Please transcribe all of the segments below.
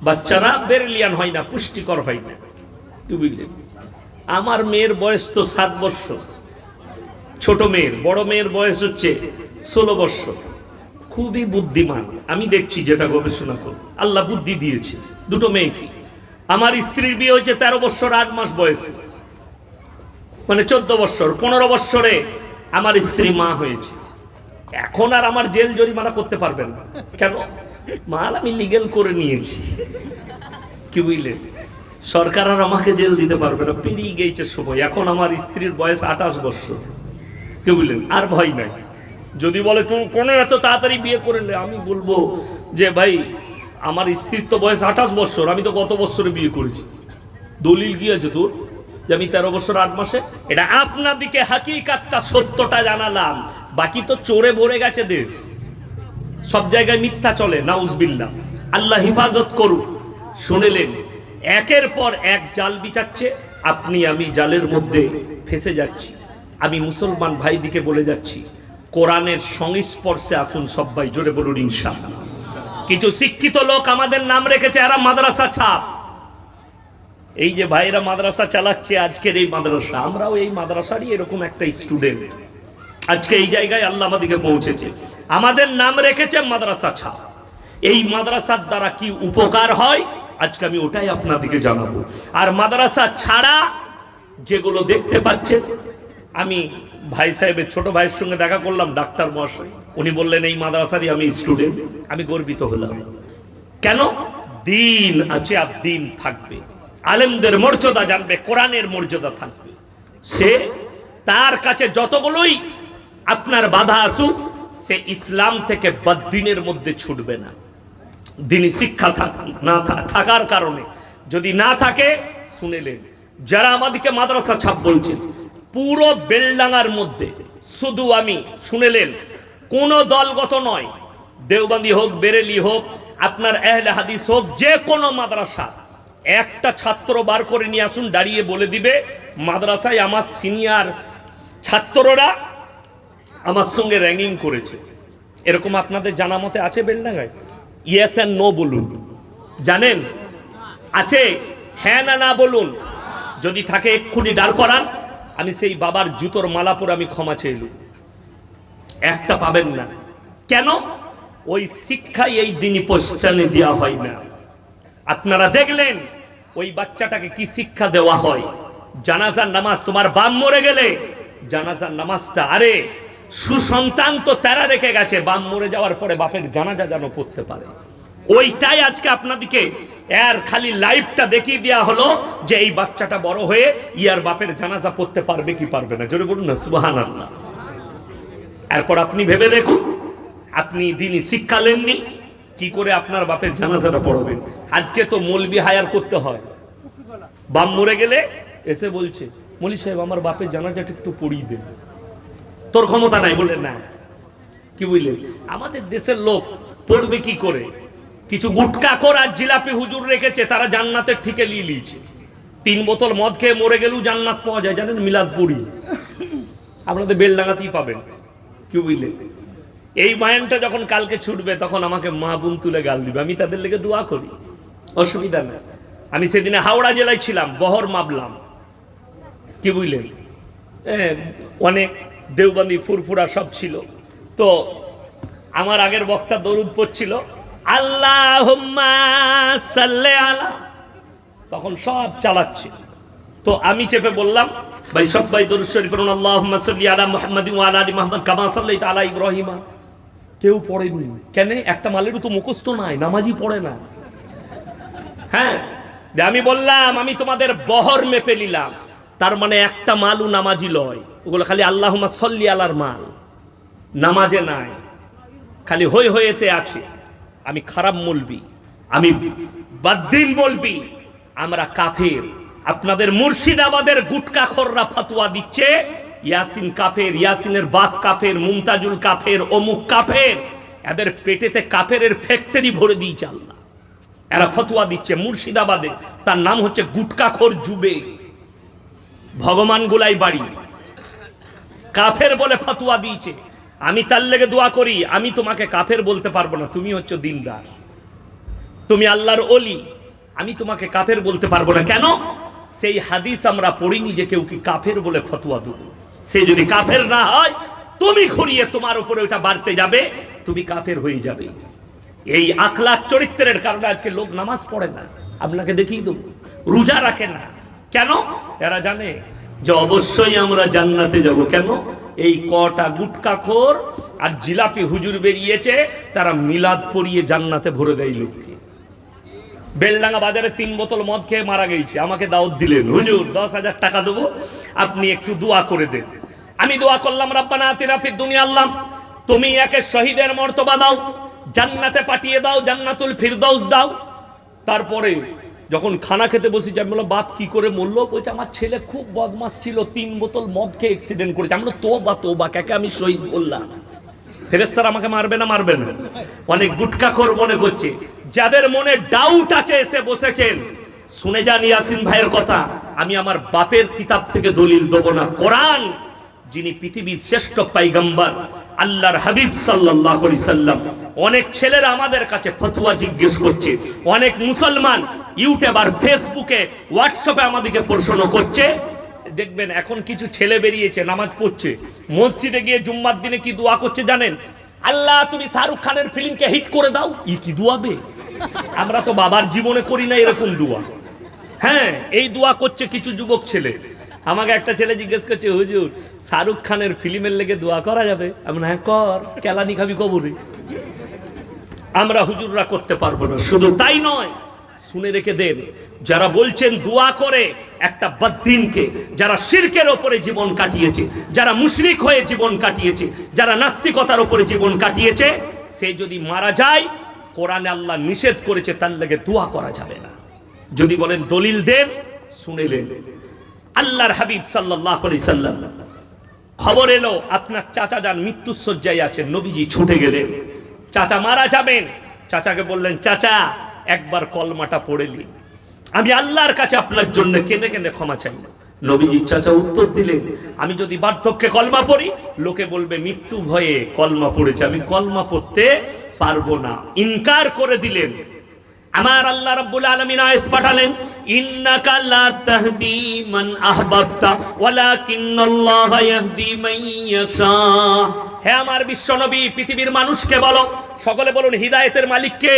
বাচ্চারা বেরিলিয়ান হয় না, পুষ্টিকর হয় না। কি বুঝলেন? আমার মেয়ের বয়স তো 7 বছর, ছোট মেয়ের। বড় মেয়ের বয়স হচ্ছে 16 বছর। খুবই বুদ্ধিমান, আমি দেখছি যেটা গবেষণা করে। আল্লাহ বুদ্ধি দিয়েছে দুটো মেয়েকে। আমার স্ত্রীর বিয়ে হয়েছে 13 বছর 8 মাস বয়সে, মানে 14 বছর। 15 বছরে আমার স্ত্রী মা হয়েছে। এখন আর আমার জেল জরিমানা করতে পারবেন না। কেন? মাল আমি লিগ্যাল করে নিয়েছি। কি বুঝলেন? সরকার আর আমাকে জেল দিতে পারবে না, পেরিয়ে গেছে সময়। এখন আমার স্ত্রীর বয়স 28 বছর। কি বুঝলেন? আর ভয় নাই। যদি বলে তুমি কোন এত তাড়াতাড়ি বিয়ে করলে, আমি বলবো যে ভাই আমার স্ত্রীর তো বয়স 28 বছর, আমি তো গত বছরে বিয়ে করেছি। দলিল কি আছে তোর যে আমি 13 বছর 8 মাসে? এটা আপনাদিকে হাকিকাতটা, সত্যটা জানালাম। বাকি তো চোরে ভরে গেছে দেশ, সব জায়গায় মিথ্যা চলে। নাউজবিল্লাহ, আল্লাহ হিফাজত করুক। শুনলেন, একের পর এক জাল বিছাচ্ছে, আপনি আমি জালের মধ্যে ফেসে যাচ্ছি। আমি মুসলমান ভাইদিকে বলে যাচ্ছি, কোরআনের সংস্পর্শে আসুন সবাই। জোরে বলুন ইনশাআল্লাহ। কিছু শিক্ষিত লোক আমাদের নাম রেখেছে, এরা মাদ্রাসা ছাপ। এই যে ভাইরা মাদ্রাসা চালাচ্ছে, আজকের এই মাদ্রাসা, আমরাও এই মাদ্রাসারই এরকম একটা স্টুডেন্ট। আজকে এই জায়গায় আল্লাহ আমাদেরকে পৌঁছেছে, আমাদের নাম রেখেছে মাদ্রাসা ছাপ। এই মাদ্রাসার দ্বারা কি উপকার হয় আজকে আমি ওটাই আপনাদেরকে জানাবো। আর মাদ্রাসা ছাড়া যেগুলো দেখতে পাচ্ছেন, আমি ভাই সাহেবের ছোট ভাইয়ের সঙ্গে দেখা করলাম, ডাক্তার মহাশয়। উনি বললেন এই মাদ্রাসারই আমি স্টুডেন্ট। আমি গর্বিত হলাম। কেন? দিন আছে আর দিন থাকবে। আলেমদের মর্যাদা জানবে, কোরআনের মর্যাদা থাকবে। সে তার কাছে যতগুলোই আপনার বাধা আসুক, সে ইসলাম থেকে বদ্দিনের মধ্যে ছুটবে না। দিনী শিক্ষা না থাকার কারণে, যদি না থাকে, শুনেলেন যারা আমাদেরকে মাদ্রাসা ছাপ বলছেন, পুরো বেলডাঙ্গার মধ্যে শুধু আমি, শুনেলেন, কোন দলগত নয়, দেওবন্দি হোক, বেরেলি হোক, আপনার আহলে হাদিস হোক, যে কোনো মাদ্রাসা, একটা ছাত্র বার করে নিয়ে আসুন, দাঁড়িয়ে বলে দিবে মাদ্রাসায় আমার সিনিয়র ছাত্ররা আমার সঙ্গে র্যাঙ্কিং করেছে। এরকম আপনাদের জানা মতে আছে বেলডাঙ্গায়? ইয়েস এন্ড নো বলুন। জানেন আছে? হ্যাঁ না না বলুন। যদি থাকে এক্ষুনি দাঁড় করান, আমি সেই বাবার জুতোর মালা পরে আমি ক্ষমা চেয়ে। একটা পাবেন না। কেন? ওই শিক্ষাই এই দিনই পশ্চানে দেওয়া হয় না। আপনারা দেখলেন ওই বাচ্চাটাকে কি শিক্ষা দেওয়া হয়? জানাজার নামাজ, তোমার বাপ মরে গেলে জানাজার নামাজটা, আরে সুসন্তান তো তারা রেখে গেছে, বাপ মরে যাওয়ার পরে বাপের জানাজা যেন পড়তে পারে। ওইটাই আজকে আপনাদেরকে এর খালি লাইভটা দেখিয়ে দেওয়া হলো যে এই বাচ্চাটা বড় হয়ে ইয়ার বাপের জানাজা পড়তে পারবে কি পারবে না। জোরে বলুন না সুবহানাল্লাহ। এরপর আপনি ভেবে দেখুন, আপনি দিনই শিক্ষা নেননি, কি করে আপনার বাপের জানাজাটা পড়বেন? আজকে তো মৌলবি হায়ার করতে হয়। বাপ মরে গেলে এসে বলছে, মৌলবি সাহেব আমার বাপের জানাজাটা একটু পড়িয়ে দেন। তোর ক্ষমতা নাই বলে না। কি বুঝলেন? আমাদের দেশের লোক পড়বে কি করে? কিছু গুটকাখোর আর জিলাপি হুজুর রেখেছে, তারা জান্নাতের ঠিকে নিয়ে নিয়েছে। 3 বোতল মদ খেয়ে মরে গেলেও জান্নাত পাওয়া যায়, জানেন? মিলাদপুরি আপনাদের বেলডাঙ্গাতেই পাবেন। কি বুঝলেন? এই মায়ানটা যখন কালকে ছুটবে, তখন আমাকে মা বোন তুলে গাল দিবে, আমি তাদের লেগে দোয়া করি, অসুবিধা নেই। আমি সেদিনে হাওড়া জেলায় ছিলাম, বহর মাবলাম। কি বুঝলেন? অনেক দেওবন্দি ফুরফুরা সব ছিল। তো আমার আগের বক্তা দরুদ পড়ছিল, আল্লাহুম্মা সাল্লি আলা, তখন সব চালাচ্ছে। তো আমি চেপে বললাম, ভাই সবাই দরুদ শরীফ পড়ুন, আল্লাহুম্মা সাল্লি আলা মুহাম্মাদিন ওয়া আলা আলি মুহাম্মাদ কামা সাল্লাইতা আলা ইব্রাহিমা। কেউ পড়েনি। কেন? একটা মালেরও তো মুখস্থ নাই, নামাজই পড়ে না। হ্যাঁ, আমি বললাম আমি তোমাদের বহর মেপে নিলাম, তার মানে একটা মালও নামাজি লয়। ওগুলো খালি আল্লাহুম্মা সাল্লি আলার মাল, নামাজে নাই, খালি হই হইতে আছে। আমি খারাপ মৌলবি, আমি বাদ্দিন বলবি, আমরা কাফের। আপনাদের মুর্শিদাবাদের গুটকাখোররা ফতোয়া দিচ্ছে ইয়াসিন কাফের, ইয়াসিনের বাপ কাফের, মুমতাজুল কাফের, অমুক কাফের। এদের পেটেতে কাফেরের ফ্যাক্টরি ভরে দিয়েছে আল্লাহ। এরা ফতোয়া দিচ্ছে মুর্শিদাবাদে, তার নাম হচ্ছে গুটকাখোর যুবে, ভগবান গোলাই বাড়ি, কাফের বলে ফতোয়া দিয়েছে। আমি তার লেগে দোয়া করি, আমি তোমাকে কাফের বলতে পারবো না, তুমি হচ্ছে দিনদার, তুমি আল্লাহর ওলি। আমি তোমাকে কাফের বলতে পারবো না। কেন? সেই হাদিস আমরা পড়িনি যে কেউ কি কাফের বলে ফতোয়া দেবো। সে যদি কাফের না হয়, তুমি ঘুরিয়ে তোমার উপরে ওটা বাড়তে যাবে, তুমি কাফের হয়ে যাবে। এই আখলাক চরিত্রের কারণে আজকে লোক নামাজ পড়ে না, আপনাকে দেখিয়ে দেবো। রোজা রাখে না, কেন? এরা জানে যে অবশ্যই আমরা জান্নাতে যাব। কেন? এই কটা গুটকাখোর আর জিলাপি হুজুর বেরিয়েছে, তারা মিলাদ পড়িয়ে জান্নাতে ভরে দেয় লোককে। বেলডাঙ্গা বাজারে 3 বোতল মদ খেয়ে মারা গেছে, আমাকে দাওয়াত দিলেন, হুজুর 10,000 টাকা দেবো, আপনি একটু দোয়া করে দেন। আমি দোয়া করলাম, রব্বানা আতিনা ফিদ দুনিয়া, আল্লাহ তুমি একে শহীদের মর্তবা দাও, জান্নাতে পাঠিয়ে দাও, জান্নাতুল ফিরদাউস দাও। তারপরে যখন খানা খেতে বসেছি, আমি বললাম বাপ কি করে মরলো? বলছে আমার ছেলে খুব বদমাস ছিল, 3 বোতল মদ খেয়ে অ্যাক্সিডেন্ট করেছে। আমি তোবা তোবা, কাকে আমি শহীদ বললাম? ফেরেশতারা আমাকে মারবে না? মারবে না। অনেক গুটকাখোর মনে করছে, যাদের মনে ডাউট আছে এসে বসেছেন, শুনে যান ইয়াসিন ভাইয়ের কথা। আমি আমার বাপের কিতাব থেকে দলিল দেব না, কোরআন, যিনি পৃথিবীর শ্রেষ্ঠ পয়গম্বর আল্লাহর হাবিব সাল্লাল্লাহু আলাইহি সাল্লাম। অনেক ছেলেরা আমাদের কাছে ফতোয়া জিজ্ঞেস করছে, অনেক মুসলমান ইউটিউব আর ফেসবুকে হোয়াটসঅ্যাপে আমাদেরকে প্রশ্ন করছে। দেখবেন এখন কিছু ছেলে বেরিয়েছে, নামাজ পড়ছে, মসজিদে গিয়ে জুম্মার দিনে কি দোয়া করছে জানেন? আল্লাহ তুমি শাহরুখ খানের ফিল্মকে হিট করে দাও। ই কি দোয়াবে? আমরা তো বাবার জীবনে করি না এরকম দোয়া। হ্যাঁ, এই দোয়া করছে কিছু যুবক ছেলে। আমাকে একটা ছেলে জিজ্ঞেস করছে, হুজুর শাহরুখ খানের ফিল্মের লেগে দোয়া করা যাবে? আমি হ্যাঁ কর, কেলানি খাবি কবরে। আমরা হুজুররা করতে পারবো না। শুধু তাই নয়, শুনে রেখে দেন, যারা বলছেন দোয়া করে একটা বদ্দিনকে, যারা শিরকের ওপরে জীবন কাটিয়েছে, যারা মুশরিক হয়ে জীবন কাটিয়েছে, যারা নাস্তিকতার ওপরে জীবন কাটিয়েছে, সে যদি মারা যায়, কোরআনে আল্লাহ নিষেধ করেছে তার লেগে দোয়া করা যাবে না। যদি বলেন দলিল দেন, শুনেলেন। আল্লাহর হাবিব সাল্লাল্লাহু আলাইহি সাল্লাম, খবর এলো আপনার চাচা যান মৃত্যুর শয্যায় আছেন, নবীজি ছুটে গেলেন, চাচা মারা যাবেন। চাচাকে বললেন, চাচা একবার কলমাটা পড়ে নিন, আমি আল্লাহর কাছে আপনার জন্য কেঁদে কেঁদে ক্ষমা চাই। নবীজি চাচা উত্তর দিলেন, আমি যদি বার্ধক্যে কলমা পড়ি, লোকে বলবে মৃত্যু ভয়ে কলমা পড়েছে, আমি কলমা পড়তে পারবো না। ইনকার করে দিলেন। আমার আল্লাহ রাব্বুল আলামিন আয়াত পাঠালেন, ইন্নাকা লা তাহদি মান আহবাবতা ওয়ালাকিন্নাল্লাহা ইয়াহদি মান ইয়াশা। হে আমার বিশ্ব নবী, পৃথিবীর মানুষকে বলো, সকলে বলুন হিদায়াতের মালিক কে?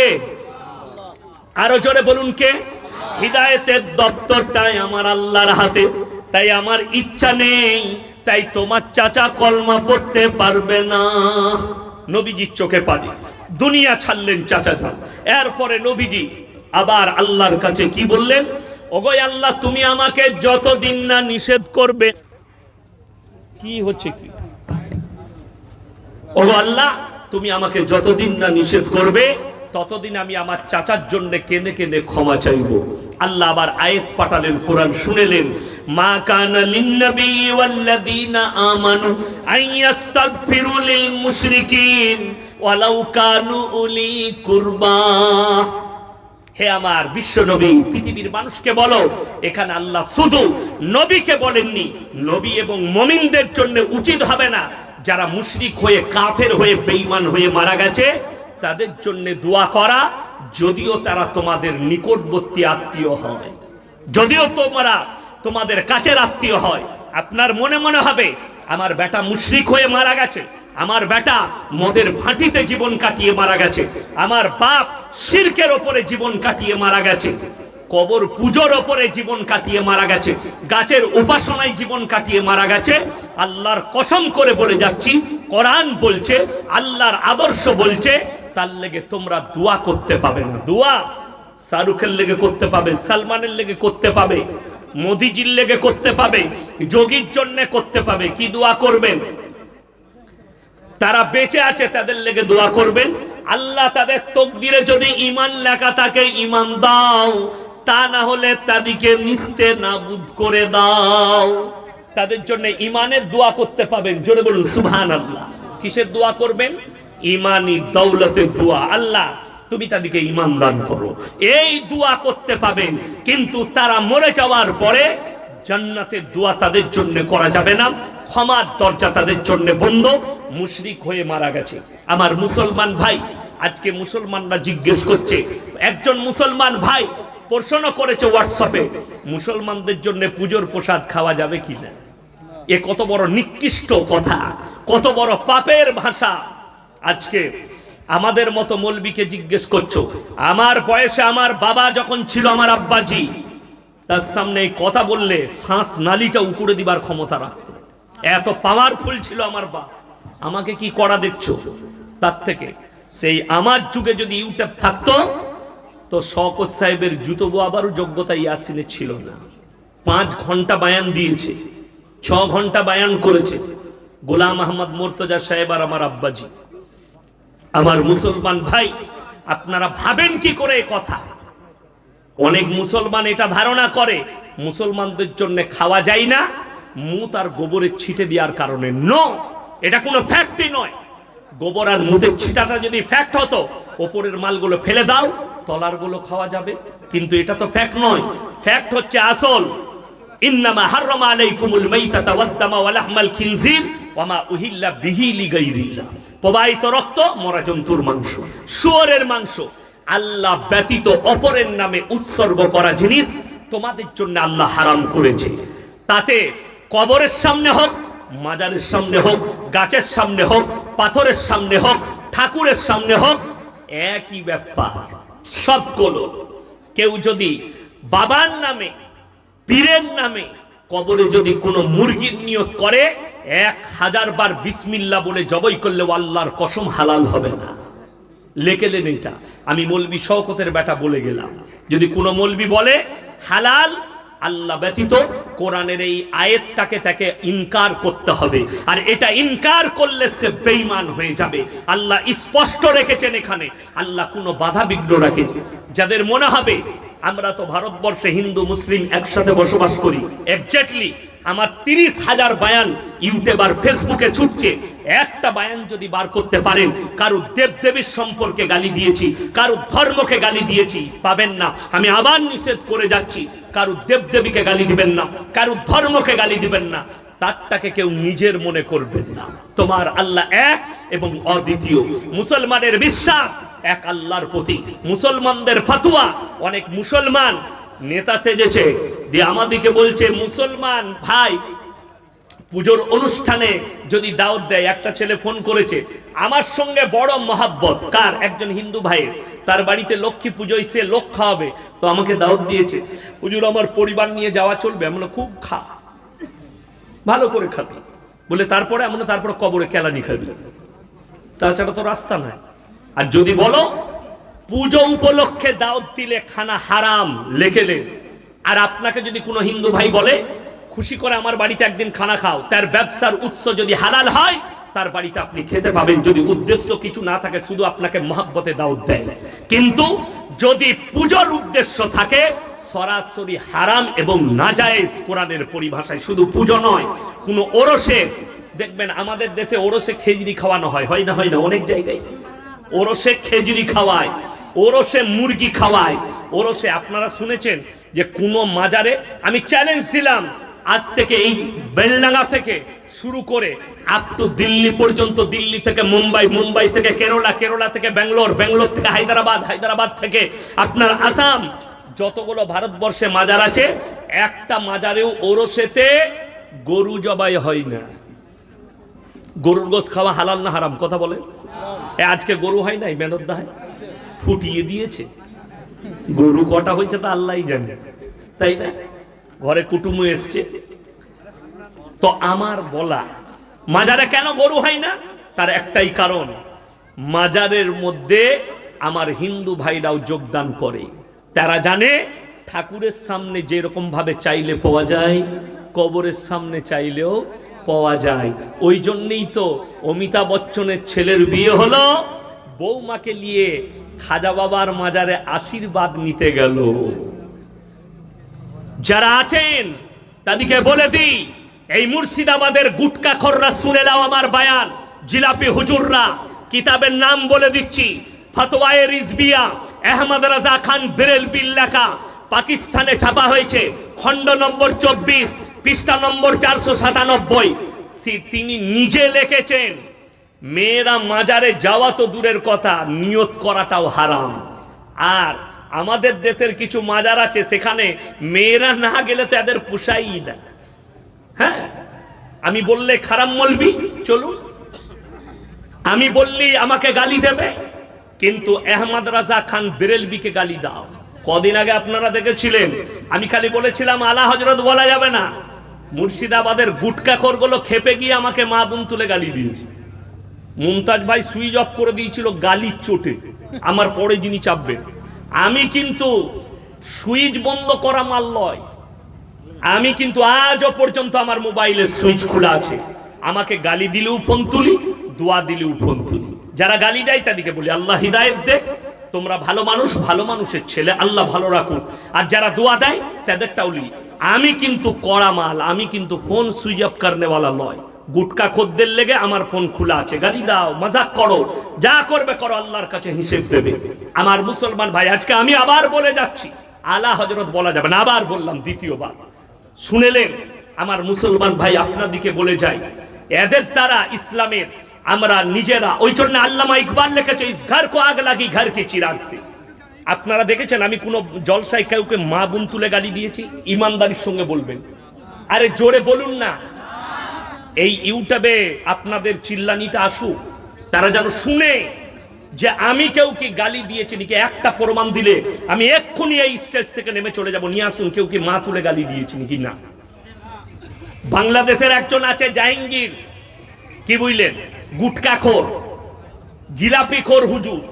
আরো জোরে বলুন কে? হিদায়াতের দপ্তরটাই আমার আল্লাহর হাতে। তাই আমার ইচ্ছা নেই, তাই তোমার চাচা কলমা পড়তে পারবে না। নবীজির চোখে পানি, দুনিয়া ছাড়লেন চাচা যান। এরপরে নবীজি আবার আল্লাহর কাছে কি বললেন? ওগো আল্লাহ, তুমি আমাকে যতদিন না নিষেধ করবে। কি হচ্ছে কি? ওগো আল্লাহ, তুমি আমাকে যতদিন না নিষেধ করবে, ততদিন আমি আমার চাচার জন্য কেঁদে কেঁদে ক্ষমা চাইব। আল্লাহ আবার আয়াত পাঠালেন, কোরআন শুনেলেন, মা কানা লিন-নবী ওয়াল্লাযীনা আমানু আইয়াস্তাগফিরু লিল মুশরিকিন ওয়ালাউ কানু উলি কুরবা। হে আমার বিশ্ব নবী, পৃথিবীর মানুষকে বলো, এখানে আল্লাহ শুধু নবীকে বলেননি, নবী এবং মুমিনদের জন্য উচিত হবে না যারা মুশরিক হয়ে, কাফের হয়ে, বেঈমান হয়ে মারা গেছে, তাদের জন্য দোয়া করা, যদিও তারা তোমাদের নিকটবর্তী আত্মীয় হয়, যদিও তোমরা তোমাদের কাছের আত্মীয় হয়। আপনার মনে মনে হবে আমার বেটা মুশরিক হয়ে মারা গেছে, আমার বেটা মদের ভাটিতে জীবন কাটিয়ে মারা গেছে, আমার বাপ শিরকের ওপরে জীবন কাটিয়ে মারা গেছে, কবর পূজোর ওপরে জীবন কাটিয়ে মারা গেছে, গাছের উপাসনায় জীবন কাটিয়ে মারা গেছে। আল্লাহর কসম করে বলে যাচ্ছি, কোরআন বলছে, আল্লাহর আদর্শ বলছে, তার লেগে তোমরা দোয়া করতে পাবে না। দোয়া শাহরুখের লেগে করতে পাবে, সালমানের লেগে করতে পাবে, মোদিজির লেগে করতে পাবে, যোগীর জন্য করতে পাবে। কি দোয়া করবেন? তারা বেঁচে আছে তাদের লেগে দোয়া করবেন। আল্লাহ তাদের তকদিরে যদি ঈমান লেখা থাকে ঈমান দাও, তা না হলে তাদেরকে নিস্তে নাবুদ করে দাও। তাদের জন্য ঈমানের দোয়া করতে পাবেন। জোরে বলুন সুবহানাল্লাহ। কিসের দোয়া করবেন? ঈমানি দৌলতের দোয়া। আল্লাহ তুমি তাদেরকে ঈমান দান করো, এই দোয়া করতে পাবেন। কিন্তু তারা মরে যাওয়ার পরে জান্নাতের দোয়া তাদের জন্য করা যাবে না, ক্ষমার দরজা তাদের জন্য বন্ধ। মুশরিক হয়ে মারা গেছে। আমার মুসলমান ভাই, আজকে মুসলমানরা জিজ্ঞেস করছে, একজন মুসলমান ভাই প্রশ্ন করেছে হোয়াটসঅ্যাপে, মুসলমানদের জন্য পুজোর প্রসাদ খাওয়া যাবে কিনা। এ কত বড় নিকৃষ্ট কথা, কত বড় পাপের ভাষা। আজকে আমাদের মতো মৌলবীকে জিজ্ঞেস করছো, আমার বয়সে আমার বাবা যখন ছিল, আমার আব্বাজি, তার সামনে এই কথা বললে শ্বাস নালীটা উপরে দিবার ক্ষমতা রাখতো, এত পাওয়ারফুল ছিল আমার বাপ। আমাকে কি করা দেখছো? তার থেকে সেই আমার যুগে যদি ইউটিউব থাকতো তো শওকত সাহেবের জুতো বোয়াবারও যোগ্যতা ইয়াসিনে ছিল না। 5 ঘন্টা বায়ান দিয়েছে, 6 ঘন্টা বায়ান করেছে গোলাম আহমদ মুর্তজা সাহেব আর আমার আব্বাজি। আমার মুসলমান ভাই, আপনারা ভাবেন কি করে এই কথা? অনেক মুসলমান এটা ধারণা করে মুসলমানদের জন্য খাওয়া যায় না মুত আর গোবরের ছিটে দেওয়ার কারণে। নো, এটা কোনো ফ্যাক্টই নয়। গোবর আর মুতের ছিটাটা যদি ফ্যাক্ট হতো, ওপরের মালগুলো ফেলে দাও, তলারগুলো খাওয়া যাবে, কিন্তু এটা তো ফ্যাক্ট নয়। ফ্যাক্ট হচ্ছে আসল, ইন্নামা হাররামা আলাইকুমুল মাইতাতা ওয়াদ-দামা ওয়া লাহমাল খিনজির ওয়া মা উহিল্লা বিহি লিগাইরিল্লাহ। প্রবাহিত রক্ত, মরা জন্তুর মাংস, শুয়োরের মাংস, আল্লাহ ব্যতীত অপরের নামে উৎসর্গ করা জিনিস তোমাদের জন্য আল্লাহ হারাম করেছে। তাতে কবরের সামনে হোক, মাজারের সামনে হোক, গাছের সামনে হোক, পাথরের সামনে হোক, ঠাকুরের সামনে হোক, একই ব্যাপার সবগুলো। কেউ যদি বাবার নামে, পীরের নামে কবরে যদি কোনো মুরগির নিয়ত করে, 1000 বার বিসমিল্লাহ বলে জবাই করলে আল্লাহর কসম হালাল হবে না। লেখেলেন এটা, আমি মৌলবী শওকতের বেটা বলে গেলাম। যদি কোনো মৌলবী বলে হালাল আল্লাহ ব্যতীত, কোরআনের এই আয়াতটাকে তাকে ইনকার করতে হবে, আর এটা ইনকার করলে সে বেঈমান হয়ে যাবে। আল্লাহ স্পষ্ট রেখেছেন এখানে, আল্লাহ কোনো বাধা বিঘ্ন রাখেনি। যাদের মনে হবে আমরা তো ভারতবর্ষে হিন্দু মুসলিম একসাথে বসবাস করি, এক্স্যাক্টলি আমার 30,000 বায়ান ইউটিউব আর ফেসবুকে ছুটছে, একটা বায়ান যদি বার করতে পারেন কারো দেবদেবীর সম্পর্কে গালি দিয়েছি, কারো ধর্মকে গালি দিয়েছি, পাবেন না। আমি আবার নিষেধ করে যাচ্ছি, কারো দেবদেবীকে গালি দিবেন না, কারো ধর্মকে গালি দিবেন না, তারটাকে কেউ নিজের মনে করবেন না। তোমার আল্লাহ এক এবং অদ্বিতীয়। মুসলমানের বিশ্বাস এক আল্লাহর প্রতি। মুসলমানদের ফাতুয়া, অনেক মুসলমান নেতা সেজেছে দিয়ে আমাদেরকে বলছে মুসলমান ভাই পুজোর অনুষ্ঠানে যদি দাওয়াত দেয়। একটা ছেলে ফোন করেছে, আমার সঙ্গে বড় মহাব্বত, কার? একজন হিন্দু ভাইয়ের, তার বাড়িতে লক্ষ্মী পুজোয় সে লোক খাওয়াবে, তো আমাকে দাওয়াত দিয়েছে। হুজুর আমার পরিবার নিয়ে যাওয়া চলবে? আমরা খুব খা, ভালো করে খাবি বলে, তারপরে আমরা তারপরে কবরে কেলানি খাবি, তাছাড়া তো রাস্তা নাই। আর যদি বলো পুজো উপলক্ষে দাওয়াত দিলে খানা হারাম, লেখেলেন। আর আপনাকে যদি কোনো হিন্দু ভাই বলে খুশি করে আমার বাড়িতে একদিন খানা খাও, তার ব্যবসার উৎস যদি হালাল হয় তার বাড়িতে আপনি খেতে পাবেন, যদি উদ্দেশ্য কিছু না থাকে, শুধু আপনাকে মহব্বতে দাওয়াত দেয়। কিন্তু যদি পূজার উদ্দেশ্য থাকে, সরাসরি হারাম এবং নাজায়েজ কোরআনের পরিভাষায়। শুধু পুজো নয়, কোনো ওরসে দেখবেন আমাদের দেশে ওরসে খেজুরি খাওয়ানো হয়, হয় না? হয় না? অনেক জায়গায় ওরসে খেজুরি খাওয়ায়, ওরসে মুরগি খাওয়ায়, ওরসে আপনারা শুনেছেন যে কোনো মাজারে, আমি চ্যালেঞ্জ দিলাম আজ থেকে এই বেলডাঙ্গা থেকে শুরু করে আপ টু দিল্লি পর্যন্ত, দিল্লি থেকে মুম্বাই, মুম্বাই থেকে কেরলা, কেরলা থেকে ব্যাঙ্গালোর, ব্যাঙ্গালোর থেকে হায়দ্রাবাদ, হায়দ্রাবাদ থেকে আপনার আসাম, যতগুলো ভারতবর্ষে মাজার আছে, একটা মাজারেও ওরসেতে গরু জবাই হয় না। গরুর গোশত খাওয়া হালাল না হারাম? কথা বলে। আজকে গরু হয় নাই, মেনদ্দা হয়, ফুটিয়ে দিয়েছে। গরু কটা হয়েছে তা আল্লাহই জানে, তাই না? ঘরে কুটুম এসছে। তো আমার বলা, মাজারে কেন গরু হয় না? তার একটাই কারণ, মাজারের মধ্যে আমার হিন্দু ভাইরাও যোগদান করে। তারা জানে ঠাকুরের সামনে যেরকম ভাবে চাইলে পাওয়া যায়, কবরের সামনে চাইলেও পাওয়া যায়। ওই জন্যই তো অমিতাভ বচ্চনের ছেলের বিয়ে হলো, বৌমাকে নিয়ে খাজা বাবার মাজারে আশীর্বাদ নিতে গেল। যারা আছেন তাদেরকে বলে দিই, এই মুর্শিদাবাদের গুটকাখররা শুনে নাও আমার বায়ান। জিলাপি হুজুররা, কিতাবের নাম বলে দিচ্ছি, ফতোয়ায়ে রিজবিয়া, আহমদ রাজা খান বেরেলবির লেখা, পাকিস্তানে ছাপা হয়েছে, খণ্ড নম্বর 24, পৃষ্ঠা নম্বর 497। তিনি নিজে লিখেছেন, মেয়েরা মাজারে যাওয়া তো দূরের কথা, নিয়ত করাটাও হারাম। আর আমাদের দেশের কিছু মাজার আছে সেখানে মেয়েরা না গেলে তো এদের পোষাই না। হ্যাঁ, আমি বললে খারাপ মলবি চলুন, আমি বললি আমাকে গালি দেবে, কিন্তু আহমদ রাজা খান বেরেলভিকে গালি দাও। কদিন আগে আপনারা দেখেছিলেন, আমি খালি বলেছিলাম আলা হজরত বলা যাবে না, মুর্শিদাবাদের গুটকাখোর গুলো খেপে গিয়ে আমাকে মা বোন তুলে গালি দিয়েছে। মুমতাজ ভাই সুইচ অফ করে দিয়েছিল গালির চোটে, আমার পরে যিনি চাপবেন। আমি কিন্তু সুইচ বন্ধ করা মাল নয়, আমি কিন্তু আজও পর্যন্ত আমার মোবাইলের সুইচ খোলা আছে। আমাকে গালি দিলেও ফোন তুলি, দোয়া দিলেও ফোন তুলি। যারা গালি দেয় তাদেরকে বলি আল্লাহ হিদায়েত দে, তোমরা ভালো মানুষ, ভালো মানুষের ছেলে, আল্লাহ ভালো রাখুন। আর যারা দোয়া দেয় তাদেরটাও লি। আমি কিন্তু কড়া মাল, আমি কিন্তু ফোন সুইচ অফ করনেওয়ালা নয়। গুটকা খদ্দের লেগে আমার ফোন খোলা আছে, গালি দাও, মজাক করো, যা করবে করো, আল্লাহর কাছে হিসেব দেবে। আমার মুসলমান ভাই, আজকে আমি আবার বলে যাচ্ছি আলা হজরত বলা যাবে না, আবার বললাম দ্বিতীয়বার, শুনেলেন? আমার মুসলমান ভাই আপনাদিকে বলে যাই, এদের দ্বারা ইসলামের আমরা নিজেরা, ওই জন্য আল্লামা ইকবাল লিখেছে ইস ঘর কো আগ লাগি ঘর কে চিরাগ সে। আপনারা দেখেছেন আমি কোন জলসায় কাউকে মা বোন তুলে গালি দিয়েছি? ইমানদারির সঙ্গে বলবেন, আরে জোরে বলুন না। এই ইউটিউবে আপনাদের চিল্লানিটা আসুক, তারা যেন শুনে যে আমি কেউ কি গালি দিয়েছি নাকি। একটা প্রমাণ দিলে আমি এক্ষুনি এই স্টেজ থেকে নেমে চলে যাব, নিয়ে আসুন কেউ কি মা তুলে গালি দিয়েছি নাকি। না, বাংলাদেশের একজন আছে জাহাঙ্গীর, কি বুঝলেন, গুটকাখোর, জিলাপিখোর হুজুর,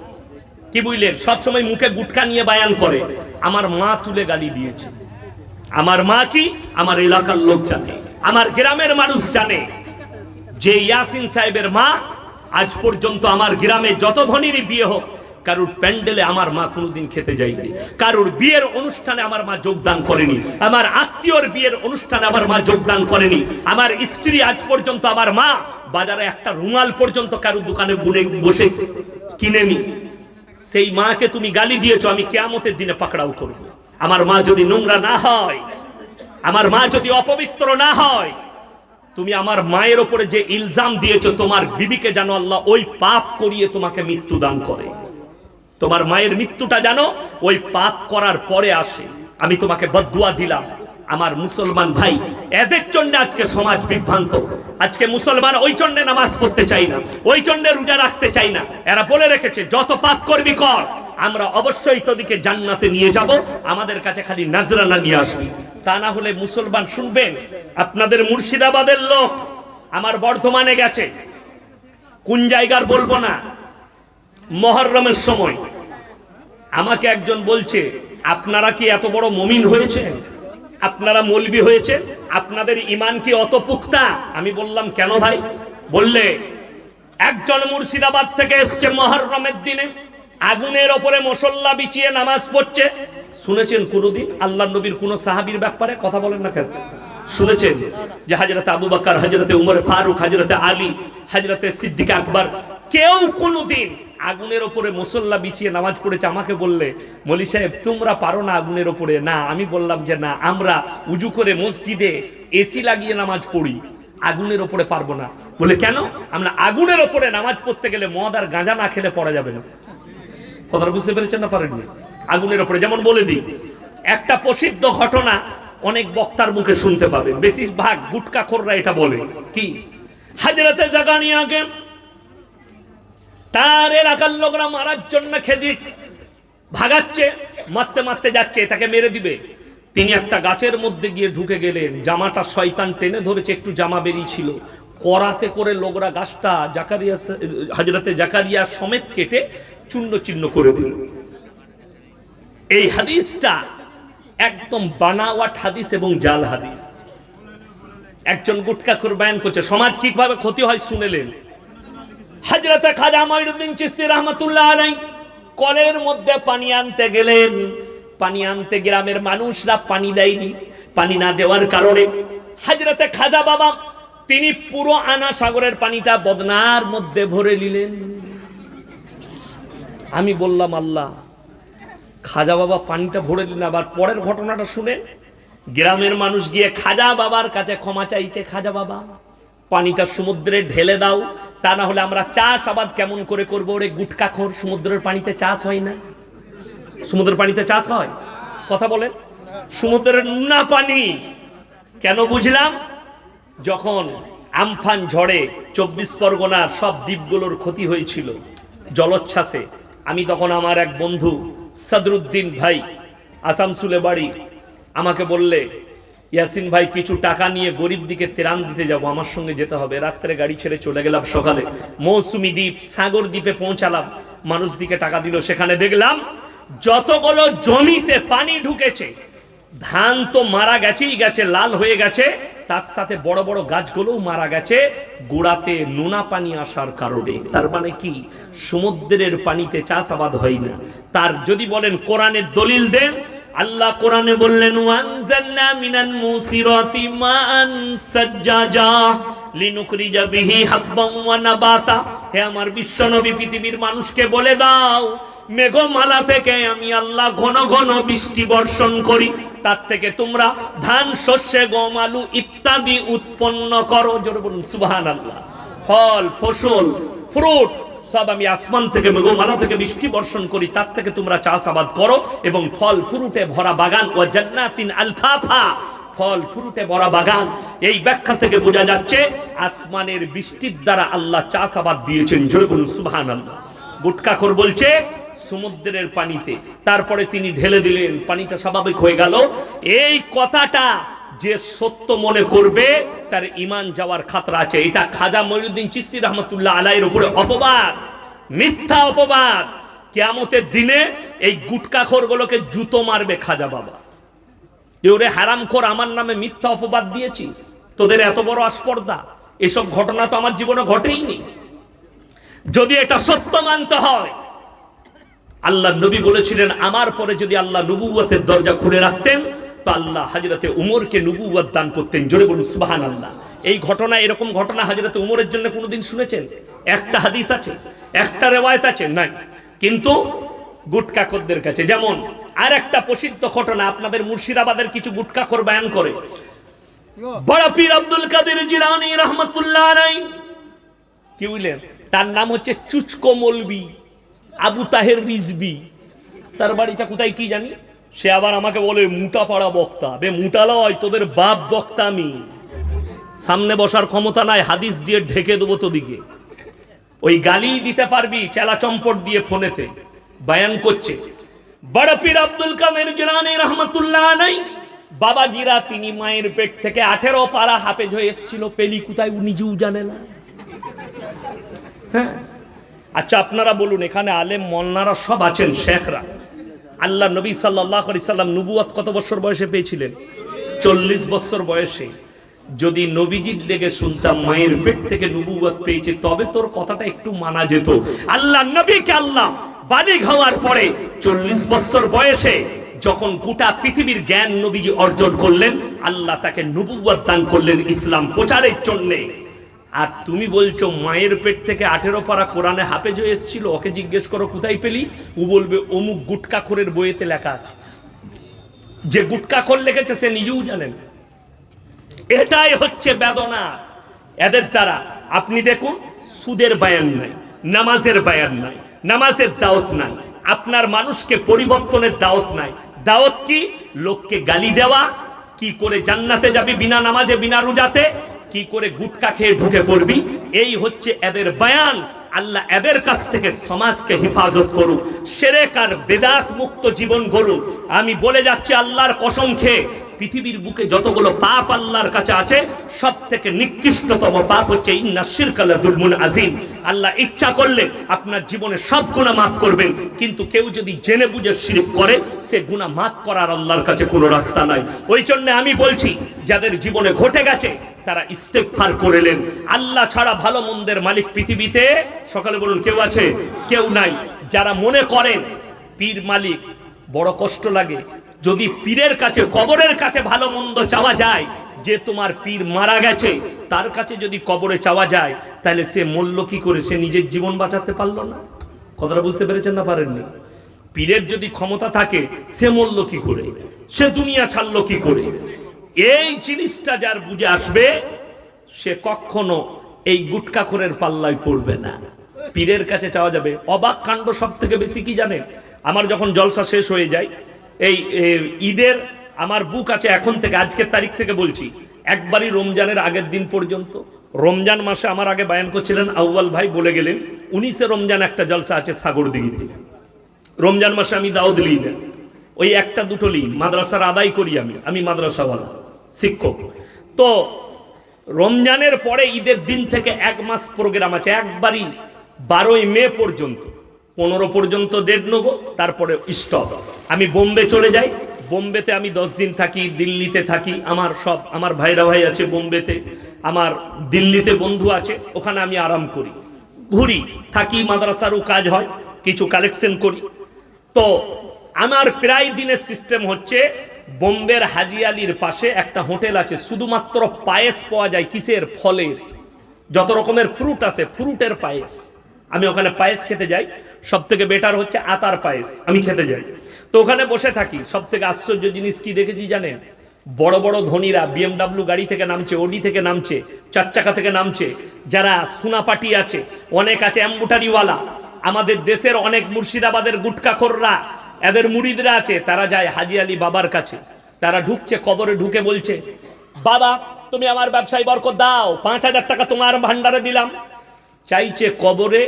কি বুঝলেন, সবসময় মুখে গুটকা নিয়ে বায়ান করে। আমার মা তুলে গালি দিয়েছে। আমার মা কি, আমার এলাকার লোক জানে, আমার গ্রামের মানুষ জানে যে ইয়াসিন সাহেবের মা আজ পর্যন্ত আমার গ্রামে যত ধনীরই বিয়ে হোক, কারুর প্যান্ডেলে আমার মা কোনোদিন খেতে যায়নি, কারুর বিয়ের অনুষ্ঠানে আমার মা যোগদান করেনি, আমার আত্মীয়র বিয়ের অনুষ্ঠানে আমার মা যোগদান করেনি। আমার স্ত্রী আজ পর্যন্ত, আমার মা বাজারে একটা রুমাল পর্যন্ত কারুর দোকানে বসে কিনেনি। সেই মাকে তুমি গালি দিয়েছো, আমি কিয়ামতের দিনে পাকড়াও করব। আমার মা যদি নোংরা না হয়, আমার মা যদি অপবিত্র না হয়, তুমি আমার মায়ের উপরে যে ইলজাম দিয়েছো, তোমার বিবিকে জানো আল্লাহ ওই পাপ করিয়ে তোমাকে মৃত্যু দান করে। তোমার মায়ের মৃত্যুটা জানো ওই পাপ করার পরে আসে। আমি তোমাকে বদদুয়া দিলাম। আমার মুসলমান ভাই, এদের জন্য আজকে সমাজ বিভ্রান্ত। আজকে মুসলমান ওই জন্য নামাজ পড়তে চাই না, ওই জন্য রোজা রাখতে চাই না। এরা বলে রেখেছে যত পাপ করবি কর, আমরা অবশ্যই তোদিকে জান্নাতে নিয়ে যাব, আমাদের কাছে খালি নাজরানা নিয়ে আসবি। তা না হলে মুসলমান শুনবেন, আপনাদের মুর্শিদাবাদের লোক আমার বর্ধমানে গেছে, কোন জায়গার বলবো না, মুহররমের সময় আমাকে একজন বলছে আপনারা কি এত বড় মুমিন হয়েছে, আপনারা মৌলবি হয়েছে, আপনাদের ঈমান কি অত পুখতা? আমি বললাম কেন ভাই? বললে একজন মুর্শিদাবাদ থেকে এসছে, মুহররমের দিনে আগুনের ওপরে মশল্লা বিছিয়ে নামাজ পড়ছে। শুনেছেন কোনদিন আল্লাহর নবীর কোন সাহাবীর ব্যাপারে কথা বলেন না কেন? শুনেছেন যে হযরত আবু বকর, হযরত উমর ফারুক, হযরত আলী, হযরত সিদ্দিক আকবর কেউ কোনদিন আগুনের ওপরে মুসল্লা বিছিয়ে নামাজ পড়েছে? আমাকে বললে মৌলী সাহেব তোমরা পারো না আগুনের ওপরে। না, আমি বললাম যে না, আমরা উজু করে মসজিদে এসি লাগিয়ে নামাজ পড়ি, আগুনের ওপরে পারবো না। বলে কেন? আমরা আগুনের ওপরে নামাজ পড়তে গেলে মদ আর গাঁজা না খেলে পড়া যাবে না। কথাটা বুঝতে পেরেছেন না পারেননি? আগুনের ওপরে যেমন বলে দিই, একটা প্রসিদ্ধ ঘটনা অনেক বক্তার মুখে শুনতে পাবেন, বেশিরভাগ গুটকাখোররা এটা বলে। কি? হযরতে জাগানিয়াকে তার এলাকার লোকরা মারার জন্য খেদি ভাগাচ্ছে, মারতে মারতে যাচ্ছে, তাকে মেরে দিবে। তিনি একটা গাছের মধ্যে গিয়ে ঢুকে গেলেন, জামাটা শয়তান টেনে ধরেছে, একটু জামা বেরিয়েছিল, করাতে করে লোকরা গাছটা জাকারিয়া, হযরতে জাকারিয়া সমেত কেটে চূর্ণ চিহ্ন করে দিল। এই হাদিসটা একদম বানাওয়াট হাদিস এবং জাল হাদিস। একজন গুটকাখোর বয়ান করছে, সমাজ কিভাবে ক্ষতি হয় শুনেলেন। হযরতে খাজা মঈনুদ্দিন চিশতি রাহমাতুল্লাহ আলাইহি কলের মধ্যে পানি আনতে গেলেন। পানি আনতে গ্রামের মানুষরা পানি দেয়নি। পানি না দেওয়ার কারণে হযরতে খাজা বাবা তিনি পুরো আনা সাগরের পানিটা বদনার মধ্যে ভরে নিলেন। আমি বললাম আল্লাহ, খাজা বাবা পানিটা ভরে দিলেন। আবার পরের ঘটনাটা শুনে গ্রামের মানুষ গিয়ে খাজা বাবার কাছে ক্ষমা চাইছে, খাজা বাবা পানিটা সমুদ্রে ঢেলে দাও, তা না হলে আমরা চাষ আবাদ কেমন করে করবো? ওরে গুটকাখোর, সমুদ্রের পানিতে চাষ হয় না। সমুদ্রের পানিতে চাষ হয়? কথা বলেন। সমুদ্রের নোনা পানি কেন বুঝলাম? যখন আমফান ঝড়ে 24 পরগনার সব দ্বীপগুলোর ক্ষতি হয়েছিল জলোচ্ছ্বাসে, আমি তখন আমার এক বন্ধু সদরুদ্দিন ভাই, আসানসোলে বাড়ি, আমাকে বললে, ইয়াসিন ভাই কিছু টাকা নিয়ে গরিব দিকে ত্রাণ দিতে যাব, আমার সঙ্গে যেতে হবে। রাত্রে গাড়ি ছেড়ে চলে গেলাম, সকালে মৌসুমী দ্বীপ সাগর দ্বীপে পৌঁছালাম। মানুষ দিকে টাকা দিল, সেখানে দেখলাম যতগুলো জমিতে পানি ঢুকেছে, ধান তো মারা গেছেই গেছে, লাল হয়ে গেছে, তার সাথে বড় বড় গাছগুলোও মারা গেছে গোড়াতে নোনা পানি আসার কারণে। তার মানে কি? সমুদ্রের পানিতে চাষাবাদ হয় না। তার যদি বলেন কোরআনের দলিল দেন, আল্লাহ কোরআনে বললেন ওয়ানজালনা মিনাল মুসিরাতি মান সাজ্জাজা লিনুখরিজা বিহি হাব্বান ওয়া নাবাতা। হে আমার বিশ্বনবী, পৃথিবীর মানুষকে বলে দাও, মেঘমালা থেকে আমি আল্লাহ ঘন ঘন বৃষ্টি বর্ষণ করি, তার থেকে তোমরা ধান, শস্য, গম, আলু ইত্যাদি উৎপন্ন করো। জোরে বলুন সুবহানাল্লাহ। ফল, ফসল, ফ্রুট সব আমি আসমান থেকে, মেঘমালা থেকে বৃষ্টি বর্ষণ করি, তার থেকে তোমরা চাষাবাদ করো এবং ফল ফ্রুটে ভরা বাগান। ওয়া জান্নাতিন আলফাফা, ফল ফ্রুটে ভরা বাগান। এই ব্যাখ্যা থেকে বোঝা যাচ্ছে আসমানের বৃষ্টির দ্বারা আল্লাহ চাষাবাদ দিয়েছেন। জোরে বলুন সুবহানাল্লাহ। গুটকাখোর বলছে সমুদ্রের পানিতে, তারপরে তিনি ঢেলে দিলেন, পানিটা স্বাভাবিক হয়ে গেল। এই কথাটা যে সত্য মনে করবে তার ঈমান যাওয়ার খাতরা আছে। এটা খাজা মঈনুদ্দিন চিশতি রাহমাতুল্লাহ আলাইহির উপরে অপবাদ, মিথ্যা অপবাদ। কিয়ামতের দিনে এই গুটকাখোরগুলোকে জুতো মারবে খাজা বাবা। এওরে হারামখোর, আমার নামে মিথ্যা অপবাদ দিয়েছিস, তোদের এত বড় আস্পর্ধা। এসব ঘটনা তো আমার জীবনে ঘটেইনি। যদি এটা সত্য মানতে হয়, আল্লাহ নবী বলেছিলেন আমার পরে যদি আল্লাহ নবুয়তের দরজা খুলে রাখতেন তো আল্লাহ হযরতে উমরকে নবুয়ত দান করতেন। জোরে বলুন সুবহানাল্লাহ। এই ঘটনা, এরকম ঘটনা হযরতে উমরের জন্য কোনোদিন শুনেছেন? একটা হাদিস আছে, একটা রিওয়ায়াত আছে? নাই। কিন্তু গুটকাখোরদের কাছে, যেমন আর একটা প্রসিদ্ধ ঘটনা, আপনাদের মুর্শিদাবাদের কিছু গুটকাখোর বয়ান করে। বড় পীর আব্দুল কাদের জিলানী রাহমাতুল্লাহ আলাইহি, কি বলেন, তার নাম হচ্ছে চুচকো মৌলবি আবু তাহের রিজবি। তার বাড়িটা কোথায় কি জানি। সে আবার আমাকে বলে মুটা পাড়া বক্তা। বে মুটা লয়, তোদের বাপ বক্তা আমি। সামনে বসার ক্ষমতা নাই, হাদিস দিয়ে ঢেকে দেবো তোদিকে। ওই গালি দিতে পারবি চেলা চম্পট দিয়ে ফোনেতে। বয়ান করছে বড় পীর আব্দুল কাদের জিলানী রাহমাতুল্লাহ আলাইহি, বাবাজিরা তিনি মায়ের পেট থেকে 18 পারা হাফেজ হয়ে এসেছিল। পেলি কোথায় ও নিজেও জানে না। হ্যাঁ, আচ্ছা আপনারা বলুন, এখানে আলেম মোল্লারা সব আছেন, শেখরা। আল্লাহ নবী সাল্লাল্লাহু আলাইহি সাল্লাম নবুয়ত কত বছর বয়সে পেয়েছিলেন? 40 বছর বয়সে। যদি নবীজির লেগে শুনতাম মায়ের পেট থেকে নবুয়ত পেয়েছে, তবে তোর কথাটা একটু মানা যেত। আল্লাহ নবীকে আল্লাহ বালিগ হওয়ার পরে 40 বছর বয়সে যখন গোটা পৃথিবীর জ্ঞান নবীজি অর্জন করলেন, আল্লাহ তাকে নবুয়ত দান করলেন ইসলাম প্রচারের জন্যে। আর তুমি বলছো মায়ের পেট থেকে 18 পারা কোরআনে হাফেজ হয়ে এসেছিল। ওকে জিজ্ঞেস করো কোথায় পেলি, ও বলবে অমুক গুটকাখোরের বইয়েতে লেখা আছে। যে গুটকাখোর লিখেছে সে নিজেও জানেন। এটাই হচ্ছে বেদনা এদের দ্বারা। আপনি দেখুন, সুদের বয়ান নাই, নামাজের বয়ান নাই, নামাজের দাওয়াত নাই, আপনার মানুষকে পরিবর্তনের দাওয়াত নাই। দাওয়াত কি? লোককে গালি দেওয়া। কি করে জান্নাতে যাবি বিনা নামাজে, বিনা রোজাতে? কি করে গুটকা খেয়ে ঢুকে পড়বি? এই হচ্ছে এদের বয়ান। আল্লাহ এদের কাছ থেকে সমাজকে হেফাজত করুন, শিরক আর বিদআত মুক্ত জীবন গড়ুন। আমি বলে যাচ্ছি আল্লাহর কসম খেয়ে, পৃথিবীর বুকে যতগুলো পাপ আল্লাহর কাছে আছে, সব থেকে নিকৃষ্টতম পাপ হচ্ছে ইন্না শিরকা লাযুলমুন আযীম। আল্লাহ ইচ্ছা করলে আপনার জীবনে সব গুনাহ মাফ করবেন, কিন্তু কেউ যদি জেনে বুঝে শিরক করে, সে গুনাহ মাফ করার আল্লাহর কাছে কোনো রাস্তা নাই। ওই জন্য আমি বলছি, যাদের জীবনে ঘটে গেছে তারা ইস্তেগফার করলেন। আল্লাহ ছাড়া ভালো মন্দের মালিক পৃথিবীতে, সকালে বলুন, কেউ আছে? কেউ নাই। যারা মনে করেন পীর মালিক, বড় কষ্ট লাগে। যদি পীরের কাছে, কবরের কাছে ভালো মন্দ চাওয়া যায়, যে তোমার পীর মারা গেছে তার কাছে যদি কবরে চাওয়া যায়, তাহলে সে মূল্য কি করে? সে নিজের জীবন বাঁচাতে পারলো না। কথাটা বুঝতে পেরেছেন না পারেননি? পীরের যদি ক্ষমতা থাকে, সে মূল্য কি করে? সে দুনিয়া ছাড়লো কি করে? এই জিনিসটা যার বুঝে আসবে, সে কখনো এই গুটকাখোরের পাল্লায় পড়বে না। পীরের কাছে চাওয়া যাবে। অবাক কাণ্ড সব থেকে বেশি কি জানেন? আমার যখন জলসা শেষ হয়ে যায় এই ঈদের আমার বুক আছে এখন থেকে, আজকের তারিখ থেকে বলছি, একবারই রমজানের আগের দিন পর্যন্ত। রমজান মাসে আমার আগে বায়ান করছিলেন আউয়াল ভাই, বলে গেলেন 19 রমজান একটা জলসা আছে সাগরদিঘিতে। রমজান মাসে আমি দাওয়াত লিই না, ওই একটা দুটো লিই, মাদ্রাসার আদায় করি আমি মাদ্রাসাওয়ালা শিক্ষক। তো রমজানের পরে ঈদের দিন থেকে 1 মাস প্রোগ্রাম আছে, একবারই 12ই মে পর্যন্ত, 15 পর্যন্ত ডেট নেবো, তারপরে স্টপ। আমি বোম্বে চলে যাই, বোম্বেতে আমি 10 দিন থাকি, দিল্লিতে থাকি, আমার ভাইরা ভাই আছে বোম্বেতে, আমার দিল্লিতে বন্ধু আছে, ওখানে আমি আরাম করি, ঘুরি, থাকি, মাদ্রাসারও কাজ হয়, কিছু কালেকশন করি। তো আমার প্রায় দিনের সিস্টেম হচ্ছে, বোম্বের হাজি আলীর পাশে একটা হোটেল আছে, শুধুমাত্র পায়েস পাওয়া যায়, কিসের? ফলের, যত রকমের ফ্রুট আছে, ফ্রুটের পায়েস। আমি ওখানে পায়েস খেতে যাই, সব থেকে বেটার হচ্ছে আতার পায়েস, আমি খেতে যাই। তো ওখানে বসে থাকি। সব থেকে আশ্চর্য জিনিস কি দেখেছি জানেন? বড় বড় ধনীরা BMW গাড়ি থেকে নামছে, ওডি থেকে নামছে, 4 চাকা থেকে নামছে, যারা সুনাপাটি আছে, অনেক আছে অ্যাম্বুটারিওয়ালা, আমাদের দেশের অনেক মুর্শিদাবাদের গুটকাখোররা, এদের মুরিদরা আছে, তারা যায় হাজি আলী বাবার কাছে। তারা ঢুকছে, কবরে ঢুকে বলছে, বাবা তুমি আমার ব্যবসায় বরকত দাও, 5000 টাকা তোমার ভান্ডারে দিলাম। চাইছে কবরে,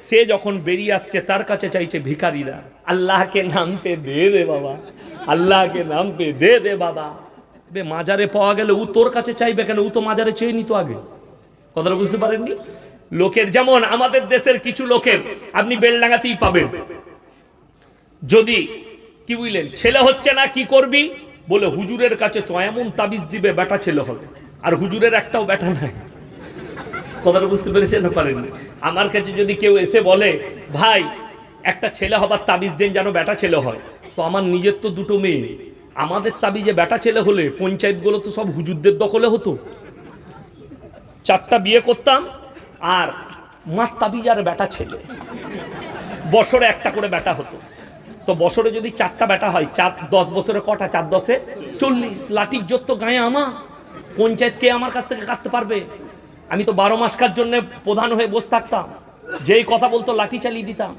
সে যখন বেরিয়ে আসছে তার কাছে চাইছে ভিখারিরা, আল্লাহকে নাম পে দে দে বাবা, আল্লাহকে নাম পে দে দে বাবা। মাজারে পাওয়া গেলে ও তোর কাছে চাইবে কেন? ও তো মাজারে চেয়ে নিত আগে। কথাটা বুঝতে পারেননি? লোকের যেমন আমাদের দেশের কিছু লোকের আপনি বেলডাঙ্গাতেই পাবেন, যদি কি বুঝলেন ছেলে হচ্ছে না, কি করবি বলে হুজুরের কাছে এমন তাবিজ দিবে বেটা ছেলে হবে, আর হুজুরের একটাও বেটা নাই। কথাটা বুঝতে পেরেছেন না পারেননি? আমার কাছে যদি কেউ এসে বলে ভাই একটা ছেলে হবার তাবিজ দেন যেন বেটা ছেলে হয়, তো আমার নিজের তো 2টো মেয়ে, আমাদের তাবিজে বেটা ছেলে হলে পঞ্চায়েতগুলো তো সব হুজুরদের দখলে হতো। 4টা বিয়ে করতাম, আর মার তাবিজ আর বেটা ছেলে, বছরে একটা করে বেটা হতো। তো বছরে যদি 4টা বেটা হয়, 10 বছরে কটা? 4 10 40। লাঠির জোর তো গায়ে আমার, পঞ্চায়েত কে আমার কাছ থেকে কাটতে পারবে? আমি তো 12 মাস কার জন্য প্রধান হয়ে বসে থাকতাম, যেই কথা বলতো লাঠি চালিয়ে দিতাম।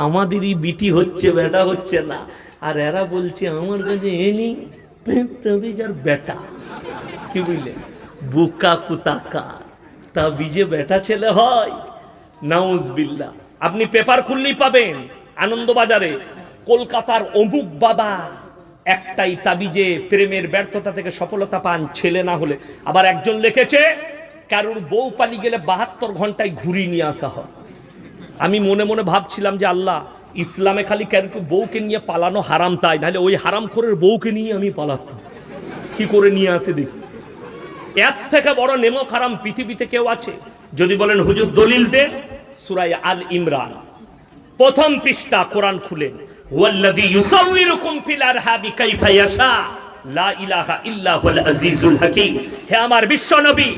আমাদেরই বিটি হচ্ছে, বেটা হচ্ছে না, আর এরা বলছে আমার কাছে এনি তবে যার বেটা। কি বুঝলেন? বুকা কুতাকা তাবিজে বেটা ছেলে হয়, নাউজবিল্লাহ। আপনি পেপার খুললেই পাবেন আনন্দবাজারে, কলকাতার অমুক বাবা একটাই তাবিজে প্রেমের ব্যর্থতা থেকে সফলতা পান, ছেলে না হলে। আবার একজন লিখেছে কারুর বউ পালিয়ে গেলে 72 ঘন্টায় ঘুরিয়ে নিয়ে আসা হয়। আমি মনে মনে ভাবছিলাম যে আল্লাহ, ইসলামে খালি কেন বউকে নিয়ে পালানো হারাম, তাই নাহলে ওই হারামখোরের বউকে নিয়ে আমি পালাতাম। কি করে নিয়ে আসে দেখি। এর থেকে বড় নেমক হারাম পৃথিবীতে কেউ আছে? যদি বলেন হুজুর দলিল দেন, সূরা আল ইমরান 1ম পৃষ্ঠা, কোরআন খুলেন, ওয়াল্লাযী ইউসাউইরুকুম ফিল আরহাবি কাইফা ইয়াশা লা ইলাহা ইল্লা হুয়াল আজিজুল হাকীম। হে আমার বিশ্ব নবী,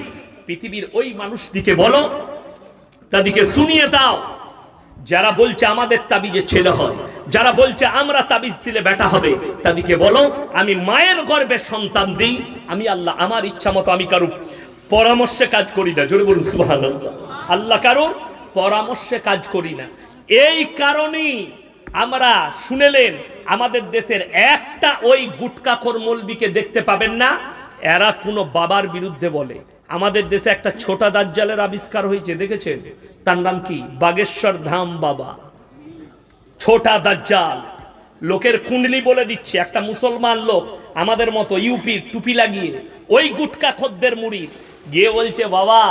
পৃথিবীর ওই মানুষদিকে বলো, তাদেরকে শুনিয়ে দাও যারা বলছে আমাদের তাবিজে ছেলে হয়, যারা বলছে আমরা তাবিজ দিলে বেটা হবে, তাদেরকে বলো আমি মায়ের গর্ভে সন্তান দিই, আমি আল্লাহ আমার ইচ্ছা মতো, আমি কারো পরামর্শে কাজ করি না। জোরে বলুন সুবহানাল্লাহ। আল্লাহ কারোর পরামর্শে কাজ করি না। এই কারণেই আমরা শুনেলেন আমাদের দেশের একটা ওই গুটকাখোর মৌলবীকে দেখতে পাবেন না এরা কোনো বাবার বিরুদ্ধে বলে। আমাদের দেশে একটা ছোটা দাজ্জালের আবিষ্কার হয়েছে, দেখেছেন? তার নাম কি? বাগেশ্বর ধাম বাবা, ছোটা দাজ্জাল। লোকের কুণ্ডলি বলে দিচ্ছে। একটা মুসলমান লোক আমাদের মতো ইউপির টুপি লাগিয়ে ওই গুটকাখোরদের মুড়ি গিয়ে বলছে, বাবা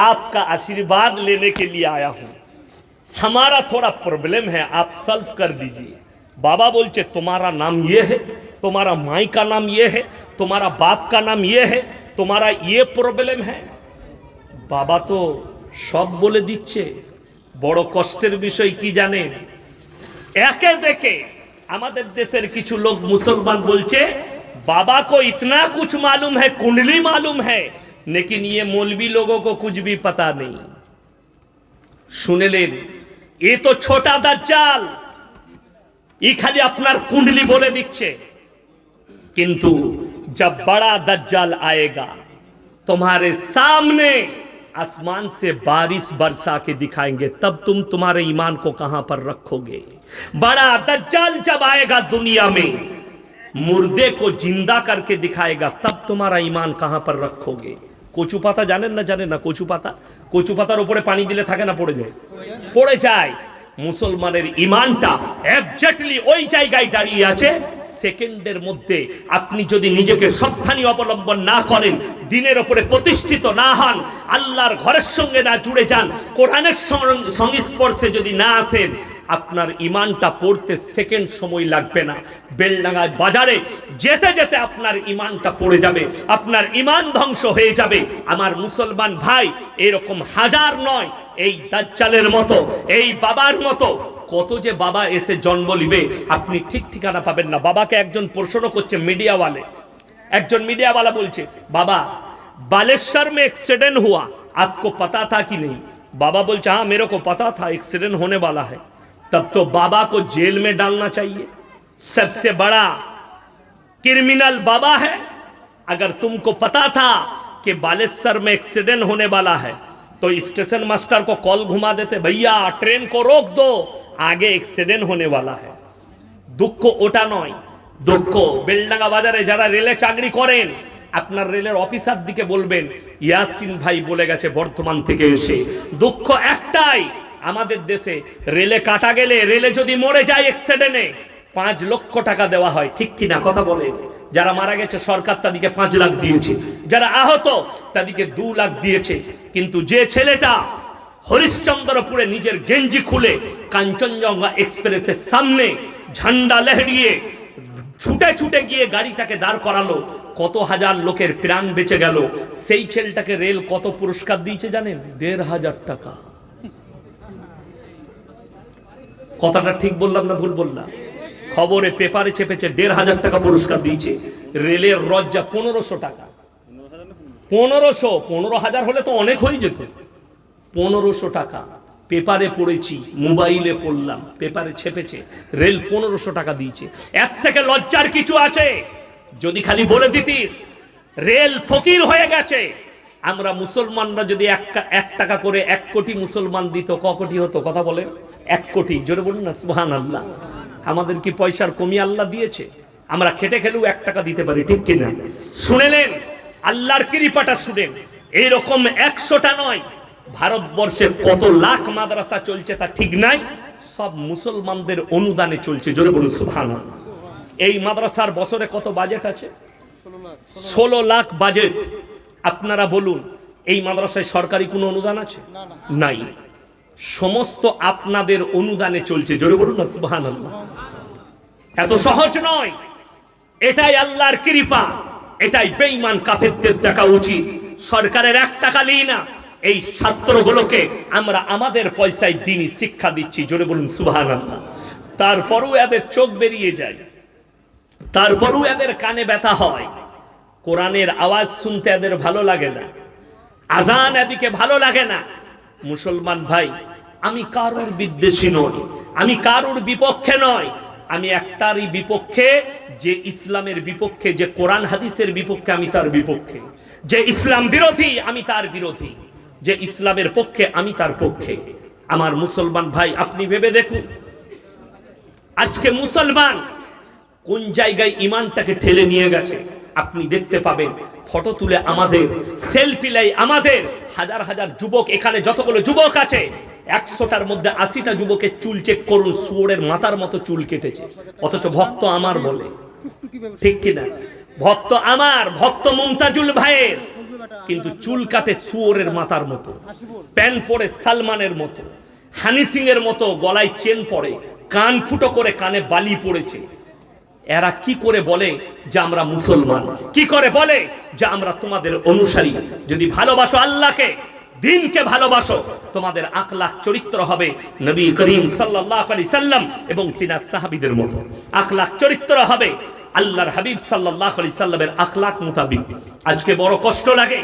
आपका आशीर्वाद लेने के लिए आया हूं, हमारा थोड़ा प्रॉब्लम है, आप सॉल्व कर दीजिए। बाबा बोलचे तुम्हारा नाम ये है, तुम्हारा माई का नाम ये है, तुम्हारा बाप का नाम ये है, तुम्हारा ये प्रॉब्लम है। बाबा तो सब बोले दिच्छे। बड़ कष्टेर विषय की जाने, एके देखे हमारे देशेर किछु लोग मुसलमान बोलचे बाबा को इतना कुछ मालूम है, कुंडली मालूम है, लेकिन ये मौलवी लोगों को कुछ भी पता नहीं। सुने लेन, ये तो छोटा दज्जाल, ये खाली अपना कुंडली बोले दिच्छे, किंतु जब बड़ा दज्जाल आएगा तुम्हारे सामने आसमान से बारिश बरसा के दिखाएंगे, तब तुम तुम्हारे ईमान को कहां पर रखोगे। बड़ा दज्जाल जब आएगा दुनिया में, मुर्दे को जिंदा करके दिखाएगा, तब तुम्हारा ईमान कहां पर रखोगे। কচু পাতা জানেন না কচু পাতার উপরে পানি দিলে থাকে না, পড়ে যায়। মুসলমানের ইমানটা এক্স্যাক্টলি ওই জায়গায় দাঁড়িয়ে আছে। সেকেন্ডের মধ্যে আপনি যদি নিজেকে সাবধানী অবলম্বন না করেন, দিনের উপরে প্রতিষ্ঠিত না হন, আল্লাহর ঘরের সঙ্গে না জুড়ে যান, কোরআনের সংস্পর্শে যদি না আসেন, আপনার ইমানটা পড়তে সেকেন্ড সময় লাগবে না। বেলডাঙ্গা বাজারে যেতে যেতে আপনার ইমানটা পড়ে যাবে, আপনার ইমান ধ্বংস হয়ে যাবে। আমার মুসলমান ভাই, এরকম হাজার নয়, এই দাজ্জালের মতো, এই বাবার মতো কত যে বাবা এসে জন্ম নিবে, আপনি ঠিক ঠিকানা পাবেন না। বাবাকে একজন প্রশ্ন করছে, একজন মিডিয়াওয়ালা বলছে, বাবা बालेश्वर में एक्सीडेंट हुआ, आपको पता था कि नहीं? बाबा बोलते हाँ मेरे को पता था एक्सीडेंट होने वाला है। तब तो बाबा को जेल में डालना चाहिए, सबसे बड़ा क्रिमिनल बाबा है। अगर तुमको पता था कि बालेश्वर में एक्सीडेंट होने वाला है, तो स्टेशन मास्टर को कॉल घुमा देते, भैया ट्रेन को रोक दो, आगे एक्सीडेंट होने वाला है। दुख ওটা নয়, দুঃখ বেলডাঙ্গা বাজারে যারা রেলে চাকরি করেন, আপনার রেলের অফিসার দিকে বলবেন, ইয়াসিন ভাই বলে গেছে বর্তমান থেকে এসে, দুঃখ একটাই, আমাদের দেশে রেলে কাটা গেলে, রেলে যদি মরে যায় অ্যাক্সিডেন্টে, 5 লক্ষ টাকা দেওয়া হয়, ঠিক কিনা কথা বলে? যারা মারা গেছে সরকার তাদেরকে 5 লাখ দিয়েছে, যারা আহত তাদেরকে 2 লাখ দিয়েছে। কিন্তু যে ছেলেটা হরিশ্চন্দ্রপুরে নিজের গেঞ্জি খুলে কাঞ্চনজঙ্ঘা এক্সপ্রেসের সামনে ঝান্ডা লহরিয়ে ছুটে ছুটে গিয়ে গাড়িটাকে দাঁড় করালো, কত হাজার লোকের প্রাণ বেঁচে গেল, সেই ছেলেটাকে রেল কত পুরস্কার দিয়েছে জানেন? 1,500 টাকা। কথাটা ঠিক বললাম না ভুল বললাম? খবরে পেপারে চেপেছে 1,500 টাকা পুরস্কার দিয়েছে। রেলের রজ্জা 1500 টাকা। 15,000 হলে তো অনেক হয়ে যেত। 1500 টাকা পেপারে পড়েছি, মোবাইলে পড়লাম, পেপারে ছেপেছে, রেল 1500 টাকা দিয়েছে। এর থেকে লজ্জার কিছু আছে? যদি খালি বলে দিতিস রেল ফকির হয়ে গেছে। আমরা মুসলমানরা যদি 1 টাকা করে 1 কোটি মুসলমান দিত, ক কোটি হতো? কথা বলেন, 1 কোটি। জোরে বলুন না সুবহানাল্লাহ। আমাদের কি পয়সার কমি আল্লাহ দিয়েছে? আমরা খেটে খেলেও 1 টাকা দিতে পারি, ঠিক কিনা? শুনেলেন আল্লাহর কৃপাটা, শুনেন, এইরকম 100টা নয়, ভারতবর্ষে কত লাখ মাদ্রাসা চলছে তা ঠিক নাই, সব মুসলমানদের অনুদানে চলছে। জোরে বলুন সুবহানাল্লাহ। এই মাদ্রাসার বছরে কত বাজেট আছে? 16 লাখ বাজেট। আপনারা বলুন, এই মাদ্রাসায় সরকারি কোনো অনুদান আছে? নাই, সমস্ত আপনাদের অনুদানে চলছে। জোরে বলুন না সুবহানাল্লাহ। এত সহজ নয়, এটাই আল্লাহর কৃপা, এটাই বেঈমান কাফেরদের দেখা উচিত। সরকারের 1 টাকা নেই না, এই ছাত্রগুলোকে আমরা আমাদের পয়সায় দ্বীনি শিক্ষা দিচ্ছি। জোরে বলুন সুবহানাল্লাহ। তারপরও এদের চোখ বেরিয়ে যায়, তারপরও এদের কানে ব্যথা হয়, কোরআনের আওয়াজ শুনতে এদের ভালো লাগে না, আজান এদিকে ভালো লাগে না। মুসলমান ভাই, আমি কারোর বিদ্বেষী নই, আমি কারোর বিপক্ষে নয়, আমি একটারই বিপক্ষে, যে ইসলামের বিপক্ষে, যে কোরআন হাদিসের বিপক্ষে আমি তার বিপক্ষে, যে ইসলাম বিরোধী আমি তার বিরোধী, যে ইসলামের পক্ষে আমি তার পক্ষে। আমার মুসলমান ভাই, আপনি ভেবে দেখুন আজকে মুসলমান কোন জায়গায় ইমানটাকে ঠেলে নিয়ে গেছে। আপনি দেখতে পাবেন ফটো তুলে আমাদের, সেলফি লাই আমাদের, হাজার হাজার যুবক, এখানে যতগুলো যুবক আছে 100টার মধ্যে 80টা যুবকের চুল চেক করুন, শুয়োরের মাথার মতো চুল কেটেছে, অথচ ভক্ত আমার বলে, ঠিক কিনা? ভক্ত আমার, ভক্ত মুমতাজুল ভাইয়ের, কিন্তু চুল কাটে শুয়োরের মাথার মতো, প্যান্ট পরে সালমানের মতো, হানি সিং এর মতো গলায় চেন পরে, কান ফুটো করে কানে বালি পড়েছে। এরা কি করে বলে যে আমরা মুসলমান? কি করে বলে যে আমরা তোমাদের অনুসারী? যদি ভালোবাসো আল্লাহকে, দিনকে ভালোবাসো, তোমাদের আখলাক চরিত্র হবে নবী করিম সাল্লাল্লাহু আলাইহি সাল্লাম এবং তিনার সাহাবীদের মতো। আখলাক চরিত্র হবে আল্লাহর হাবিব সাল্লাল্লাহু আলাইহি সাল্লামের আখলাক মোতাবিক। আজকে বড় কষ্ট লাগে,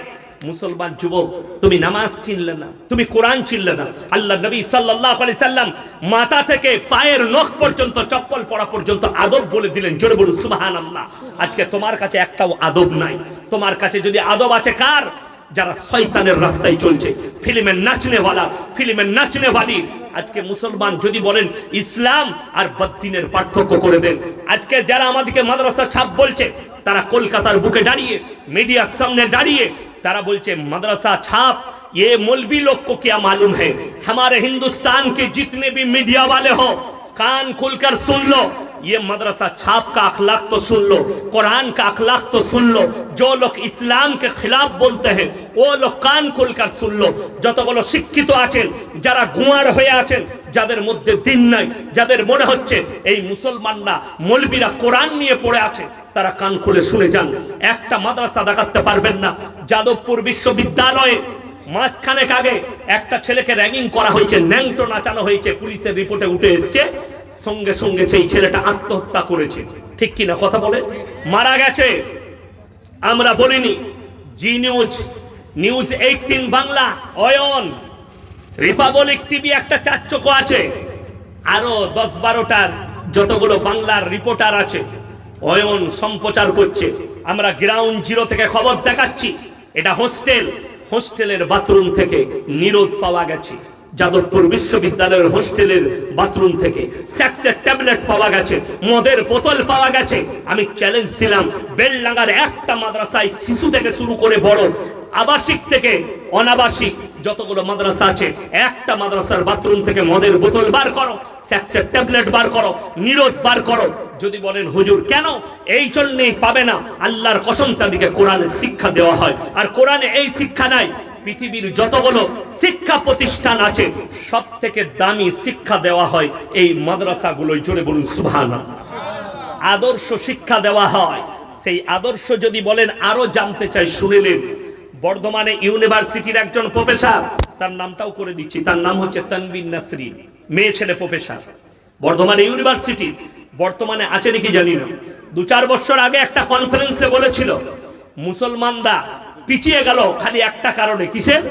মুসলমান যুবক, তুমি নামাজ চিনলে না, তুমি কোরআন চিনলে না। আল্লাহ নবী সাল্লাল্লাহু আলাইহি সাল্লাম মাথা থেকে পায়ের নখ পর্যন্ত, চপ্পল পরা পর্যন্ত আদব বলে দিলেন। জোরে বলুন সুবহানাল্লাহ। আজকে তোমার কাছে একটাও আদব নাই। তোমার কাছে যদি আদব আছে, কার? যারা শয়তানের রাস্তায় চলছে, ফিল্মের নাচনেওয়ালা, ফিল্মের নাচনেওয়ালি। আজকে মুসলমান যদি বলেন ইসলাম আর বদ্দিনের পার্থক্য করে দেন। আজকে যারা আমাদেরকে মাদ্রাসা ছাপ বলছে, তারা কলকাতার বুকে দাঁড়িয়ে, মিডিয়ার সামনে দাঁড়িয়ে तारा बोलचे मदरसा छाप, ये मौलवी लोग को क्या मालूम है। हमारे हिंदुस्तान के जितने भी मीडिया वाले हो, कान खुलकर सुन लो, ये मदरसा छाप का अखलाक तो सुन लो, कुरान का अखलाक तो सुन लो। जो लोग इस्लाम के खिलाफ बोलते हैं वो लोग कान खुलकर सुन लो। যতগুলো শিক্ষিত আছেন, যারা গুয়ার হয়ে আছেন, যাদের মধ্যে দিন নাই, যাদের মনে হচ্ছে এই মুসলমানরা মৌলবীরা কোরআন নিয়ে পড়ে আছে, তারা কান খুলে শুনে যান। একটা মাদ্রাসা দেখাতে পারবেন না। যাদবপুর বিশ্ববিদ্যালয়ে মাসখানেক আগে একটা ছেলেকে র্যাগিং করা হয়েছে, ন্যাংটো নাচানো হয়েছে, পুলিশের রিপোর্টে উঠে এসেছে। সঙ্গে সঙ্গে সেই ছেলেটা আত্মহত্যা করেছে। ঠিক কিনা কথা বলে? মারা গেছে। আমরা বলিনি। Zee news, news 18 Bangla, Ayan, Republic TV একটা চারচকো আছে, আরো 10-12টার যতগুলো বাংলার রিপোর্টার আছে, অয়ন সম্প্রচার করছে। আমরা গ্রাউন্ড জিরো থেকে খবর দেখাচ্ছি। এটা হোস্টেল, হোস্টেলের বাথরুম থেকে নিরোধ পাওয়া গেছে। যাদবপুর বিশ্ববিদ্যালয়ের হোস্টেলের বাথরুম থেকে সেক্সের ট্যাবলেট পাওয়া গেছে, মদের বোতল পাওয়া গেছে। আমি চ্যালেঞ্জ দিলাম, বেলডাঙ্গার একটা মাদ্রাসায় শিশু থেকে শুরু করে বড়, আবাসিক থেকে অনাবাসিক যতগুলো মাদ্রাসা আছে, একটা মাদ্রাসার বাথরুম থেকে মদের বোতল বার করো, সেক্সের ট্যাবলেট বার করো, নিরোধ বার করো। যদি বলেন হুজুর কেন, এই জন্যই পাবে না, আল্লাহর কসম তাদেরকে কোরআনের শিক্ষা দেওয়া হয়। আর কোরআনে এই শিক্ষা নাই। পৃথিবীর যতগুলো শিক্ষা প্রতিষ্ঠান আছে, সব থেকে দামি শিক্ষা দেওয়া হয় এই মাদ্রাসাগুলোই। জোরে বলুন সুবহানাল্লাহ। আদর্শ শিক্ষা দেওয়া হয়। সেই আদর্শ যদি বলেন আরো জানতে চাই, শুনিলেন বর্ধমানে ইউনিভার্সিটির একজন প্রফেসর, তার নামটাও করে দিচ্ছি, তার নাম হচ্ছে তানবিন নাসরিন, মেয়ে ছেলে প্রফেসর, বর্ধমানে ইউনিভার্সিটি। বর্তমানে আছে নাকি জানি না। 2-4 বছর আগে একটা কনফারেন্সে বলেছিল মুসলমানরা পিছিয়ে গেল খালি একটা কারণে। কিসের?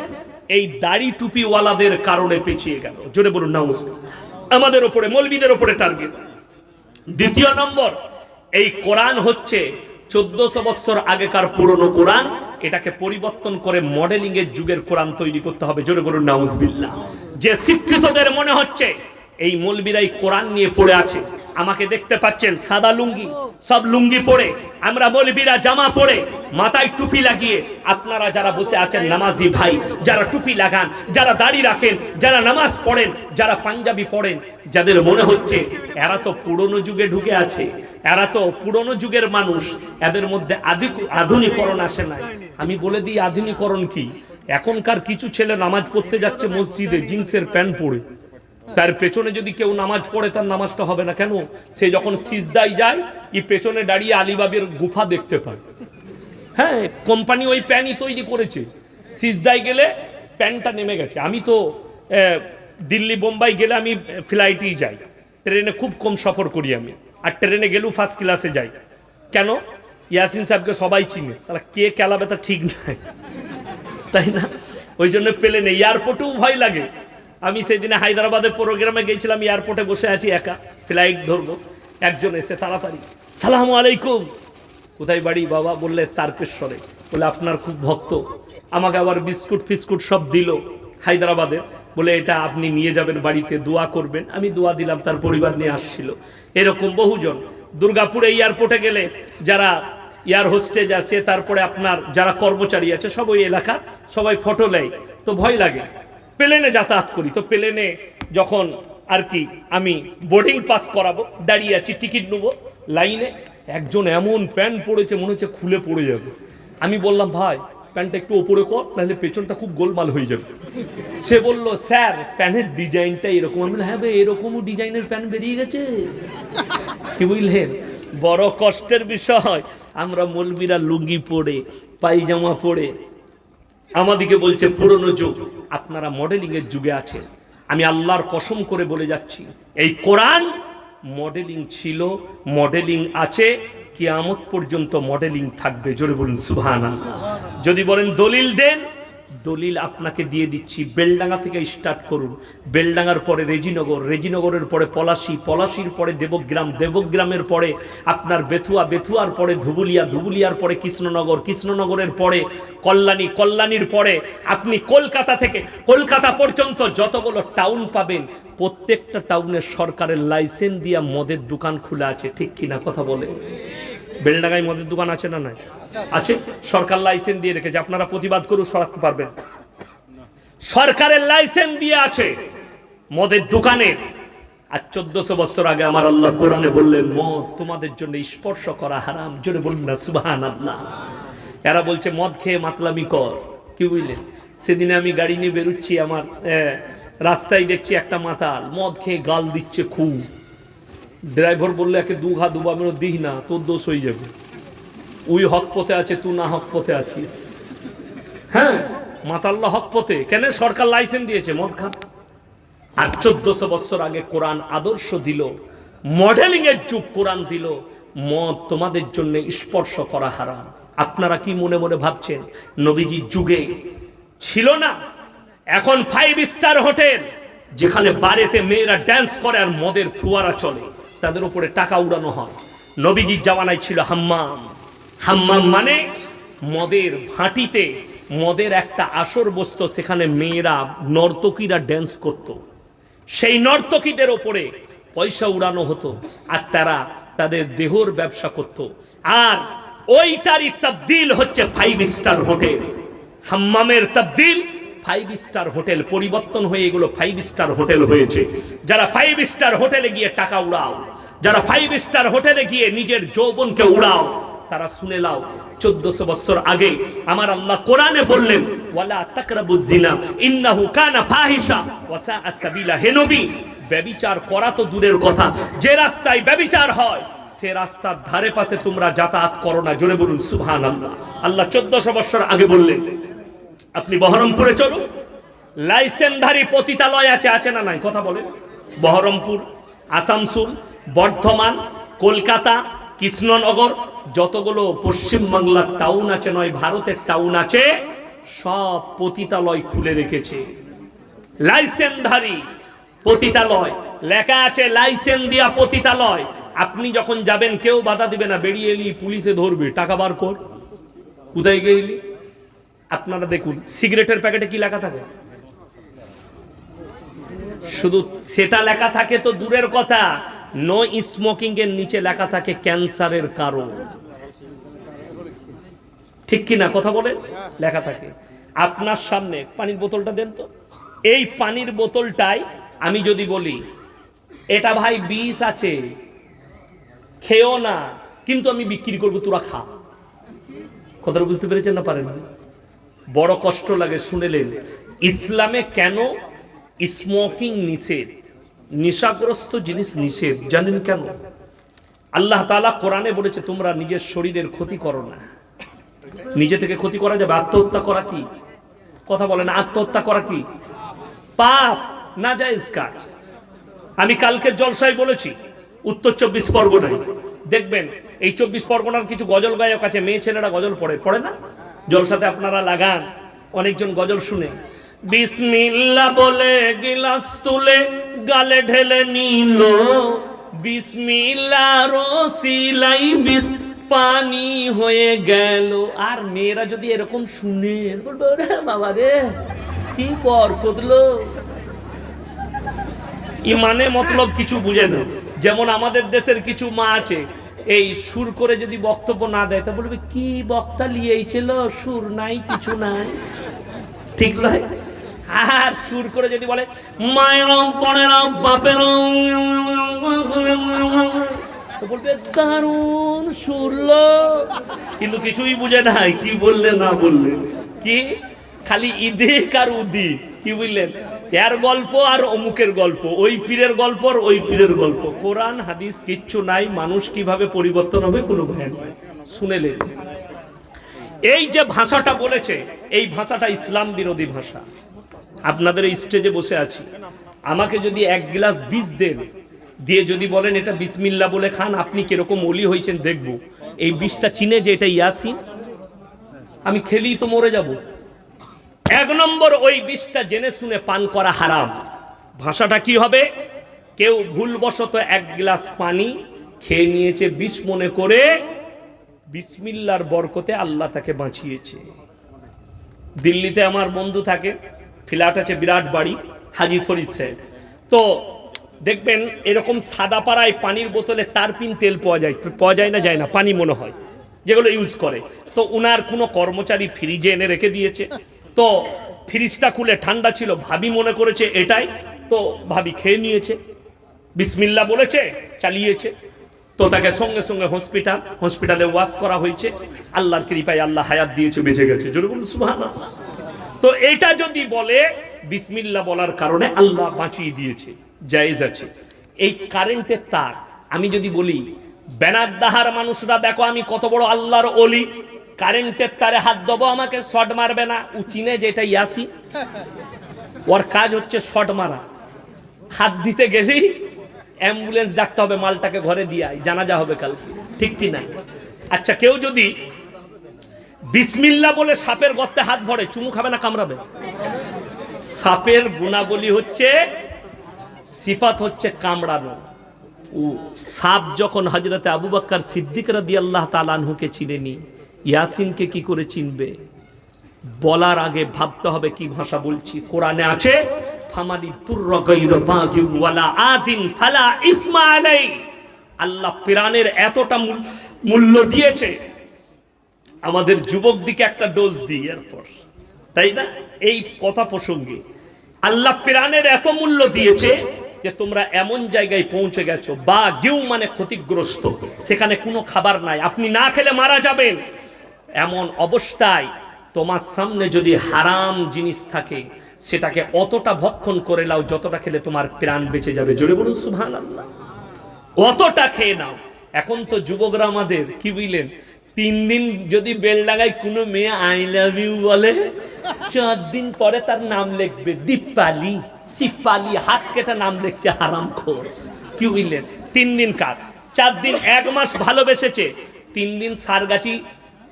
এই দাড়ি টুপিওয়ালাদের কারণে পিছিয়ে গেল। জোরে বলুন নাউজ। আমাদের উপরে, মৌলবীদের উপরে টার্গেট। দ্বিতীয় নম্বর, এই কোরআন হচ্ছে 1400 বছর আগেকার পুরনো কোরআন, এটাকে পরিবর্তন করে মডেলিং এর যুগের কোরআন তৈরি করতে হবে। জোরে বলুন নাউজুবিল্লাহ। যে শিক্ষিতদের মনে হচ্ছে এই মৌলবীরাই কোরআন নিয়ে পড়ে আছে। আমাকে দেখতে পাচ্ছেন সাদা লুঙ্গি, সব লুঙ্গি পরে, আমরা মৌলবীরা জামা পরে, মাথায় টুপি লাগিয়ে। আপনারা যারা বসে আছেন নামাজি ভাই, যারা টুপি লাগান, যারা দাড়ি রাখেন, যারা নামাজ পড়েন, যারা পাঞ্জাবি পড়েন, যাদের মনে হচ্ছে এরা তো পুরনো যুগে ঢুকে আছে, এরা তো পুরনো যুগের মানুষ, এদের মধ্যে আধুনিকরণ আসে নাই। আমি বলে দিই আধুনিকরণ কি। এখনকার কিছু ছেলে নামাজ পড়তে যাচ্ছে মসজিদে জিন্সের প্যান্ট পরে, তার পেছনে যদি কেউ নামাজ পড়ে তার নামাজটা হবে না। কেন? সে যখন সিজদায় যায়, এই পেছনে দাঁড়িয়ে আলীবাবের গুফা দেখতে পায়। হ্যাঁ, কোম্পানি ওই প্যান্টই তৈরি করেছে, সিজদায় গেলে প্যান্টটা নেমে গেছে। আমি তো দিল্লি বোম্বাই গেলে আমি ফ্লাইটেই যাই, ট্রেনে খুব কম সফর করি আমি। আর ট্রেনে গেলেও ফার্স্ট ক্লাসে যাই। কেন? ইয়াসিন সাহেবকে সবাই চিনে, সালা কে কেলাবে তা ঠিক নাই, তাই না? ওই জন্য প্লেনে, এয়ারপোর্টেও ভয় লাগে। আমি সেদিনে হায়দ্রাবাদের প্রোগ্রামে গেছিলাম, এয়ারপোর্টে বসে আছি একা, ফ্লাইট ধরবো। একজন এসে তাড়াতাড়ি, সালামু আলাইকুম। কোথায় বাড়ি বাবা? বললে তারকেশ্বরে। বলে আপনার খুব ভক্ত। আমাকে আবার বিস্কুট ফিস্কুট সব দিল হায়দ্রাবাদের। বলে এটা আপনি নিয়ে যাবেন বাড়িতে, দোয়া করবেন। আমি দোয়া দিলাম, তার পরিবার নিয়ে আসছিল। এরকম বহুজন। দুর্গাপুরে এয়ারপোর্টে গেলে যারা এয়ার হোস্টেজ আছে, তারপরে আপনার যারা কর্মচারী আছে, সব ওই এলাকার সবাই ফটো নেয়, তো ভয় লাগে। প্লেনে যাতায়াত করি, তো প্লেনে যখন আর কি আমি বোর্ডিং পাস করাবো, দাঁড়িয়ে আছি, টিকিট নেবো লাইনে, একজন এমন প্যান্ট পরেছে মনে হচ্ছে খুলে পড়ে যাবে। আমি বললাম ভাই প্যান্টটা একটু ওপরে কর, নাহলে পেছনটা খুব গোলমাল হয়ে যাবে। সে বলল স্যার প্যান্টের ডিজাইনটা এরকম। আমি বললাম হ্যাঁ ভাই, এরকমও ডিজাইনের প্যান্ট বেরিয়ে গেছে। কি বুঝলেন? বড় কষ্টের বিষয়, আমরা মৌলবীরা লুঙ্গি পরে, পায়জামা পরে, আমাদিকে বলছে পুরনো যুগ। আপনারা মডেলিং এর যুগে আছেন। আমি আল্লাহর কসম করে বলে যাচ্ছি, এই কোরআন মডেলিং ছিল, মডেলিং আছে, কিয়ামত পর্যন্ত মডেলিং থাকবে। জোরে বলুন সুবহানাল্লাহ। যদি বলেন দলিল দেন, দলিল আপনাকে দিয়ে দিচ্ছি। বেলডাঙ্গা থেকে স্টার্ট করুন, বেলডাঙ্গার পরে রেজিনগর, রেজিনগরের পরে পলাশী, পলাশীর পরে দেবগ্রাম, দেবগ্রামের পরে আপনার বেথুয়া, বেথুয়ার পরে ধুবুলিয়া, ধুবুলিয়ার পরে কৃষ্ণনগর, কৃষ্ণনগরের পরে কল্যাণী, কল্যাণীর পরে আপনি কলকাতা থেকে কলকাতা পর্যন্ত যতগুলো টাউন পাবেন, প্রত্যেকটা টাউনে সরকারের লাইসেন্স দিয়া মদের দোকান খোলা আছে। ঠিক কিনা কথা বলে? বেলডাঙ্গায় মদের দোকান আছে না? নাই আছে, সরকার লাইসেন্স দিয়ে রেখেছে। আপনারা প্রতিবাদ করুন, সরাতে পারবেন? সরকারের লাইসেন্স দিয়ে আছে মদের দোকানে। আর 1400 বছর আগে আমার আল্লাহ কোরআনে বললেন মদ তোমাদের জন্য স্পর্শ করা হারাম। জোরে বলুন না সুবহানাল্লাহ। এরা বলছে মদ খেয়ে মাতলামি কর। কি বুঝলেন? সেদিনে আমি গাড়ি নিয়ে বেরোচ্ছি, আমার রাস্তায় দেখছি একটা মাতাল মদ খেয়ে গাল দিচ্ছে খুব। ড্রাইভার বললে একে দু ঘা দুবা মেরো দিই না, তোর দোষ হয়ে যাবে। উই হক পথে আছে, তুই না হক পথে আছিস। হ্যাঁ, মাতাল্লা হক পথে কেন? সরকার লাইসেন্স দিয়েছে, মদ খা। আর 1400 বছর আগে কোরআন আদর্শ দিল, মডেলিং এর যুগ কোরআন দিল, মদ তোমাদের জন্য স্পর্শ করা হারাম। আপনারা কি মনে মনে ভাবছেন নবীজির যুগে ছিল না? এখন 5 স্টার হোটেল, যেখানে বারেতে মেয়েরা ড্যান্স করে আর মদের ফুয়ারা চলে, তাদের উপরে টাকা উড়ানো হয়। নবীজির জামানায় ছিল হাম্মাম। হাম্মাম মানে মদের ভাটিতে মদের একটা আসর বসতো, সেখানে মেয়েরা নর্তকীরা ড্যান্স করত। সেই নর্তকীদের ওপরে পয়সা উড়ানো হতো আর তারা তাদের দেহর ব্যবসা করত। আর ওইটারই তাবদিল হচ্ছে 5 স্টার হোটেল। হাম্মামের তাবদিল 5 স্টার হোটেল, পরিবর্তন হয়ে এগুলো 5 স্টার হোটেল হয়েছে। যারা 5 স্টার হোটেলে গিয়ে টাকা উড়াও, যারা 5 স্টার হোটেলে গিয়ে নিজের যৌবনকে উড়াও, তারা শুনে লাও 1400 বছর আগে আমার আল্লাহ কোরআনে বললেন ওয়ালা তাকরাবুজ জিনা ইন্নাহু কানা ফাহিশা ওয়া সাআ সাবিলা। হে নবী, ব্যভিচার করা তো দূরের কথা, যে রাস্তায় ব্যভিচার হয় সে রাস্তার ধারে পাশে তোমরা যাতায়াত করো না। জোরে বলুন সুবহানাল্লাহ। আল্লাহ 1400 বছর আগে বললেন। আপনি বহরমপুরে চলুন, লাইসেন্সধারী পতিতালয় আছে, আছে না নাই? কথা বলেন। বহরমপুর, আসানসোল, বর্ধমান, কলকাতা, কৃষ্ণনগর, যতগুলো পশ্চিমবাংলার টাউন আছে, নয় ভারতের টাউন আছে, সব পতিতালয় খুলে রেখেছে। লাইসেন্সধারী পতিতালয়, লেখা আছে লাইসেন্স দিয়া পতিতালয়। আপনি যখন যাবেন কেউ বাধা দিবে না, বেরিয়ে এলি পুলিশে ধরবে, টাকা বার কর, কোথায় গেলি। আপনারা দেখুন সিগারেটের প্যাকেটে কি লেখা থাকে? শুধু সেটা লেখা থাকে তো দূরের কথা, নো স্মোকিং এর নিচে লেখা থাকে ক্যান্সারের কারণ। ঠিক কিনা কথা বলে? লেখা থাকে। আপনার সামনে পানির বোতলটা দেন তো, এই পানির বোতলটাই আমি যদি বলি এটা ভাই বিষ আছে, খেও না, কিন্তু আমি বিক্রি করবো, তোরা খা। কথাটা বুঝতে পেরেছেন না? পারেন? বড় কষ্ট লাগে শুনেলেন ইসলামে কেন স্মোকিং নিষেধ, নেশাগ্রস্ত জিনিস নিষেধ। জানেন কেন? আল্লাহ তাআলা কোরআনে বলেছে তোমরা নিজের শরীরের ক্ষতি করো না। নিজে থেকে ক্ষতি করা যাবে? আত্মহত্যা করা কি? কথা বলেন, আত্মহত্যা করা কি পাপ, নাজায়েজ কাজ। আমি কালকে জলসায় বলেছি উত্তর 24 পরগনায় দেখবেন, এই 24 পরগনার কিছু গজল গায়ক আছে, মেয়ে ছেলেরা গজল পড়ে না? জলসাতে আপনারা লাগান, অনেকজন গজল শুনে বিসমিল্লাহ বলে গিলাস তুলে গালে ঢেলে নিল, বিসমিল্লাহ রসিলাই বিস পানি হয়ে গেল। আর মেয়েরা যদি এরকম শুনে বলবে রে বাবা রে কি বরকত লো। ইমানে মতলব কিছু বুঝে না। যেমন আমাদের দেশের কিছু মা আছে, এই সুর করে যদি বক্তব্য না দেয় তা বলবে কি বক্তা লিয়েছিল, সুর নাই কিছু নাই। ঠিক নয়? আর সুর করে যদি বলে মায়ের পরের বাপের, বলবে দারুণ সুরলো, কিন্তু কিছুই বুঝে নাই কি বললে না বললে। কি খালি ইদিক আর উদিক, কি বুঝলেন? এর গল্প আর অমুকের গল্প, ওই পীরের গল্প আর ওই পীরের গল্প। কোরআন হাদিস কিচ্ছু নাই, মানুষ কিভাবে পরিবর্তন হবে কোনো ভয় নাই। শুনেলেন এই যে ভাষাটা বলেছে, এই ভাষাটা ইসলাম বিরোধী ভাষা। আপনাদের এই স্টেজে বসে আছি, আমাকে যদি 1 গ্লাস বিষ দেন, দিয়ে যদি বলেন এটা বিসমিল্লাহ বলে খান, আপনি কিরকম ওলি হয়েছেন দেখবো। এই বিষটা চিনে যে এটা ইয়াসিন, আমি খেলেই তো মরে যাব। এক নম্বর, ওই বিষটা জেনে শুনে পান করা হারাম। ভাষাটা কি হবে? কেউ ভুলবশত এক গ্লাস পানি খেয়ে নিয়েছে বিষ মনে করে, বিসমিল্লাহর বরকতে আল্লাহ তাকে বাঁচিয়েছে। দিল্লিতে আমার বন্ধু থাকে, ফ্ল্যাট আছে, বিরাট বাড়ি, হাজি ফরিদ সাহেব। তো দেখবেন এরকম সাদা পাড়ায় পানির বোতলে তারপিন তেল পাওয়া যায় না, যায় না, পানি মনে হয়, যেগুলো ইউজ করে। তো উনার কোনো কর্মচারী ফ্রিজে এনে রেখে দিয়েছে। তো ফ্রিজটা খুলে ঠান্ডা ছিল, ভাবি মনে করেছে এটাই, তো ভাবি খেয়ে নিয়েছে, বিসমিল্লাহ বলেছে, চালিয়েছে। তো তাকে সঙ্গে সঙ্গে হসপিটালে ওয়াশ করা হয়েছে। আল্লাহর কৃপায় আল্লাহ হায়াত দিয়েছে, বেঁচে গেছে। জোরে বলুন সুবহানাল্লাহ। তো এটা যদি বলে বিসমিল্লাহ বলার কারণে আল্লাহ বাঁচিয়ে দিয়েছে, জায়েজ আছে। এই কারেন্টের তার আমি যদি বলি, ব্যানার দাহার মানুষরা দেখো আমি কত বড় আল্লাহর ওলি, কারেন্টের তারে হাত দেবো আমাকে শর্ট মারবে না। ও চিনে যেটা ইয়াসি, ওর কাজ হচ্ছে শর্ট মারা। হাত দিতে গেলেই অ্যাম্বুলেন্স ডাকতে হবে, মালটাকে ঘরে দিয়ে জানাজা হবে কালকে, ঠিক কি না? আচ্ছা, কেউ যদি বিসমিল্লাহ বলে সাপের গর্তে হাত ভরে, চুমু খাবে না কামড়াবে? সাপের গুণাবলী হচ্ছে, সিফাত হচ্ছে কামড়ানো। ও সাপ যখন হযরতে আবু বকর সিদ্দিক রাদিয়াল্লাহু তাআলা আনহুকে চিনেনি, ইয়াসিনকে কি করে চিনবে? বলার আগে ভাবতে হবে কি ভাষা বলছি। কোরআনে আছে, ফামানি তুররা গায়রা বাগি ওয়ালা আদিন ফালা ইসমা আলাই। আল্লাহ প্রাণের এতটা মূল্য দিয়েছে, আমাদের যুবক দিকে একটা ডোজ দিই এরপর, তাই না? এই কথা প্রসঙ্গে আল্লাহ প্রাণের এত মূল্য দিয়েছে যে তোমরা এমন জায়গায় পৌঁছে গেছো, বা গিউ মানে ক্ষতিগ্রস্ত, সেখানে কোনো খাবার নাই, আপনি না খেলে মারা যাবেন। এমন অবস্থায় তোমার সামনে যদি হারাম জিনিস থাকে, সেটাকে অতটা ভক্ষণ করে নাও যতটা খেলে তোমার প্রাণ বেঁচে যাবে। জোরে বলুন সুবহানাল্লাহ। অতটা খেয়ে নাও। এখন তো যুবকরা আমাদের কি বুঝলেন, 3 দিন যদি বেলডাঙ্গায় কোনো মেয়ে আই লাভ ইউ বলে, 4 দিন পরে তার নাম লিখবে দীপালি, সিপালি, হাত কেটে নাম লিখছে হারামখোর। কি বুঝলেন? 3 দিন কার, 4 দিন, 1 মাস ভালোবেসেছে, 3 দিন সারগাছি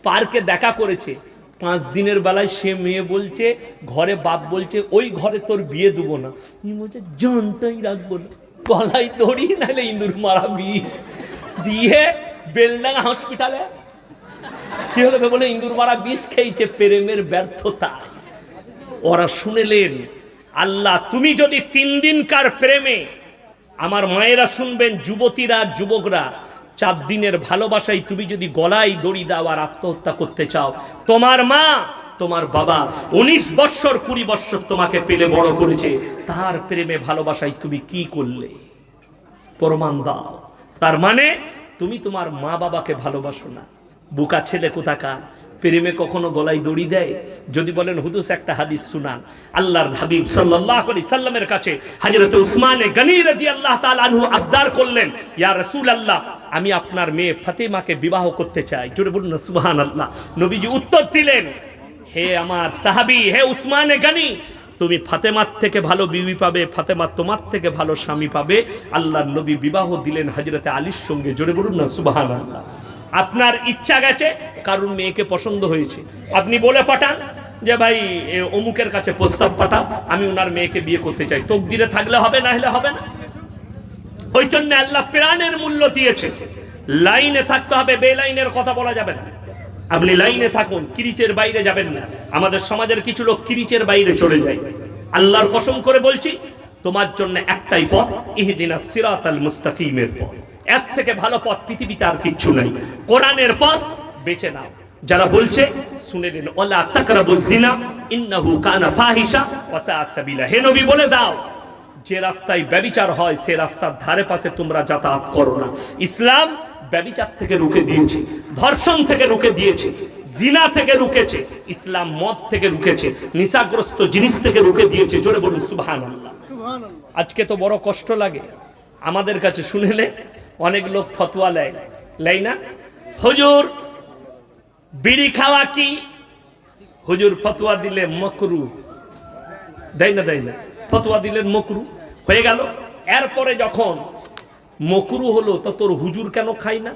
পার্কে দেখা করেছে, 5 দিনের বেলায় সে মেয়ে বলছে, ঘরে বাপ বলছে ওই ঘরে তোর বিয়ে দেবো না, বলছে জানটাই রাখবো না, গলায় দড়ি নাহলে ইঁদুর মারা বিষ দিয়ে বেলডাঙ্গা হসপিটালে। কি হলো বলে? ইঁদুর মারা বিষ খেয়েছে, প্রেমের ব্যর্থতা। ওরা শুনেলেন, আল্লাহ তুমি যদি 3 দিনকার প্রেমে, আমার মায়েরা শুনবেন, যুবতীরা যুবকরা, 4 দিনের ভালোবাসায় তুমি যদি গলায় দড়ি দাও আর আত্মহত্যা করতে চাও, তোমার মা তোমার বাবা 19 বৎসর 20 বৎসর তোমাকে পেলে বড় করেছে, তার প্রেমে ভালোবাসায় তুমি কি করলে? প্রমাণ দাও। তার মানে তুমি তোমার মা বাবাকে ভালোবাসো না। বুকা ছেলে কোথাকার, প্রেমে কখনো গলায় দড়ি দেয়? যদি বলেন হুদুস একটা হাদিস শুনান। আল্লাহর হাবিব সাল্লাল্লাহু আলাইহি সাল্লামের কাছে হযরত উসমানে গনি রাদিয়াল্লাহু তাআলা আনহু আবদার করলেন, ইয়া রাসূলুল্লাহ, আমি আপনার মেয়ে ফাতেমাকে বিবাহ করতে চাই। জোরে বলুন না সুবহানাল্লাহ। নবীজি উত্তর দিলেন, হে আমার সাহাবী, হে উসমানে গনি, তুমি ফাতেমার থেকে ভালো বিবি পাবে, ফাতেমা তোমার থেকে ভালো স্বামী পাবে। আল্লাহর নবী বিবাহ দিলেন হযরতে আলীর সঙ্গে। জোরে বলুন না সুবহানাল্লাহ। আপনার ইচ্ছা গেছে, কারণ মেয়েকে পছন্দ হয়েছে, আপনি বলে পাঠান যে ভাই অমুকের কাছে প্রস্তাব পাঠাও, আমি ওনার মেয়েকে বিয়ে করতে চাই। তকদিরে থাকলে হবে, না হলে হবে না। ওই জন্য আল্লাহ প্রাণের মূল্য দিয়েছে। লাইনে থাকতে হবে, বেলাইনের কথা বলা যাবে না। আপনি লাইনে থাকুন, কিরিচের বাইরে যাবেন না। আমাদের সমাজের কিছু লোক কিরিচের বাইরে চলে যায়। আল্লাহর কসম করে বলছি, তোমার জন্য একটাই পথ, ইহদিনাস সিরাতাল মুস্তাকিমের পথ। এর থেকে ভালো পথ পৃথিবীতে আর কিচ্ছু নাই। কোরআনের পথ বেছে নাও। যারা বলছে শুনে নিন, ওয়ালা তাকরাবুজ জিনা ইন্নাহু কানা ফাহিশা ওয়া সাআ সাবিলা। হে নবী বলে দাও, যে রাস্তায় ব্যভিচার হয় সে রাস্তার ধারে পাশে তোমরা যাতায়াত করো না। ইসলাম ব্যভিচার থেকে রুখে দিয়েছে, ধর্ষণ থেকে রুখে দিয়েছে, জিনা থেকে রুকেছে, ইসলাম মদ থেকে রুকেছে, নিশাগ্রস্ত জিনিস থেকে রুখে দিয়েছে। জোরে বলুন সুবহানাল্লাহ। আজকে তো বড় কষ্ট লাগে আমাদের কাছে শুনেলে, অনেক লোক ফতোয়া লেয় না, হুজুর বিড়ি খাওয়া কি? হুজুর ফতোয়া দিলে মাকরু, দেয় না, ফতোয়া দিলেন মকরু হয়ে গেল। এরপরে যখন মকরু হলো, তো তোর হুজুর কেন খাই না?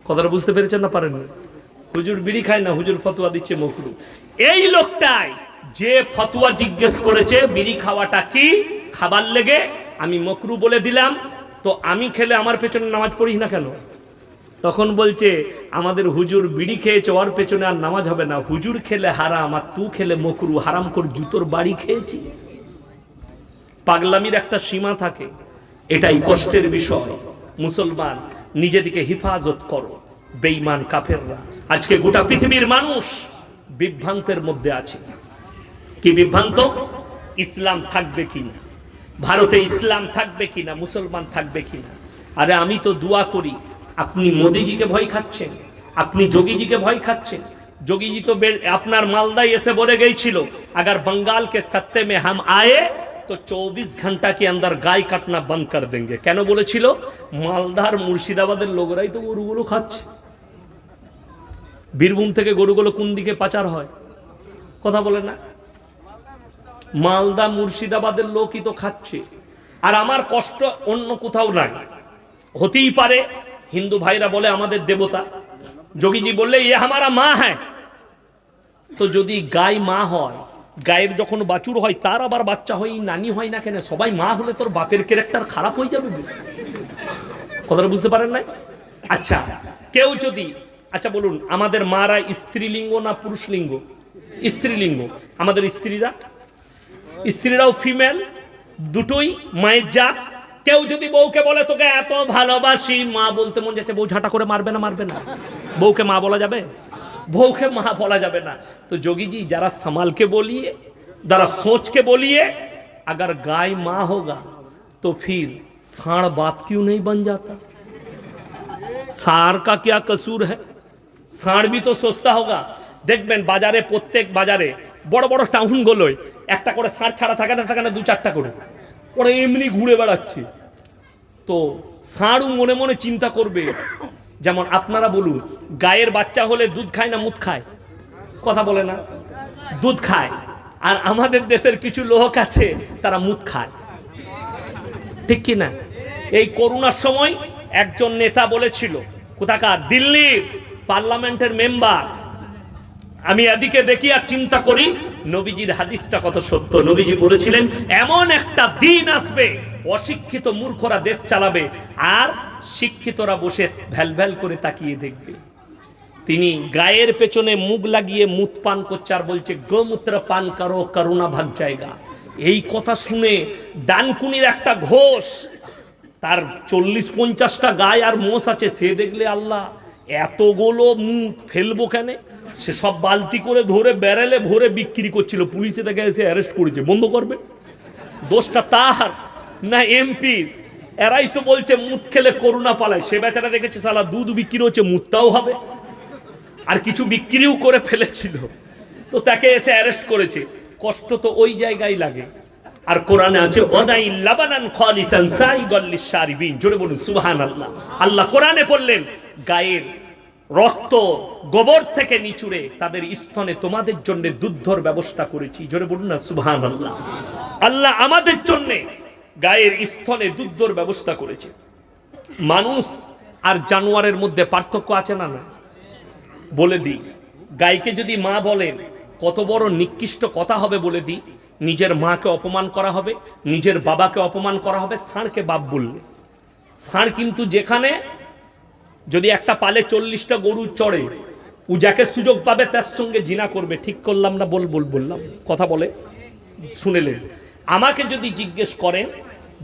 কথাটা বুঝতে পেরেছেন না পারেন? হুজুর বিড়ি খায় না, হুজুর ফতোয়া দিচ্ছে মকরু। এই লোকটাই যে ফতোয়া জিজ্ঞেস করেছে বিড়ি খাওয়াটা কি খাবার লেগে, আমি মকরু বলে দিলাম, তো আমি খেলে আমার পেছনে নামাজ পড়িস না কেন? তখন বলছে আমাদের হুজুর বিড়ি খেয়েছে, ওর পেছনে আর নামাজ হবে না, হুজুর খেলে হারাম আর তু খেলে মকরু, হারাম করে জুতোর বাড়ি খেয়েছিস। পাগলামির একটা সীমা থাকে, এটাই কষ্টের বিষয়। মুসলমান নিজেদিকে হিফাজত করো, বেঈমান কাফেররা আজকে গোটা পৃথিবীর মানুষ বিভ্রান্তের মধ্যে আছে। কি বিভ্রান্ত? ইসলাম থাকবে কিনা, ভারতে ইসলাম থাকবে কিনা, মুসলমান থাকবে কিনা। আরে আমি তো দোয়া করি, আপনি মোদিজিকে ভয় খাচ্ছেন, আপনি যোগীজিকে ভয় খাচ্ছেন। যোগীজি তো আপনার মালদায় এসে বলে গিয়েছিল अगर बंगाल के सत्ते में हम आए तो 24 घंटा के अंदर गाय काटना बंद कर देंगे। কেন বলেছিল? মালদার মুর্শিদাবাদের লোকরাই তো গরুগুলো খাচ্ছে। বীরভূম থেকে গরুগুলো কোন দিকে পাচার হয় কথা বলে না? মালদা মুর্শিদাবাদের লোকই তো খাচ্ছে। আর আমার কষ্ট অন্য কোথাও নাই। হতেই পারে হিন্দু ভাইরা বলে আমাদের দেবতা, যোগীজি বললে এ হামারা মা হ্যাঁ, তো যদি গাই মা হয়, গায়ের যখন বাছুর হয় তার আবার বাচ্চা হয়, নানি হয় না কেন? সবাই মা হলে তোর বাপের ক্যারেক্টার খারাপ হয়ে যাবে। কথাটা বুঝতে পারেন না? আচ্ছা কেউ যদি, আচ্ছা বলুন আমাদের মারা স্ত্রীলিঙ্গ না পুরুষলিঙ্গ? স্ত্রীলিঙ্গ। আমাদের স্ত্রীরাও ফিমেল, দুটোই মায়ের জাত। কেউ যদি বউকে বলে তোকে এত ভালোবাসি, মা বলতে মন যাচ্ছে, বউ ঝাঁটা করে মারবে না? মারবে না। বউকে মা বলা যাবে? বউকে মা বলা যাবে না। तो जोगी जी जरा संभाल के बोलिए, जरा सोच के बोलिए, अगर गाय माँ होगा तो फिर सांड बाप क्यों नहीं बन जाता? सांड का क्या कसूर है? सांड भी तो सोचता होगा। দেখবেন বাজারে, প্রত্যেক বাজারে বড় বড় টাউন গুলোয় একটা করে ষাঁড় ছাড়া থাকে না, থাকে না 2-4টা করে, ওরা এমনি ঘুরে বেড়াচ্ছে। তো ষাঁড়ও মনে মনে চিন্তা করবে, যেমন আপনারা বলুন গায়ের বাচ্চা হলে দুধ খায় না মুত খায়? কথা বলে না? দুধ খায়। আর আমাদের দেশের কিছু লোক আছে তারা মুত খায়, ঠিক কি না? এই করোনার সময় একজন নেতা বলেছিল, কোথাকার দিল্লির পার্লামেন্টের মেম্বার, আমি এদিকে দেখি আর চিন্তা করি নবীজির হাদিসটা কত সত্য। নবীজি বলেছিলেন এমন একটা দিন আসবে অশিক্ষিত মূর্খরা দেশ চালাবে আর শিক্ষিতরা বসে ভ্যাল ভ্যাল করে তাকিয়ে দেখবে। তিনি গায়ের পেছনে মুখ লাগিয়ে মুত পান করছে আর বলছে গোমূত্র পান করো করোনা ভাগ জায়গা। এই কথা শুনে ডানকুনির একটা ঘোষ, তার 40-50টা গায় আর মোষ আছে, সে দেখলে আল্লাহ এতগুলো মুত ফেলবো কেন? সে সব বালতি করে ধরে ব্যারেলে ভরে বিক্রি করছিল। পুলিশে তাকে এসে অ্যারেস্ট করেছে। বন্ধ করবে? দোষটা তার না এমপি? এরাই তো বলছে মুত খেলে করোনা পালায়। সে বেচারা দেখেছে সালা দুধ বিক্রি হচ্ছে, মুতটাও হবে। আর কিছু বিক্রিও করে ফেলেছিল, তো তাকে এসে অ্যারেস্ট করেছে। কষ্ট তো ওই জায়গায় লাগে। আর কোরআনে আছে ওয়াদাই লাবানান খালিসান সাইগাল লিশারিবিন। জোরে বলুন সুবহানাল্লাহ। আল্লাহ কোরআনে বললেন গায়ের রক্ত গোবর থেকে নিচুড়ে তাদের স্তনে তোমাদের জন্য দুধর ব্যবস্থা করেছি। জোরে বলুন না সুবহানাল্লাহ। আল্লাহ আমাদের জন্য গায়ের স্তনে দুধর ব্যবস্থা করেছে। মানুষ আর জানোয়ারের মধ্যে পার্থক্য আছে না? না বলে দিই, গাইকে যদি মা বলেন কত বড় নিকৃষ্ট কথা হবে বলে দিই। নিজের মাকে অপমান করা হবে, নিজের বাবাকে অপমান করা হবে ষাঁড়কে বাপ বললে। ষাঁড় কিন্তু যেখানে যদি একটা পালে 40টা গরু চড়ে, ও যাকে সুযোগ পাবে তার সঙ্গে জিনা করবে। ঠিক করলাম না? বললাম কথা বলে শুনেলেন। আমাকে যদি জিজ্ঞেস করেন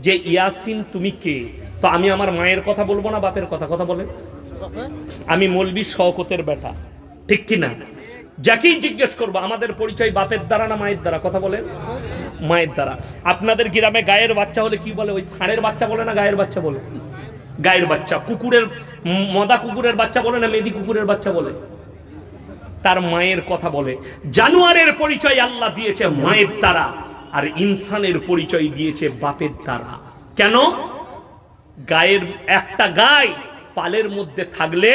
যে ইয়াসিন তুমি কে, তো আমি আমার মায়ের কথা বলবো না বাপের কথা? কথা বলেন। আমি মৌলবি শওকতের বেটা, ঠিক কি না? যাকেই জিজ্ঞেস করবো আমাদের পরিচয় বাপের দ্বারা না মায়ের দ্বারা? কথা বলেন। মায়ের দ্বারা। আপনাদের গ্রামে গায়ের বাচ্চা হলে কি বলে? ওই ষাঁড়ের বাচ্চা বলে না গায়ের বাচ্চা বলে? গায়ের বাচ্চা। কুকুরের, মদা কুকুরের বাচ্চা বলে না মেদি কুকুরের বাচ্চা বলে? তার মায়ের কথা বলে। জানোয়ারের পরিচয় আল্লাহ দিয়েছে মায়ের দ্বারা, আর ইনসানের পরিচয় দিয়েছে বাপের দ্বারা। কেন? গায়ের একটা গায় পালের মধ্যে থাকলে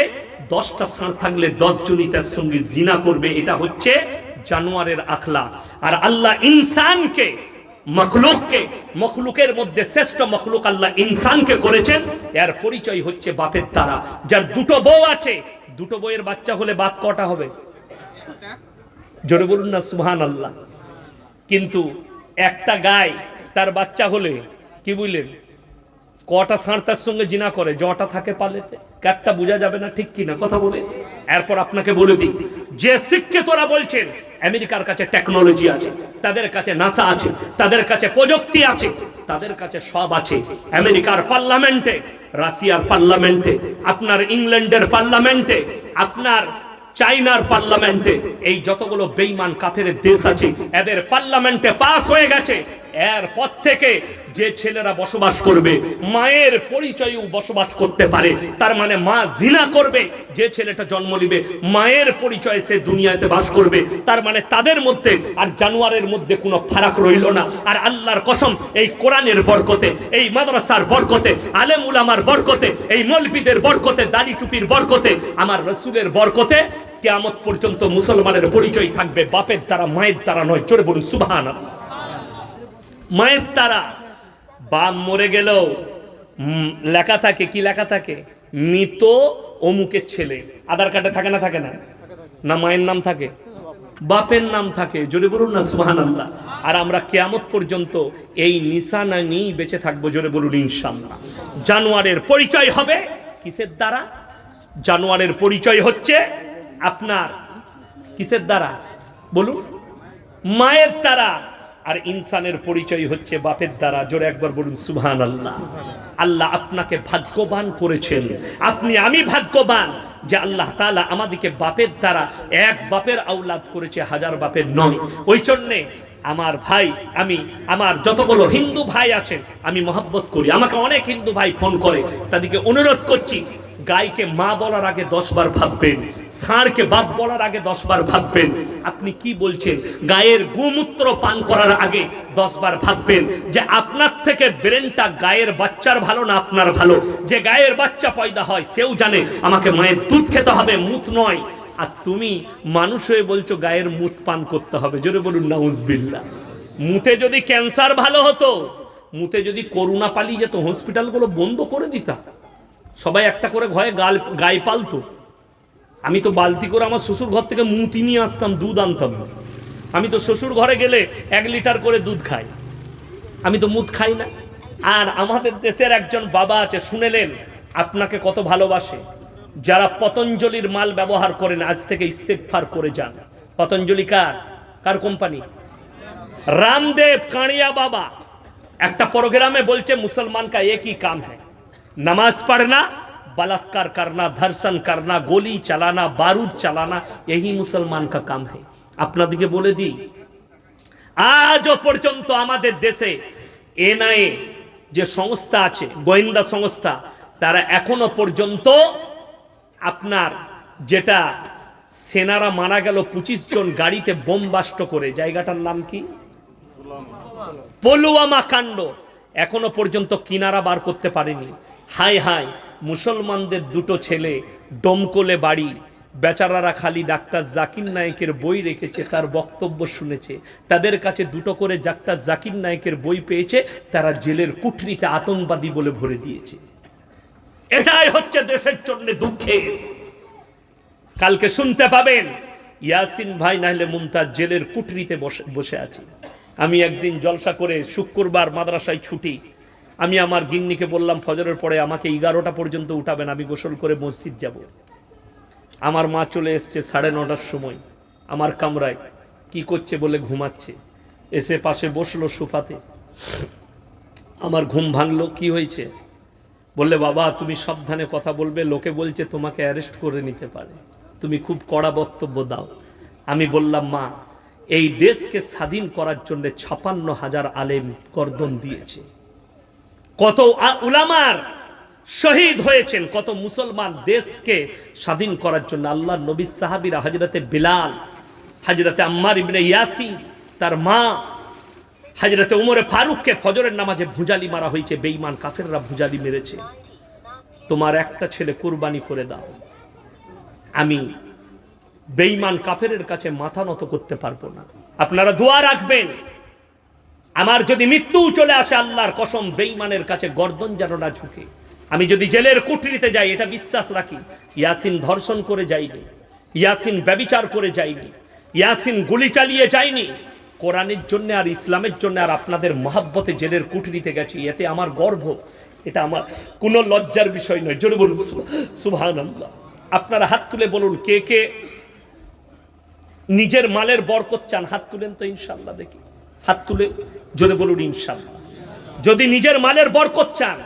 10টা ষাঁড় থাকলে 10 জনই তার সঙ্গে জিনা করবে। এটা হচ্ছে জানোয়ারের আখলাক। আর আল্লাহ ইনসানকে, মখলুকের মধ্যে শ্রেষ্ঠ মখলুক আল্লাহ ইনসানকে করেছেন, এর পরিচয় হচ্ছে বাপের দ্বারা। যার দুটো বউ আছে, দুটো বইয়ের বাচ্চা হলে বাপ কটা হবে? জোরে বলুন না সুবহানাল্লাহ। কিন্তু একটা গায় তার বাচ্চা হলে কি বুঝলেন, কটা ষাঁড় তার সঙ্গে জিনা করে, জটা থাকে পালেতে, কারটা বোঝা যাবে না, ঠিক কিনা কথা বলে। এরপর আপনাকে বলে দিই, যে শিক্ষিতরা বলছেন আমেরিকার কাছে টেকনোলজি আছে, তাদের কাছে নাসা আছে, তাদের কাছে প্রযুক্তি আছে, তাদের কাছে সব আছে। আমেরিকার পার্লামেন্টে, রাশিয়ার পার্লামেন্টে, আপনার ইংল্যান্ডের পার্লামেন্টে, আপনার চাইনার পার্লামেন্টে, এই যতগুলো বেঈমান কাফের দেশ আছে এদের পার্লামেন্টে পাস হয়ে গেছে। এরপর থেকে যে ছেলেরা বসবাস করবে মায়ের পরিচয়েও বসবাস করতে পারে, তার মানে মা জিনা করবে, যে ছেলেটা জন্ম নিবে মায়ের পরিচয়ে সে দুনিয়াতে বাস করবে, তার মানে তাদের মধ্যে আর জানোয়ারের মধ্যে কোনো ফারাক রইল না। আর আল্লাহর কসম, এই কোরআনের বরকতে, এই মাদ্রাসার বরকতে, আলেম উলামার বরকতে, এই মৌলবীদের বরকতে, দাড়ি টুপির বরকতে, আমার রাসূলের বরকতে কিয়ামত পর্যন্ত মুসলমানের পরিচয় থাকবে বাপের দ্বারা, মায়ের দ্বারা নয়। জোরে বলুন সুবহানাল্লাহ। মায়ের দ্বারা। বাপ মরে গেলেও লেখা থাকে, কি লেখা থাকে? মৃত অমুকের ছেলে। আধার কার্ডে থাকে না, থাকে না? না মায়ের নাম থাকে, বাপের নাম থাকে। জোরে বলুন না সুবহানাল্লাহ। আর আমরা কিয়ামত পর্যন্ত এই নিশানা নিয়েই বেঁচে থাকবো। জোরে বলুন ইনশাআল্লাহ। জানোয়ারের পরিচয় হবে কিসের দ্বারা? জানোয়ারের পরিচয় হচ্ছে আপনার কিসের দ্বারা বলুন? মায়ের দ্বারা। আর ইনসানের পরিচয় হচ্ছে বাপের দ্বারা। জোরে একবার বলুন সুবহানাল্লাহ। আল্লাহ আপনাকে ভাগ্যবান করেছেন, আপনি আমি ভাগ্যবান যে আল্লাহ তাআলা আমাদেরকে বাপের দ্বারা, এক বাপের আওলাদ করেছে, হাজার বাপের নয়। ওই জন্যে আমার ভাই, আমি আমার যতগুলো হিন্দু ভাই আছেন আমি মহব্বত করি। আমাকে অনেক হিন্দু ভাই ফোন করে, তাদেরকে অনুরোধ করছি, গাইকে মা বলার আগে 10 বার ভাববেন, ষাঁড়কে বাপ বলার আগে 10 বার ভাববেন। আপনি কি বলছেন? গায়ের গোমূত্র পান করার আগে 10 বার ভাববেন যে আপনার থেকে ব্রেনটা গায়ের বাচ্চার ভালো না আপনার ভালো। যে গায়ের বাচ্চা পয়দা হয় সেও জানে আমাকে মায়ের দুধ খেতে হবে, মুত নয়। আর তুমি মানুষ হয়ে বলছো গায়ের মুত পান করতে হবে। জোরে বলুন নাউজুবিল্লাহ। মুতে যদি ক্যান্সার ভালো হতো, মুতে যদি করোনা পালিয়ে যেত, হসপিটালগুলো বন্ধ করে দিতাম, সবাই একটা করে ঘরে গাই পালতো। আমি তো বালতি করে আমার শ্বশুর ঘর থেকে মুতি নিয়ে আসতাম, দুধ আনতাম। আমি তো শ্বশুর ঘরে গেলে 1 লিটার করে দুধ খাই, আমি তো মুত খাই না। আর আমাদের দেশের একজন বাবা আছে, শুনেলেন আপনাকে কত ভালোবাসে। যারা পতঞ্জলির মাল ব্যবহার করেন আজ থেকে ইস্তেগফার করে যান। পতঞ্জলি কার কোম্পানি? রামদেব কাঁড়িয়া বাবা একটা প্রোগ্রামে বলছে मुसलमान का एक ही काम है, नमाज पढ़ना, बलात्कार करना, धर्षण करना, गोली चलाना, बारूद चलाना, यही मुसलमान का काम है। আপনাদেরকে বলে দিই, আজও পর্যন্ত আমাদের দেশে এনআইএ যে সংস্থা আছে, গোয়েন্দা সংস্থা, তারা এখনো পর্যন্ত আপনার যেটা সেনারা মারা গেল 25 জন গাড়িতে বোম বাস্ট করে, জায়গাটার নাম কি? পুলওয়ামা কাণ্ড, এখনো পর্যন্ত কিনারা বার করতে পারেনি। হায় হায়, মুসলমানদের দুটো ছেলে দমকলে বাড়ি, বেচারারা খালি ডাক্তার জাকির নায়েকের বই রেখেছে, তার বক্তব্য শুনেছে। তাদের কাছে দুটো করে ডাক্তার জাকির নায়েকের বই পেয়েছে, তারা জেলের কুঠরিতে আতঙ্কবাদী বলে ভরে দিয়েছে। এটাই হচ্ছে দেশের জন্য দুঃখের। কালকে শুনতে পাবেন ইয়াসিন ভাই নাহলে মুমতাজ জেলের কুঠরিতে বসে আছে। আমি একদিন জলসা করে, শুক্রবার মাদ্রাসায় ছুটি, আমি আমার গিন্নিকে বললাম ফজরের পরে আমাকে 11টা পর্যন্ত উঠাবেন, আমি গোসল করে মসজিদ যাব। আমার মা চলে এসছে 9:30টার সময় আমার কামরায়। কি করছে বলে ঘুমাচ্ছে, এসে পাশে বসলো সোফাতে। আমার ঘুম ভাঙলো। কি হয়েছে বললে, বাবা তুমি সাবধানে কথা বলবে, লোকে বলছে তোমাকে অ্যারেস্ট করে নিতে পারে, তুমি খুব কড়া বক্তব্য দাও। আমি বললাম, মা এই দেশকে স্বাধীন করার জন্য 56,000 আলেম গর্দন দিয়েছে, কত উলামার শহীদ হয়েছেন, কত মুসলমান দেশকে স্বাধীন করার জন্য। আল্লাহর নবী সাহাবীরা, হযরতে বিলাল, হযরতে আম্মার ইবনে ইয়াসির, তার মা হযরতে উমরে ফারুককে ফজরের নামাজে ভুজালি মারা হয়েছে, বেঈমান কাফেররা ভুজালি মেরেছে। তোমার একটা ছেলে কুরবানি করে দাও, আমি বেঈমান কাফেরের কাছে মাথা নত করতে পারবো না। আপনারা দোয়া রাখবেন, আমার যদি মৃত্যু চলে আসে, আল্লাহর কসম বেঈমানের কাছে গর্দন যেন না ঝুঁকে। আমি যদি জেলের কুঠরিতে যাই এটা বিশ্বাস রাখি, ইয়াসিন ধর্ষণ করে যাইনি, ইয়াসিন ব্যভিচার করে যাইনি, ইয়াসিন গুলি চালিয়ে যায়নি। কোরআনের জন্য আর ইসলামের জন্য আর আপনাদের মহাব্বতে জেলের কুঠরিতে গেছি, এতে আমার গর্ব, এটা আমার কোনো লজ্জার বিষয় নয়। জোরে বলুন সুবহানাল্লাহ। আপনারা হাত তুলে বলুন কে কে নিজের মালের বরকত চান, হাত তুলেন তো ইনশাআল্লাহ দেখি, হাত তুলে জোরে বলুন ইনশাআল্লাহ। যদি নিজের মালের বরকত চান,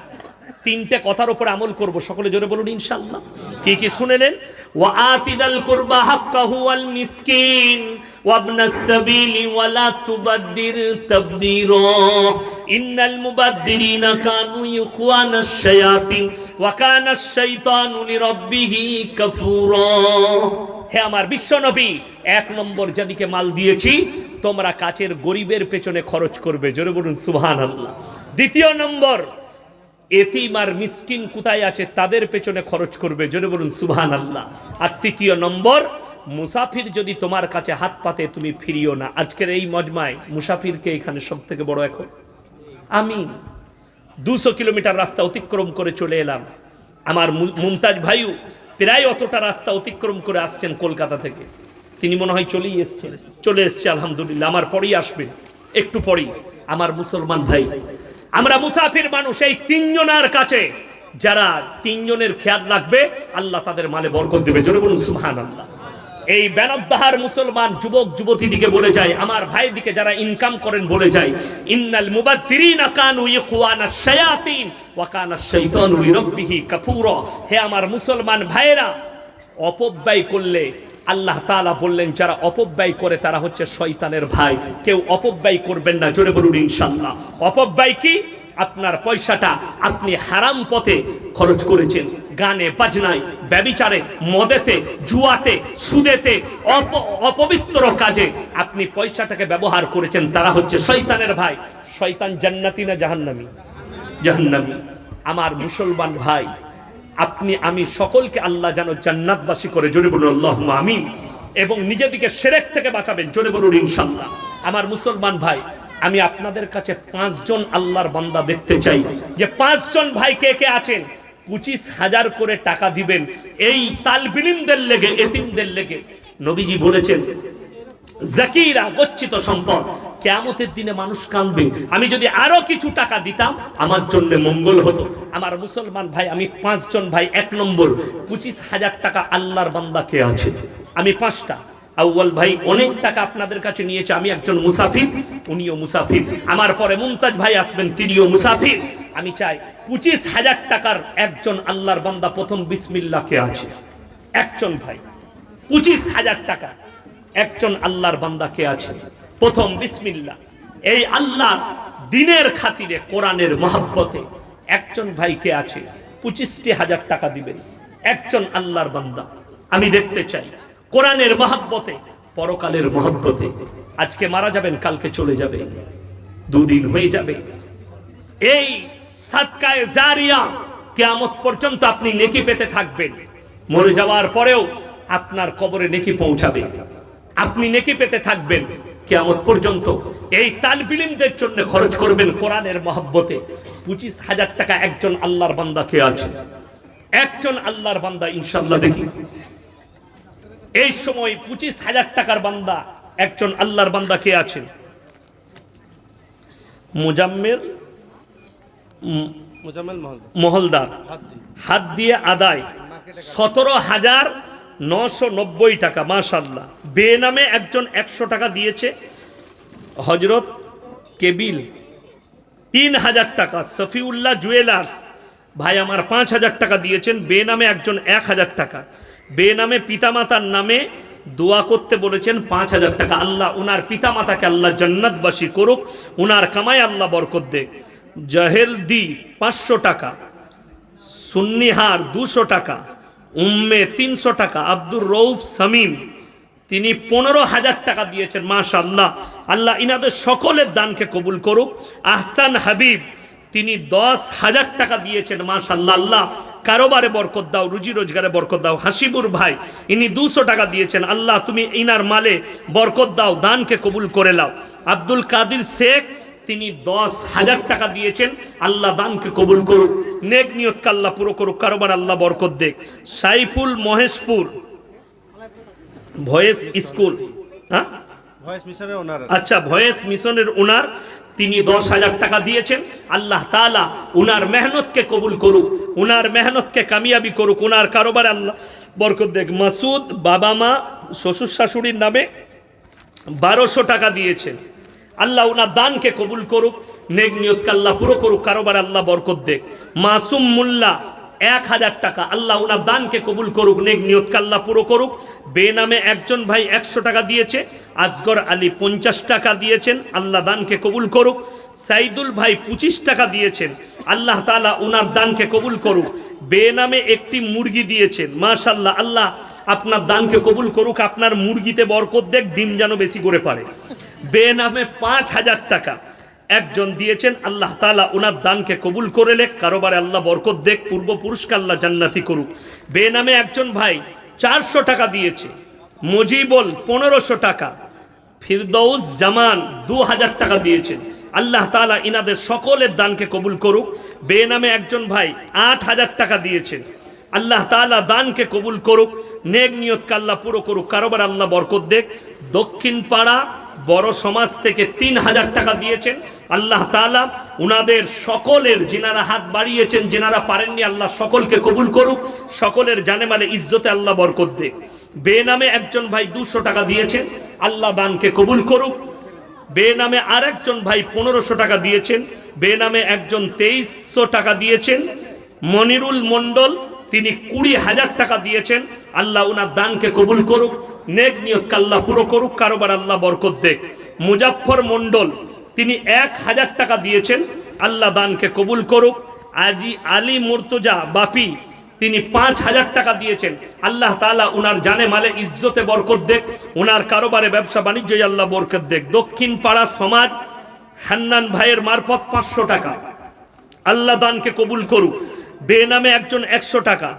তিনটে কথার উপর আমল করব, সকলে জোরে বলুন ইনশাআল্লাহ। কি কি শুনেলেন? ওয়া আতিদাল কুরবা হাক্কাহু ওয়াল মিসকিন ওয়া ইবনাস সাবিলি ওয়া লা তুবাদদির তাবদীরা ইন্নাল মুবাদদিরিনা কানু ইখওয়ানাশ শায়াতিন ওয়া কানাশ শাইতানু লিরাব্বিহি কাফুরা। হে আমার বিশ্ব নবী, এক নম্বর যাদিকে মাল দিয়েছি তোমরা কাছের গরিবের পেছনে খরচ করবে, জোরে বলুন সুবহানাল্লাহ। দ্বিতীয় নম্বর, এতিম আর মিসকিন কোথায় আছে তাদের পেছনে খরচ করবে, জোরে বলুন সুবহানাল্লাহ। আর তৃতীয় নম্বর, মুসাফির যদি তোমার কাছে হাত পাতে তুমি ফিরিও না। আজকের এই মজমায় মুসাফিরকে এখানে সব থেকে বড় এখন আমি 200 কিলোমিটার রাস্তা অতিক্রম করে চলে এলাম। আমার মুমতাজ ভাইও প্রায় অতটা রাস্তা অতিক্রম করে আসছেন কলকাতা থেকে, তিনি মনে হয় চলে এসছে আলহামদুলিল্লাহ, আমার পরেই আসবেন একটু পরেই। আমার মুসলমান ভাই, আমরা মুসাফির মানুষ, এই তিনজনের কাছে যারা তিনজনের খেয়াল রাখবে আল্লাহ তাদের মালে বরকত দেবে, জোরে বলুন সুবহানাল্লাহ। এই বেনদ্দাহার মুসলমান যুবক যুবতী দিকে বলে যায়, আমার ভাই দিকে যারা ইনকাম করেন বলে যায়, ইন্নাল মুবাদদিরিনা কানু ইখওয়ানাশ শায়াতিন ওয়া কানাশ শাইতানু লিরাব্বিহি কাফুরা। হে আমার মুসলমান ভাইরা, অপব্যয় করলে আল্লাহ তাআলা বললেন যারা অপব্যয় করে তারা হচ্ছে শয়তানের ভাই, কেউ অপব্যয় করবেন না, জোরে বলুন ইনশাআল্লাহ। অপব্যয় কি? আপনার পয়সাটা আপনি হারাম পথে খরচ করেছেন, গানে বাজনায়, ব্যভিচারে, মদেতে, জুয়াতে, সুদেতে, অপবিত্র কাজে আপনি পয়সাটাকে ব্যবহার করেছেন, তারা হচ্ছে শয়তানের ভাই। শয়তান জান্নাতি না জাহান্নামী? জাহান্নামী। আমার মুসলমান ভাই, আপনি আমি সকলকে আল্লাহ যেন জান্নাতবাসী করে, জোরে বলুন আল্লাহুম্মা আমিন। এবং নিজেদিকে শিরক থেকে বাঁচাবেন, জোরে বলুন ইনশাআল্লাহ। আমার মুসলমান ভাই, আমি আপনাদের কাছে 5 জন আল্লাহর বান্দা দেখতে চাই, যে 5 জন ভাই কে কে আছেন 25,000 করে টাকা দিবেন এই তালবিলিমদের লেগে, এতিমদের লেগে। নবীজি বলেছেন জাকিরা গচ্ছিত সম্পদ, কিয়ামতের দিনে মানুষ কাঁদবে, আমি যদি আরো কিছু টাকা দিতাম আমার জন্য মঙ্গল হতো। আমার মুসলমান ভাই, আমি 5 জন ভাই। 1 নম্বর, 25,000 টাকা আল্লাহর বান্দা কে আছে? আমি 5টা। আউয়াল ভাই অনেক টাকা আপনাদের কাছে নিয়েছে, আমি একজন মুসাফির, উনিও মুসাফির। আমার পরে মুমতাজ ভাই আসবেন, তিনিও মুসাফির। আমি চাই 25,000 টাকার একজন আল্লাহর বান্দা প্রথম বিসমিল্লাহ কে আছে? একজন ভাই। 25,000 টাকা একজন আল্লাহর বান্দা কে আছে? প্রথম বিসমিল্লাহ। এই আল্লাহ দিনের খাতিরে, কোরআনের মহব্বতে একজন ভাই কে আছে? 25,000 টাকা দিবেন একজন আল্লাহর বান্দা। আমি দেখতে চাই কোরআনের মহব্বতে, পরকালের মহব্বতে। আজকে মারা যাবেন, কালকে চলে যাবে, 2 দিন হয়ে যাবে। এই সাদকায়ে জারিয়া কিয়ামত পর্যন্ত আপনি নেকি পেতে থাকবেন। মরে যাওয়ার পরেও আপনার কবরে নেকি পৌঁছাবে, আপনি নেকি পেতে থাকবেন কিয়ামত পর্যন্ত। এই তালবিলিমদের জন্য খরচ করবেন কোরআনের মহব্বতে। 25,000 টাকা একজন আল্লাহর বান্দা কে আছে? একজন আল্লাহর বান্দা ইনশাআল্লাহ দেখি এই সময় 25,000 টাকার বান্দা একজন আল্লাহর বান্দা কে আছেন? মুজাম্মেল মহলদার, হাত দিয়ে আদায় 17,990 টাকা, মাশাআল্লাহ। বেনামে একজন 100 টাকা দিয়েছে, হযরত কেবিল 3,000 টাকা। সফিউল্লাহ জুয়েলার্স ভাই আমার 5,000 টাকা দিয়েছেন, বেনামে একজন 1,000 টাকা। বেনামে পিতামাতার নামে দোয়া করতে বলেছেন 5,000 টাকা। আল্লাহ উনার পিতামাতাকে আল্লাহ জান্নাতবাসী করুক, উনার কামায় আল্লাহ বরকত দেখ। জাহেল দি 500 টাকা, সুন্নিহার 200 টাকা, উম্মে 300 টাকা। আব্দুর রৌফ সামিম তিনি 15,000 টাকা দিয়েছেন, মাশাআল্লাহ। আল্লাহ ইনাদের সকলের দানকে কবুল করুক। আহসান হাবিব তিনি 10,000 টাকা দিয়েছেন, মাশাআল্লাহ। আল্লাহ কারোবারে বরকত দাও, রুজি রোজগারে বরকত দাও। হাসিবুর ভাই ইনি 200 টাকা দিয়েছেন, আল্লাহ তুমি ইনার মালে বরকত দাও, দানকে কবুল করে নাও। আব্দুল কাদির শেখ তিনি 10,000 টাকা দিয়েছেন। আল্লাহ দানকে কবুল করুক, নেক নিয়তকে আল্লাহ পুরো করুক, কারোবার আল্লাহ বরকত দেখ। সাইফুল মহেশপুর ভয়েস স্কুল, হ্যাঁ আচ্ছা ভয়েস মিশনের ওনার, তিনি 10,000 টাকা দিয়েছেন। আল্লাহ তাআলা উনার মেহনতকে কবুল করুক, উনার মেহনতকে কামিয়াবি করুক, উনার কারোবার আল্লাহ বরকত দেখ। মাসুদ বাবা মা শ্বশুর শাশুড়ির নামে 1200 টাকা দিয়েছেন। আল্লাহ উনার দানকে কবুল করুক, নেক নিয়তকে আল্লাহ পুরো করুক, কারোবার আল্লাহ বরকত দেখ। মাসুম মোল্লা 1000 টাকা, আল্লাহ উনার দানকে কবুল করুক, নেক নিয়তকে আল্লাহ পুরো করুক। বেনামে একজন ভাই 100 টাকা দিয়েছে। আসগর আলী 50 টাকা দিয়েছেন, আল্লাহ দানকে কবুল করুক। সাইদুল ভাই 25 টাকা দিয়েছেন, আল্লাহ তাআলা উনার দানকে কবুল করুক। বেনামে একটি মুরগি দিয়েছেন, মাশাআল্লাহ, আল্লাহ আপনার দানকে কবুল করুক, আপনার মুরগিতে বরকত দেখ, ডিম যেন বেশি করে পারে। বেনামে 5000 টাকা একজন দিয়েছেন, আল্লাহ তাআলা উনার দানকে কবুল করে লেখ, কারোবারে আল্লাহ বরকত দেখ, পূর্বপুরুষকে আল্লাহ জান্নাতি করুক। বেনামে একজন ভাই 400 টাকা দিয়েছে। মজিবুল 1500 টাকা। ফিরদৌস জামান 2000 টাকা দিয়েছেন, আল্লাহ তাআলা ইনাদের সকলের দানকে কবুল করুক। বেনামে একজন ভাই 8000 টাকা দিয়েছেন, আল্লাহ তাআলা দানকে কবুল করুক, নেক নিয়তকে আল্লাহ পুরো করুক, কারোবার আল্লাহ বরকত দেখ। দক্ষিণ পাড়া বড় সমাজ থেকে 3000 টাকা দিয়েছেন, আল্লাহ তাআলা উনাদের সকলের, যিনারা হাত বাড়িয়েছেন, যিনারা পারেননি, আল্লাহ সকলকে কবুল করুক, সকলের জানে মালে ইজ্জতে আল্লাহ বরকত দেখ। বেনামে একজন ভাই 200 টাকা দিয়েছেন, আল্লাহ দানকে কবুল করুক। বেনামে আরেকজন ভাই 1500 টাকা দিয়েছেন। বেনামে একজন 2300 টাকা দিয়েছেন। মনিরুল মন্ডল তিনি 20,000 টাকা দিয়েছেন, আল্লাহ উনার দানকে কবুল করুক, নেক নিয়তকে আল্লাহ পুরো করুক, কারোবার আল্লাহ বরকত দেখ। মুজাফফর মন্ডল তিনি 1000 টাকা দিয়েছেন, আল্লাহ দানকে কবুল করুক। আজি আলী মুর্তজা বাপি তিনি 5000 টাকা দিয়েছেন, আল্লাহ তাআলা উনার জানে মালে ইজ্জতে বরকত দেখ, উনার কারোবারে ব্যবসা বাণিজ্যে আল্লাহ বরকত দেখ। দক্ষিণ পাড়া সমাজ হান্নান ভাইয়ের মারফত 500 টাকা, আল্লাহ দানকে কবুল করুক। বেনামে একজন 100 টাকা।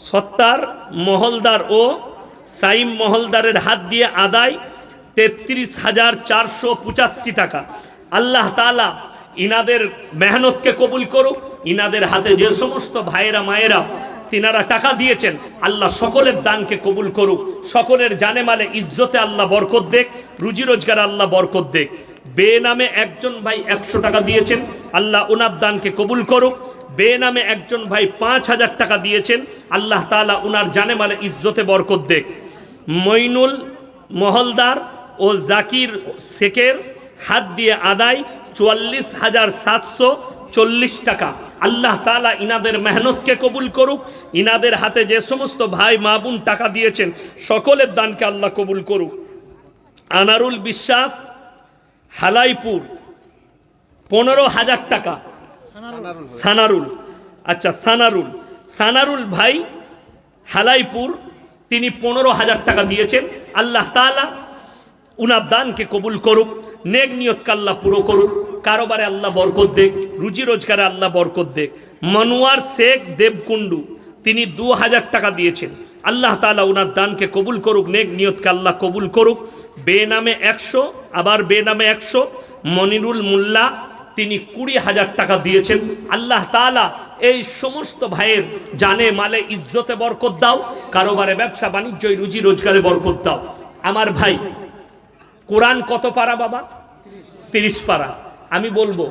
সত্তার মহলদার ও সাইম মহলদারের হাত দিয়ে আদায় 33,485 টাকা, আল্লাহ তাআলা ইনাদের মেহনতকে কবুল করুক, ইনাদের হাতে যে সমস্ত ভাইয়েরা মায়েরা তিনারা টাকা দিয়েছেন, আল্লাহ সকলের দানকে কবুল করুক, সকলের জানে মালে ইজ্জতে আল্লাহ বরকত দেখ, রুজি রোজগার আল্লাহ বরকত দেখ। বেনামে একজন ভাই 100 টাকা দিয়েছেন, আল্লাহ ওনার দানকে কবুল করুক। বেনামে একজন ভাই 5000 টাকা দিয়েছেন, আল্লাহ তাআলা উনার জানে মালে ইজ্জতে বরকত দেখ। মইনুল মহলদার ও জাকির শেখের হাত দিয়ে আদায় 44,740 টাকা, আল্লাহ তাআলা ইনাদের মেহনতকে কবুল করুক, ইনাদের হাতে যে সমস্ত ভাই মা বোন টাকা দিয়েছেন সকলের দানকে আল্লাহ কবুল করুক। আনারুল বিশ্বাস হালাইপুর 15,000 টাকা। সানারুল, আচ্ছা সানারুল ভাই হালাইপুর তিনি 15,000 টাকা দিয়েছেন, আল্লাহ তাআলা উনার দানকে কবুল করুক, নেক নিয়তকে আল্লাহ পুরো করুক, কারোবারে আল্লাহ বরকত দেখ, রুজি রোজগারে আল্লাহ বরকত দেখ। মনোয়ার শেখ দেবকুন্ডু তিনি 2000 টাকা দিয়েছেন, আল্লাহ তাআলা উনার দানকে কবুল করুক, নেক নিয়তকে আল্লাহ কবুল করুক। বেনামে 100, আবার বেনামে 100। মনিরুল মোল্লা তিনি 20,000 টাকা দিয়েছেন, আল্লাহ তাআলা এই সমস্ত ভাইয়ের জানে মালে ইজ্জতে বরকত দাও, কারোবারে ব্যবসা বাণিজ্য রুজি রোজগারে বরকত দাও। আমার ভাই কোরআন কত পারা বাবা? 30 পারা। আমি বলবো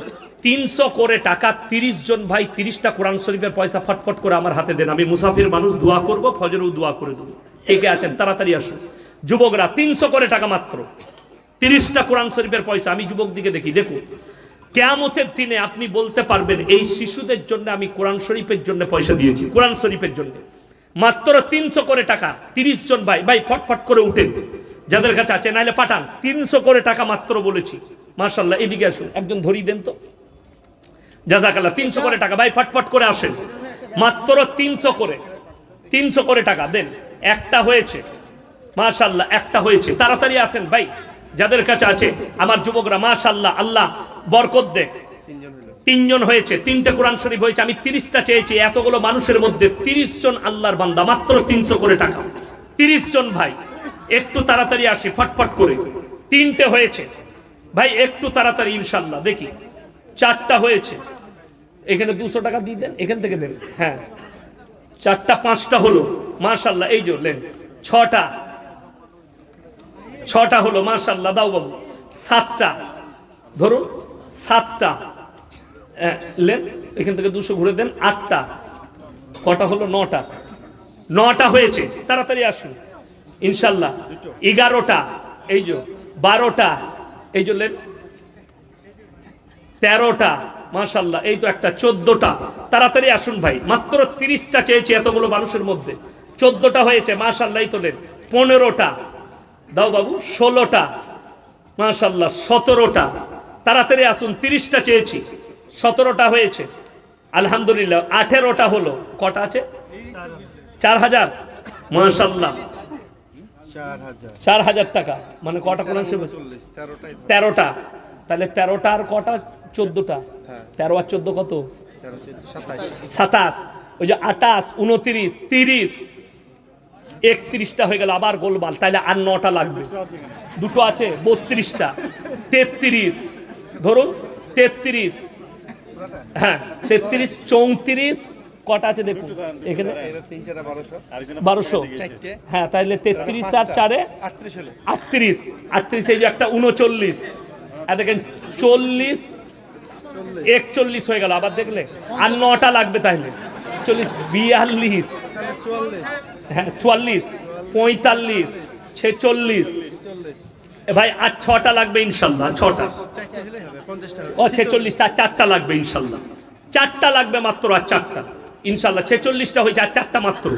300 করে টাকা, 30 জন ভাই 30টা কোরআন শরীফের পয়সা ফটফট করে আমার হাতে দেন, আমি মুসাফির মানুষ, দোয়া করব, ফজরেও দোয়া করে দেবো। কে কে আছেন তাড়াতাড়ি আসুন। যুবকরা 300 করে টাকা মাত্র, 30টা কোরআন শরীফের পয়সা। আমি যুবক দিকে দেখি, দেখুন কিয়ামতের দিনে আপনি বলতে পারবেন এই শিশুদের জন্য আমি কোরআন শরীফের জন্য পয়সা দিয়েছি, কোরআন শরীফের জন্য মাত্র 300 করে টাকা। 30 জন ভাই, ভাই ফটফট করে উঠেন যাদের কাছে আছে, নাইলে পাঠান। 300 করে টাকা মাত্র বলেছি, মাশাআল্লাহ। এদিকে আসুন, একজন ধরিয়ে দেন তো, জাযাকাল্লাহ। 300 করে টাকা ভাই, ফটফট করে আসেন, মাত্র 300 করে টাকা দেন। একটা হয়েছে, মাশাআল্লাহ, একটা হয়েছে, তাড়াতাড়ি আসেন ভাই যাদের কাছে আছে আমার যুবকরা, মাশাআল্লাহ, আল্লাহ বরকত দেখ। 3 জন হয়েছে, 3টে কোরআন শরীফ হয়েছে। আমি 30টা চেয়েছি, এতগুলো মানুষের মধ্যে 30 জন আল্লাহর বান্দা, মাত্র 300 করে টাকা। 30 জন ভাই একটু তাড়াতাড়ি আসি ফটফট করে। 3টে হয়েছে, ভাই একটু তাড়াতাড়ি ইনশাল্লাহ দেখি। 4টা হয়েছে, এখানে 200 টাকা দিয়ে দেন, এখান থেকে দেন। হ্যাঁ 4টা 5টা হলো মাশাল্লাহ, এই যে লেন। 6টা হলো মাশাল্লাহ, দাও বাবু। 7টা ধরুন, 7টা লেন, এখান থেকে 200 ঘুরে দেন। 8টা, কটা হলো? 9টা। 9টা হয়েছে, তাড়াতাড়ি আসুন ইনশাল্লাহ। 11টা, এই যে 12টা, এই যে লেন। 13টা মাশাল্লাহ, এই তো একটা। 14টা, তাড়াতাড়ি আসুন ভাই, মাত্র 30টা চেয়েছি এতগুলো মানুষের মধ্যে। 14টা হয়েছে মাশাল্লাহ, এই তো লেন। 15টা দাও বাবু। 16টা মাশাল্লাহ। 17টা, তাড়াতাড়ি আসুন, 30টা চেয়েছি। 17টা হয়েছে আলহামদুলিল্লাহ। 18টা হলো, কটা আছে? 4000 মাশাল্লাহ। 4000 টাকা মানে কটা? কোন 13টা, তাহলে 13টা আর কটা? 14টা। 13 আর 14 কত? 27। ওই যে 28, 29, 30, 31টা হয়ে গেল, আবার গোলবাল। তাহলে আর 9টা লাগবে। দুটো আছে, 32টা। 33 ধরুন, 33। হ্যাঁ 33, 34, কটা আছে দেখুন এখানে? 1200। হ্যাঁ তাহলে 33 আর 4 38। 38, এই যে একটা 39। আর দেখেন 40, 41 হয়ে গেল, আবার দেখলে আর 9টা লাগবে। তাহলে 40, 42, হ্যাঁ 44, 45, 46। ভাই আর 6টা লাগবে ইনশাল্লাহ। 6টা, ও 46টা, 4টা লাগবে ইনশাল্লাহ। 4টা লাগবে মাত্র, আর 4টা ইনশাল্লাহ। 46টা হয়েছে, আর 4টা মাত্র।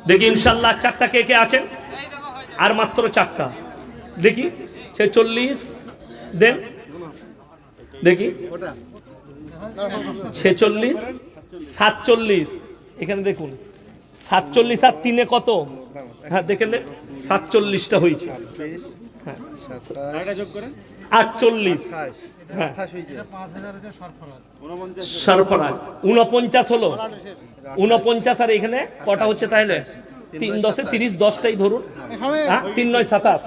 দেখি ইনশাল্লাহ 4টা কে কে আছেন? আর মাত্র 4টা দেখি। 46 দেন দেখি। 46, 47, এখানে দেখুন। 47 আর 3 কত? হ্যাঁ দেখেন, 47টা হয়েছে। হ্যাঁ 48, হ্যাঁ সরফরাজ। 49 হলো, 49 আর এখানে কটা হচ্ছে? তাহলে 3 10 30, 10টাই ধরুন। হ্যাঁ 3 9 27,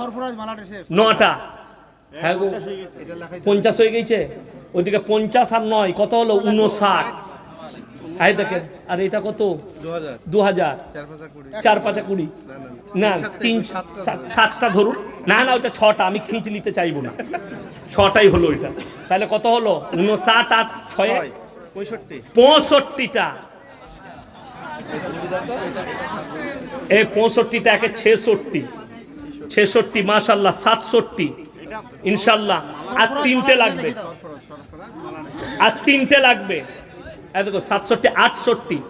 9টা। হ্যাঁ গো 50 হয়ে গেছে। ওইদিকে 50 আর 9 কত হলো? 59। এই দেখেন, আর এটা কত? 2000। 4 5 20 না, 3 7টা ধরুন। না না, ওইটা 6টা, আমি খিঁচ নিতে চাইবো না। 6টাই হলো ওইটা। তাহলে কত হলো? 59 আর 6 65টা। এই 65টা একে 66, 66 মাশাল্লাহ। 67 ইনশাল্লাহ। আর 3টে লাগবে, আর 3টে লাগবে। দেখো 67, 68,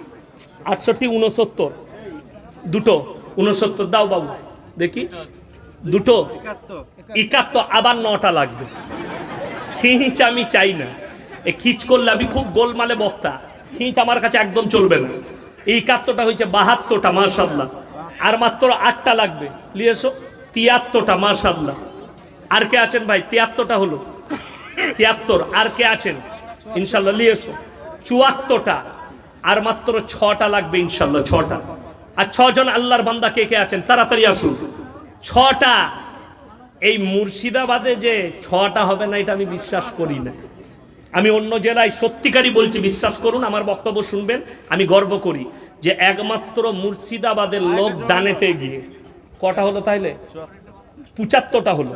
68, 69, দুটো 69 দাও বাবু দেখি। দুটো 71, আবার 9টা লাগবে। খিঁচ আমি চাই না, এই খিঁচ করলে আমি খুব গোলমালে বক্তা। খিঁচ আমার কাছে একদম চলবে না। এই 71টা হয়েছে 72টা মাশাল্লাহ। আর মাত্র 8টা লাগবে, নিয়ে এসো। 73টা মাশাল্লাহ। আর কে আছেন ভাই? 73টা হলো, 73। আর কে আছেন ইনশাল্লাহ? নিয়ে এসো। 74টা, আর মাত্র 6টা লাগবে ইনশাল্লাহ। 6টা। আর 6 জন আল্লাহর বান্দা কে কে আছেন? তাড়াতাড়ি আসুন। 6টা। এই মুর্শিদাবাদে যে 6টা হবে না, এটা আমি বিশ্বাস করি না। আমি অন্য জেলায় সত্যিকারই বলছি, বিশ্বাস করুন, আমার বক্তব্য শুনবেন। আমি গর্ব করি যে একমাত্র মুর্শিদাবাদের লোক দানেতে গিয়ে কটা হলো? তাইলে 75টা হলো।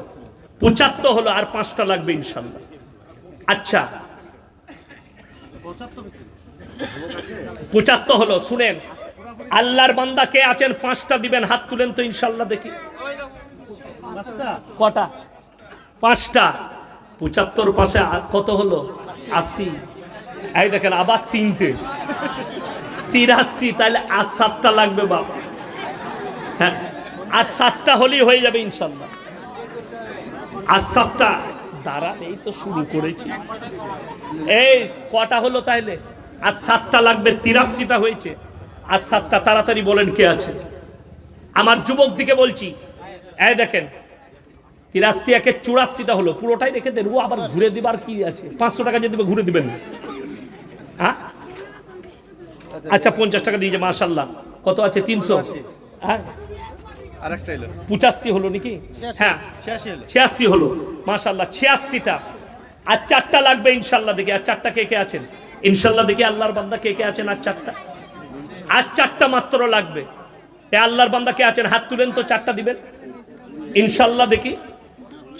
75 হলো, আর 5টা লাগবে ইনশাল্লাহ। আচ্ছা 75 হলো। শুনেন, আল্লাহর বান্দা কে আছেন? 5টা দিবেন, হাত তুলেন তো ইনশাল্লাহ দেখি। কটা? 5টা। 75 পাশে কত হলো? 80। এই দেখেন, আবার 3টে 83। তাহলে আর 7টা লাগবে বাবা। হ্যাঁ আর 7টা হলেই হয়ে যাবে ইনশাল্লাহ। আর 7টা দাঁড়া, এই তো শুরু করেছি। এই কটা হলো তাহলে? আর 7টা লাগবে। 83টা হয়েছে। আর 7টা, তাড়াতাড়ি বলেন কে আছে? আমার যুবক দিকে বলছি, এই দেখেন 83 একে 84টা হলো। পুরোটাই রেখে দেন, ও আবার ঘুরে দিবার কি আছে? 500 টাকা যে দিবে ঘুরে দিবেন। হ্যাঁ আচ্ছা 50 টাকা দিয়ে মাশাল্লাহ। কত আছে? 300। হ্যাঁ আরেকটা হলো 85 হলো নাকি? হ্যাঁ 86 হলো মাশাআল্লাহ 86টা। আর 4টা লাগবে ইনশাআল্লাহ। দেখি আর 4টা কে কে আছেন ইনশাআল্লাহ? দেখি আল্লাহর বান্দা কে কে আছেন? আর 4টা, আর 4টা মাত্র লাগবে। এ আল্লাহর বান্দা কে আছেন? হাত তুলেন তো, 4টা দিবেন ইনশাআল্লাহ। দেখি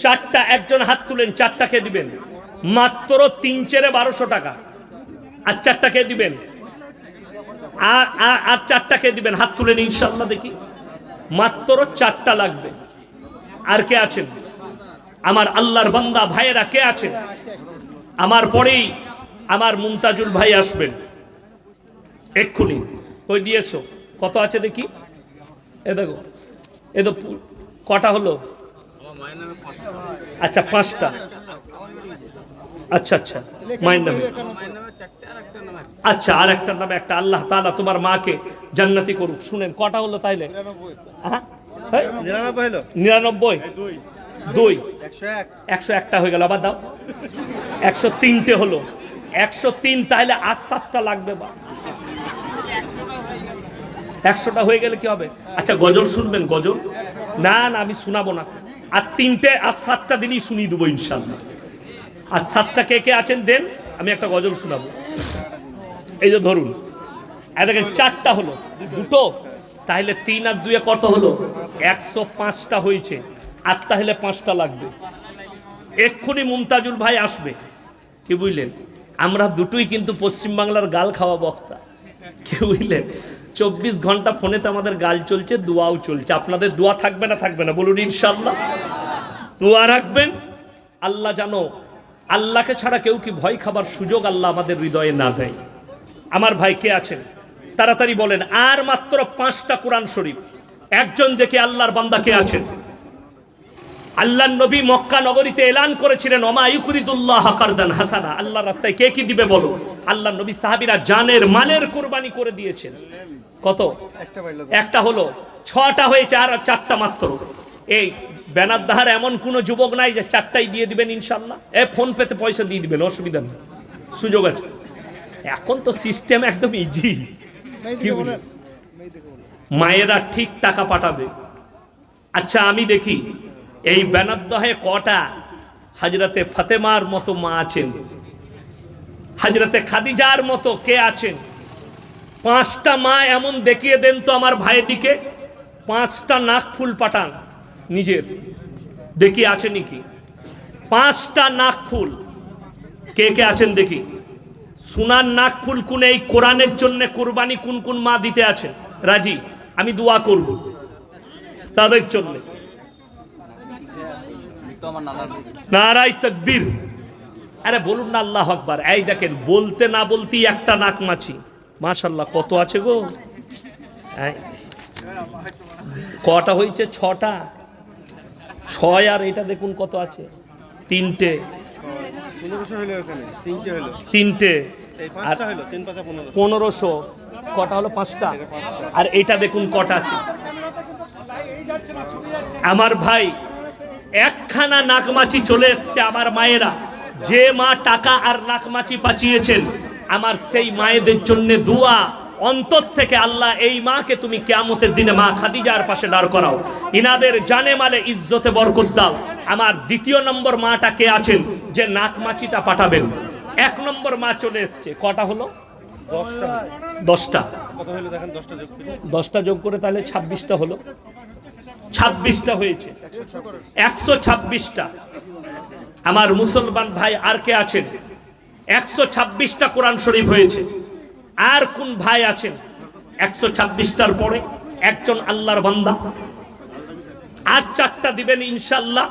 4টা, একজন হাত তুলেন, 4টা কে দিবেন? মাত্র 3 চেরে 1200 টাকা। আর 4টা কে দিবেন? আর 4টা কে দিবেন? হাত তুলেন ইনশাআল্লাহ। দেখি মাত্র 4টা লাগবে। আর কে আছেন আমার আল্লাহর বান্দা ভাইয়েরা? কে আছেন? আমার পরেই আমার মুমতাজুল ভাই আসবেন এক্ষুনি। ওই দিয়েছো কত আছে দেখি? এ দেখো, এ তো কটা হলো? আচ্ছা 5টা। আচ্ছা আচ্ছা, মায়ের নামে। আচ্ছা, আর একটার নামে একটা। আল্লাহ তাআলা তোমার মাকে জান্নাতি করুক। শুনেন কটা হলো তাইলে? 99, 2, 101টা হয়ে গেল। আবার দাও, 103টে হলো। 103, তাহলে আর 7টা লাগবে। বা 100টা হয়ে গেলে কি হবে? আচ্ছা গজল শুনবেন? গজল না না, আমি শোনাবো না। আর 3টে আর 7টা দিনই শুনিয়ে দেবো ইনশাআল্লাহ। আর 7টা কে কে আছেন দেন, আমি একটা গজল শোনাবো। এই যে ধরুন, দেখেন 4টা হলো, 2টো, তাহলে 3 আর 2 কত হলো? 105টা হয়েছে। আর তাহলে 5টা লাগবে। এক্ষুনি মুমতাজুল ভাই আসবে। কি বুঝলেন? আমরা দুটোই কিন্তু পশ্চিমবাংলার গাল খাওয়া বক্তা। কি বুঝলেন? 24 ঘন্টা ফোনেতে আমাদের গাল চলছে, দোয়াও চলছে। আপনাদের দোয়া থাকবে না? থাকবে না? বলুন ইনশাআল্লাহ। দোয়া রাখবেন। আল্লাহ জানো, আল্লাহকে ছাড়া কেউ কি ভয় খাবার সুযোগ আল্লাহ আমাদের হৃদয়ে না দেয়। আমার ভাই কে আছেন তাড়াতাড়ি বলেন। আর মাত্র 5টা কোরআন শরীফ। একজন দেখে আল্লাহর বান্দা কে আছেন? আল্লাহর নবী মক্কা নগরীতে এলান করেছিলেন, ওমা ইউকরিদুল্লাহ কারদান হাসানা। আল্লাহর রাস্তায় কে কি দিবে বলো? আল্লাহর নবী সাহাবীরা জানের মালের কুরবানি করে দিয়েছেন। কত? একটা হলো। 6টা হয়েছে, আর 4টা মাত্র। এই বেনাদ্দাহার এমন কোন যুবক নাই যে 4টাই দিয়ে দিবেন ইনশাআল্লাহ? ফোন পেতে পয়সা দিয়ে দিবেন, অসুবিধা নেই, সুযোগ আছে। এখন তো সিস্টেম একদম ইজি। কি বলেন? মায়েরা ঠিক টাকা পাঠাবে। আচ্ছা আমি দেখি এই বেনাদ্দাহে কটা হযরতে ফাতেমার মতো মা আছেন, হযরতে খাদিজার মতো কে আছেন? 5টা মা এমন দেখিয়ে দেন তো আমার ভাইয়ের দিকে। 5টা নাক ফুল পাঠান নিজের, দেখি আছে নাকি? 5টা নাক ফুল কে কে আছেন দেখি। সোনার নাক ফুল কোন এই কোরআনের জন্য কুরবানি কোন কোন মা দিতে আছেন রাজি? আমি দোয়া করব তাদের জন্য। নারায়ে তাকবীর। আরে বলুন না আল্লাহু আকবার। এই দেখেন, বলতে না বলতেই একটা নাক মাছি। মাশাআল্লাহ, কত আছে গো? কটা হয়েছে? 6টা। 6 আর এটা দেখুন কত আছে? 3টে। 3টে আর 1500। কটা হলো? 5টা। আর এটা দেখুন কটা আছে? আমার ভাই একখানা নাকমাছি চলে এসছে। আমার মায়েরা, যে মা টাকা আর নাকমাছি পাঠিয়েছেন, আমার সেই মায়েদের জন্য দোয়া অন্তর থেকে। আল্লাহ এই মাকে তুমি কিয়ামতের দিনে মা খাদিজার পাশে দাঁড় করাও, ইনাদের জানে মালে ইজ্জতে বরকত দাও। আমার 2 নম্বর মাটা কে আছেন যে নাকমাছিটা পাঠাবেন? 1 নম্বর মা চলে এসছে। কটা হলো? 10টা। কত হলো দেখেন? 10টা যোগ করে তাহলে 26টা হলো। 26টা হয়েছে, 126টা। আমার মুসলমান ভাই আর কে আছেন? 126টা কোরআন শরীফ হয়েছে। আর কোন ভাই আছেন 126টার পরে? একজন আল্লাহর বান্দা। আর 4টা দিবেন ইনশাআল্লাহ,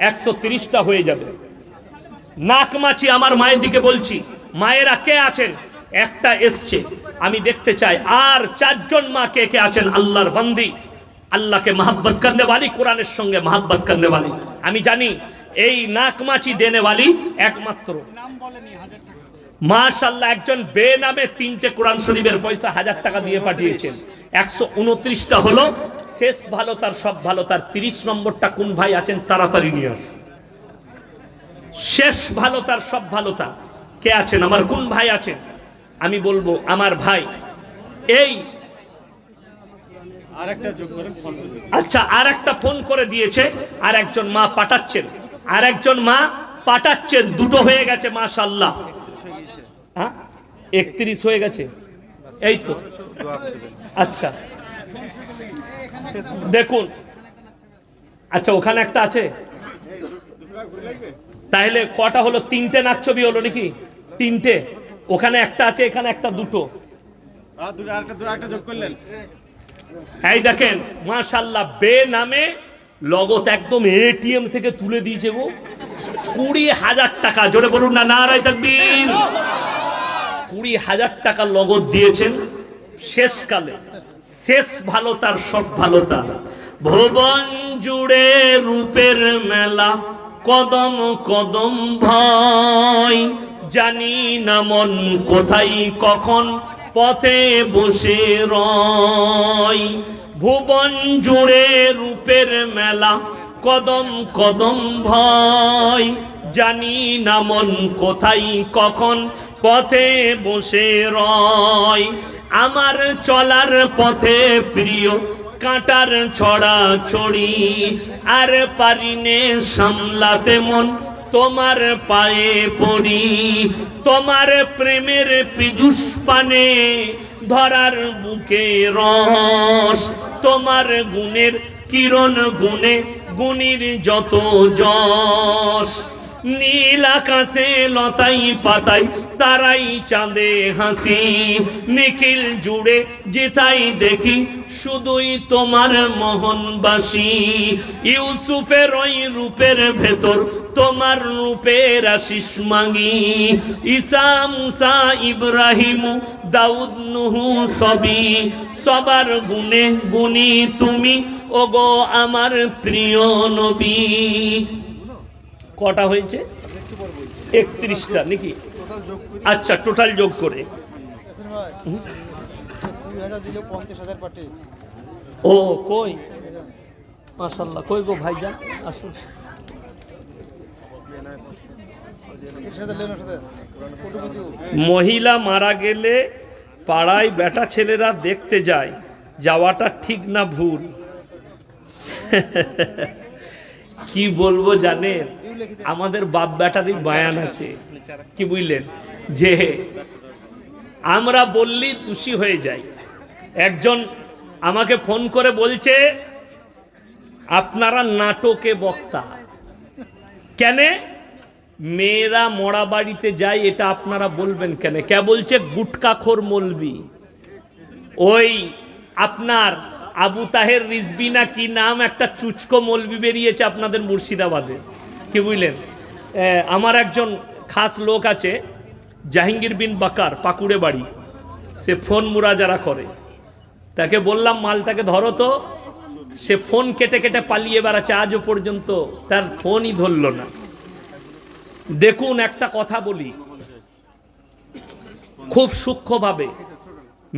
130টা হয়ে যাবে। নাকমাছি আমার মায়ের দিকে বলছি, মায়েরা কে আছেন? একটা এসছে, আমি দেখতে চাই। আর 4জন মা কে কে আছেন? আল্লাহর বান্দি, আল্লাহকে মহব্বত করনে वाली, কোরআনের সঙ্গে মহব্বত করনে वाली। আমি জানি এই নাকমাছি দেনে वाली একমাত্র মাশাআল্লাহ একজন বেনামে 3টে কোরআন শরীফের পয়সা 1000 টাকা দিয়ে পাঠিয়েছেন। 129টা হলো। শেষ ভালো তার সব ভালো তার। 30 নম্বরটা কোন ভাই আছেন? তাড়াতাড়ি নিয়ে আসুন। শেষ ভালো তার সব ভালো তার কে আছেন? আমার কোন ভাই আছেন? আমি বলবো আমার ভাই এই আচ্ছা, আর একটা ফোন করে দিয়েছে, আর একজন মা পাঠাচ্ছেন, আর একজন মা পাঠাচ্ছেন, দুটো হয়ে গেছে মাশাআল্লাহ। হ্যাঁ 31 হয়ে গেছে, এই তো। আচ্ছা দেখুন, আচ্ছা ওখানে একটা আছে, তাহলে কটা হলো? তিনটে নাচ ছবি হলো নাকি? তিনটে, ওখানে একটা আছে, এখানে একটা, দুটো। এই দেখেন মাশাআল্লাহ, বে নামে লগত একদম এটিএম থেকে তুলে দিয়েছে গো, 20,000 টাকা। জোরে বলুন না নারায়ে তাকবীর। 20,000 টাকা লগত দিয়েছেন শেষকালে। শেষ ভালো তার, সব ভালো তার। ভুবন জুড়ে রূপের মেলা, কদম কদম ভয়, জানি না মন কোথায় কখন পথে বসে রয়। ভুবন জুড়ে রূপের মেলা, কদম কদম ভয়, জানি না মন কোথায় কখন পথে বসে রয়। আমার চলার পথে প্রিয় কাঁটার ছড়া ছড়ি, আর পারিনে সামলাতে মন তোমার পায়ে পড়ি। তোমার প্রেমের পীযুষ পানে ধরার বুকে রস, তোমার গুণের কিরণ গুণে গুণীর যত যশ। নীল আকাশে লতাই পাতাই তারাই চাঁদে হাসি, নিখিল জুড়ে যেতাই দেখি শুধুই তোমার মোহনবাসী। ইউসুফের ওই রূপের ভেতর তোমার রূপের আশিস মাগি, ঈসা মুসা ইব্রাহিম দাউদ নুহু সবই, সবার গুণে গুণী তুমি ওগো আমার প্রিয় নবী। কটা হয়েছে? 31টা নাকি? আচ্ছা টোটাল যোগ করে ও কই মাশাআল্লাহ, কই গো ভাইজান আসুন। মহিলা মারা গেলে পাড়ায় বেটা ছেলেরা দেখতে যায়, যাওয়াটা ঠিক না ভুল? কি বলবো জানেন, আমাদের বাপ বেটারই বায়ান আছে, কি বুঝলেন, যে আমরা বললি খুশি হয়ে যাই। একজন আমাকে ফোন করে বলছে আপনারা নাটকে বক্তা কেন, মেয়েরা মরা বাড়িতে যায় এটা আপনারা বলবেন কেন? কে বলছে? গুটকাখোর মৌলবি, ওই আপনার আবু তাহের রিজভী না কি নাম একটা চুচকো মৌলবি বেরিয়েছে আপনাদের মুর্শিদাবাদে, কি বুঝলেন। আমার একজন খাস লোক আছে জাহাঙ্গীর বিন বাকার, পাকুড়ে বাড়ি, সে ফোন মুরাজারা করে, তাকে বললাম মালটাকে ধরো তো, সে ফোন কেটে কেটে পালিয়ে বেড়াচ্ছে, আজও পর্যন্ত তার ফোনই ধরল না। দেখুন একটা কথা বলি খুব সূক্ষ্মভাবে,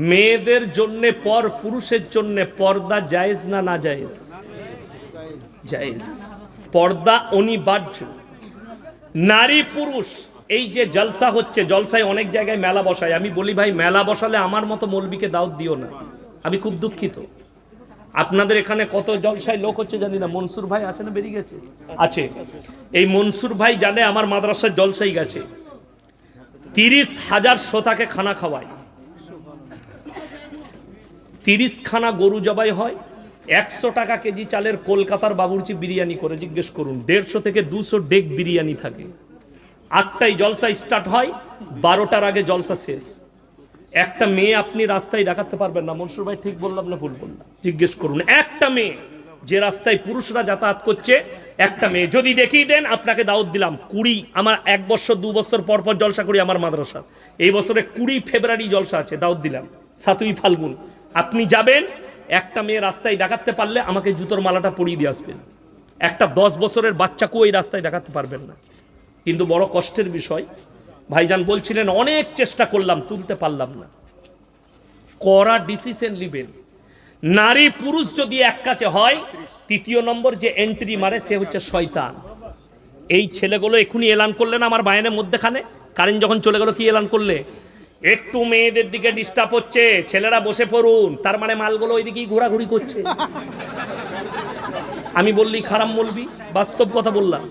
মেয়েদের জন্য পর পুরুষের জন্য পর্দা জায়েজ না না জায়েজ? জায়েজ, পর্দা অনিবার্য। নারী পুরুষ এই যে জলসা হচ্ছে, জলসায় অনেক জায়গায় মেলা বসায়, আমি বলি ভাই মেলা বসালে আমার মতো মৌলবীকে দাওয়াত দিও না, আমি খুব দুঃখিত। আপনাদের এখানে কত জলসায় লোক হচ্ছে জানি না, মনসুর ভাই আছে না, বেরিয়ে গেছে? আছে, এই মনসুর ভাই জানে আমার মাদ্রাসার জলসাই গেছে, 30,000 শ্রোতাকে খানা খাওয়ায়, 30 খানা গরু জবাই হয়, 100 টাকা কেজি চালের কলকাতার বাবুর্চি বিরিয়ানি করে জিজ্ঞেস করুন, 150 থেকে 200 ডেক বিরিয়ানি থাকে। 8টায় জলসা স্টার্ট হয়, 12টার আগে জলসা শেষ। একটা মেয়ে আপনি রাস্তায় দেখাতে পারবেন না, মনসুর ভাই ঠিক বললাম না ভুল বললাম? জিজ্ঞেস করুন, একটা মেয়ে যে রাস্তায় পুরুষরা যাতায়াত করছে, একটা মেয়ে যদি দেখিয়ে দেন আপনাকে দাওয়াত দিলাম। 20 আমার 1 বছর 2 বছর পর পর জলসা করি আমার মাদ্রাসা, এই বছরে 20 ফেব্রুয়ারি জলসা আছে, দাওয়াত দিলাম 7ই ফাল্গুন, আপনি যাবেন। একটা মেয়ে রাস্তায় দেখাতে পারলে আমাকে জুতোর মালাটা পরিয়ে দিয়ে আসবেন। একটা 10 বছরের বাচ্চাকেও এই রাস্তায় দেখাতে পারবেন না। কিন্তু বড় কষ্টের বিষয়, ভাইজান বলছিলেন অনেক চেষ্টা করলাম তুলতে পারলাম না। কড়া ডিসিশন নেবেন। নারী পুরুষ যদি এক কাছে হয়, 3য় নম্বর যে এন্ট্রি মারে সে হচ্ছে শয়তান। এই ছেলেগুলো এখনই এলান করলেন আমার বায়ানের মধ্যেখানে, কারেন্ট যখন চলে গেল কি এলান করলে, একটু মেয়েদের দিকে ডিস্টার্ব হচ্ছে, ছেলেরা বসে পড়ুন, তার মানে মালগুলো ওইদিকেই ঘোরাঘুরি করছে। আমি বললি খারাপ বলবি, বাস্তব কথা বললাম।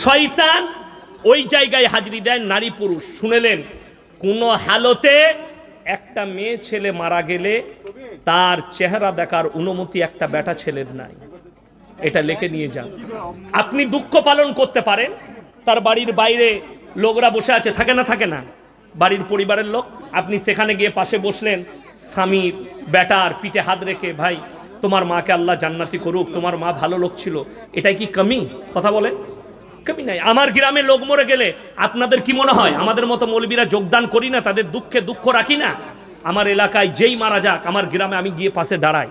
শয়তান ওই জায়গায় হাজিরি দেয় নারী পুরুষ। শুনেলেন, কোন হালতে একটা মেয়ে ছেলে মারা গেলে তার চেহারা দেখার অনুমতি একটা বেটা ছেলের নাই। এটা লিখে নিয়ে যান। আপনি দুঃখ পালন করতে পারেন, তার বাড়ির বাইরে লোকরা বসে আছে, থাকে না থাকে না, বাড়ির পরিবারের লোক, আপনি সেখানে গিয়ে পাশে বসলেন, স্বামীর বেটার পিঠে হাত রেখে, ভাই তোমার মাকে আল্লাহ জান্নাতি করুক, তোমার মা ভালো লোক ছিল, এটাই কি কমি? কথা বলেন, কমি নাই। আমার গ্রামে লোক মরে গেলে আপনাদের কি মনে হয় আমাদের মতো মৌলবীরা যোগদান করি না, তাদের দুঃখে দুঃখ রাখি না? আমার এলাকায় যেই মারা যাক, আমার গ্রামে আমি গিয়ে পাশে দাঁড়াই,